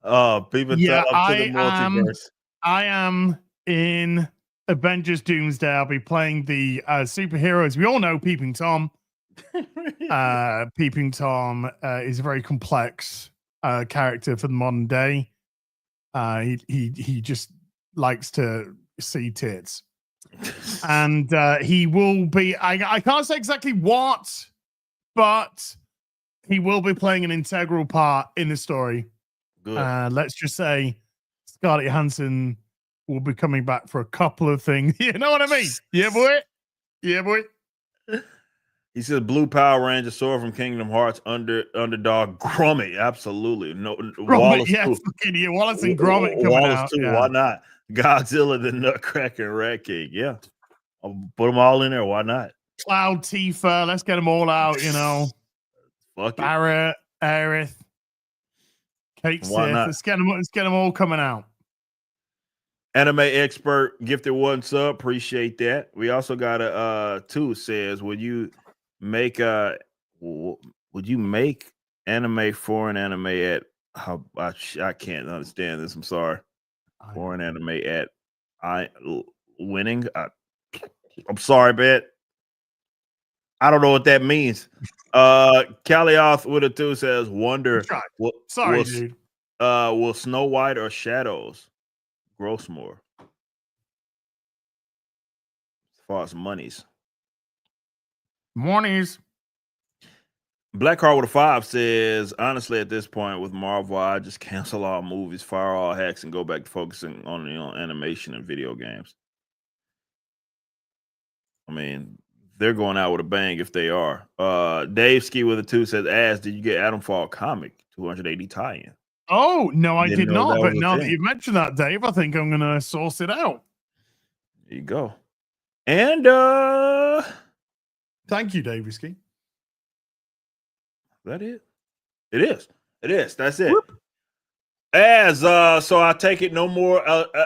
People yeah, up to the multiverse. I am in Avengers Doomsday. I'll be playing the superheroes. We all know Peeping Tom. Peeping Tom is a very complex character for the modern day. He just likes to see tits. And he will be, I can't say exactly what, but he will be playing an integral part in the story. Good. Let's just say Scarlett Johansson will be coming back for a couple of things. You know what I mean? Yeah, boy. Yeah, boy. He says Blue Power Ranger sword from Kingdom Hearts underdog Gromit. Absolutely. No, Gromit, Wallace yeah, too. yeah, Wallace and Gromit coming Wallace out. too. Yeah. Why not? Godzilla, the Nutcracker, and Rat King. Yeah. I'll put them all in there. Why not? Cloud Tifa. Let's get them all out, Fuck it. Barrett, Aerith, Kate Sith. Let's get them all coming out. Anime expert gifted 1 sub. Appreciate that. We also got a 2 says, would you make foreign anime at how I can't understand this. I'm sorry. Foreign anime at winning. I'm sorry, bet. I don't know what that means. Calioth with a 2 says, wonder Dude. Will Snow White or Shadows gross more as far as monies? Blackheart with a 5 says, honestly, at this point with Marvel, I just cancel all movies, fire all hacks, and go back to focusing on animation and video games. I mean, they're going out with a bang if they are. Dave Ski with a 2 says, Ash, did you get Adam Fall comic 280 tie-in? Oh, no, I did not. But now that thing. you've mentioned that, Dave, I think I'm going to source it out. There you go. And thank you, Dave Ski. That it? It is. That's it. Whoop. As so I take it no more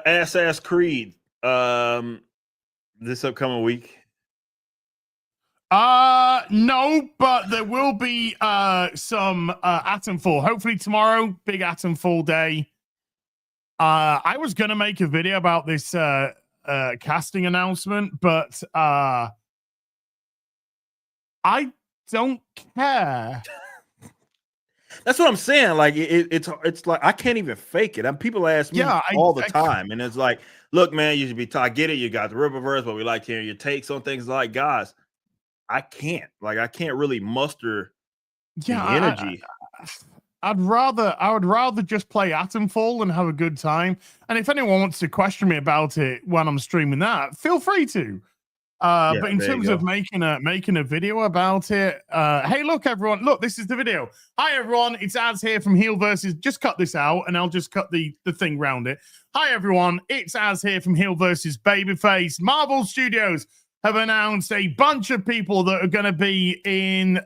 Ass Creed this upcoming week. No, but there will be some Atomfall. Hopefully tomorrow, big Atomfall day. I was gonna make a video about this casting announcement, but I don't care. That's what I'm saying. Like it's like I can't even fake it. People ask me all the time, and it's like, look, man, you should be. I get it. You got the Rippaverse, but we like hearing your takes on things. Like, guys, I can't really muster the energy. I would rather just play Atomfall and have a good time. And if anyone wants to question me about it when I'm streaming that, feel free to. But in terms of making a video about it, hey, look, everyone, look, this is the video. Hi, everyone, it's Az here from Heelverse. Just cut this out, and I'll just cut the thing round it. Hi, everyone, it's Az here from Heelverse Babyface. Marvel Studios have announced a bunch of people that are going to be in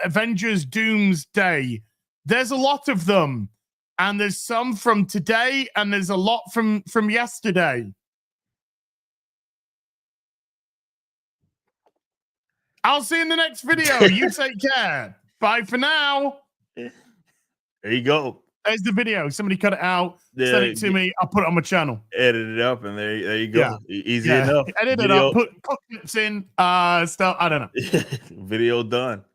Avengers Doomsday. There's a lot of them, and there's some from today, and there's a lot from yesterday. I'll see you in the next video. You take care. Bye for now. There you go. There's the video. Somebody cut it out. Send it to me. I'll put it on my channel. Edit it up, and there you go. Yeah. Easy enough. Edit it up. Put clips in. Stuff. I don't know. Video done.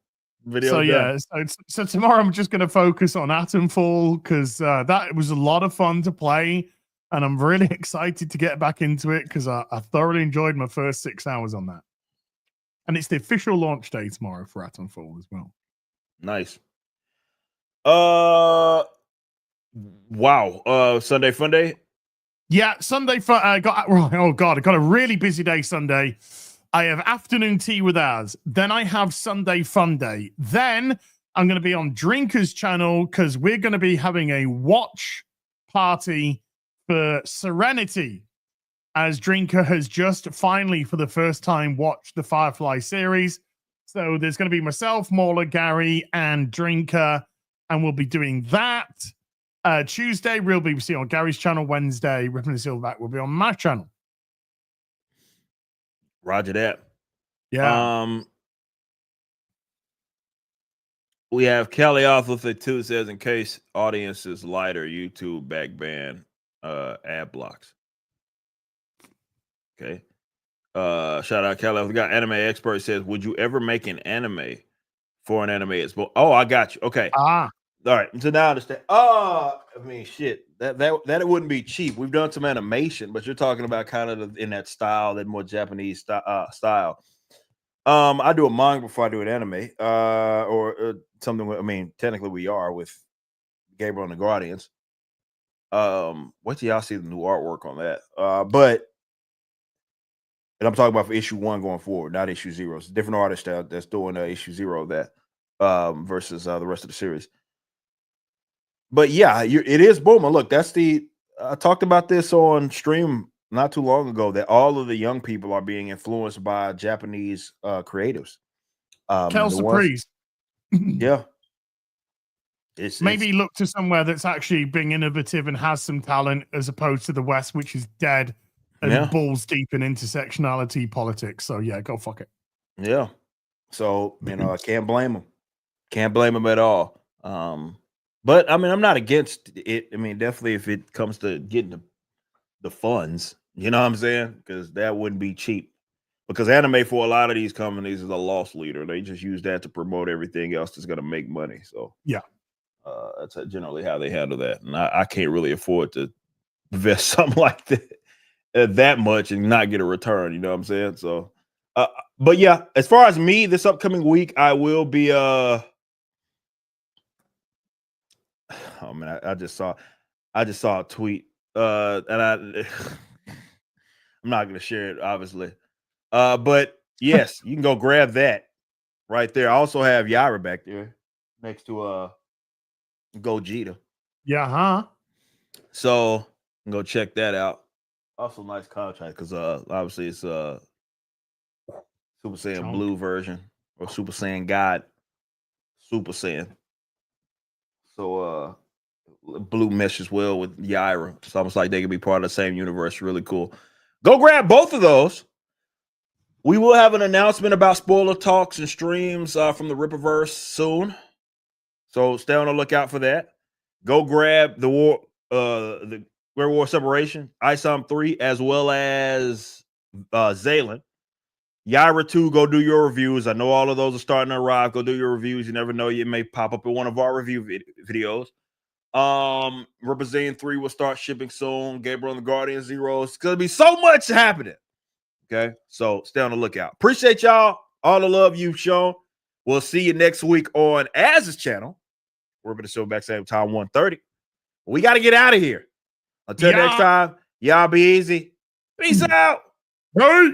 So tomorrow I'm just going to focus on Atomfall because that was a lot of fun to play, and I'm really excited to get back into it because I thoroughly enjoyed my first 6 hours on that. And it's the official launch day tomorrow for Atomfall as well. Nice. Wow. Sunday fun day. Yeah, Sunday fun. I got a really busy day Sunday. I have afternoon tea with Az. Then I have Sunday fun day. Then I'm going to be on Drinker's channel because we're going to be having a watch party for Serenity, as Drinker has just finally, for the first time, watched the Firefly series. So there's going to be myself, Mauler, Gary, and Drinker, and we'll be doing that. Tuesday, Real BBC on Gary's channel. Wednesday, Ripping the Silverback will be on my channel. Roger that. Yeah. We have Kelly Arthur 2 says, in case audience is lighter, YouTube back ban ad blocks. Okay. Shout out Kelly. We got Anime Expert says, would you ever make an anime for an anime expo? Oh, I got you. Okay. All right. So now I understand. I mean, shit. That it wouldn't be cheap. We've done some animation, but you're talking about kind of in that style, that more Japanese style. I do a manga before I do an anime, or something. I mean, technically we are with Gabriel and the Guardians. Wait till y'all see the new artwork on that. And I'm talking about for issue 1 going forward, not issue 0. It's a different artist that's doing issue 0 of that versus the rest of the series. But yeah, it is booming. Look, I talked about this on stream not too long ago, that all of the young people are being influenced by Japanese creatives. Kelsey Priest. Yeah. Maybe look to somewhere that's actually being innovative and has some talent, as opposed to the West, which is dead and balls deep in intersectionality politics. So yeah, go fuck it. Yeah. So, I can't blame them. Can't blame them at all. But I mean, I'm not against it. I mean, definitely if it comes to getting the funds, you know what I'm saying? Because that wouldn't be cheap. Because anime for a lot of these companies is a loss leader. They just use that to promote everything else that's going to make money. So yeah, that's generally how they handle that. And I can't really afford to invest something like that much and not get a return. You know what I'm saying? So, but yeah, as far as me, this upcoming week, I will be. Oh man, I just saw a tweet, and I'm not going to share it, obviously. But yes, you can go grab that right there. I also have Yara back there next to Gogeta. Yeah, huh? So go check that out. Also, nice contract because obviously it's Super Saiyan Blue version or Super Saiyan God, Super Saiyan. So blue meshes well with Yaira. It's almost like they could be part of the same universe. Really cool. Go grab both of those. We will have an announcement about spoiler talks and streams from the Rippaverse soon. So stay on the lookout for that. Go grab the Great War Separation, ISOM 3, as well as Zaylan. Yaira 2, go do your reviews. I know all of those are starting to arrive. Go do your reviews. You never know, you may pop up in one of our review videos. Rippaverse 3 will start shipping soon. Gabriel and the Guardian 0. It's going to be so much happening. Okay, so stay on the lookout. Appreciate y'all. All the love you've shown. We'll see you next week on Az's channel. We're going to show back same time, 1:30. We got to get out of here. Until next time, y'all be easy. Peace out. Hey.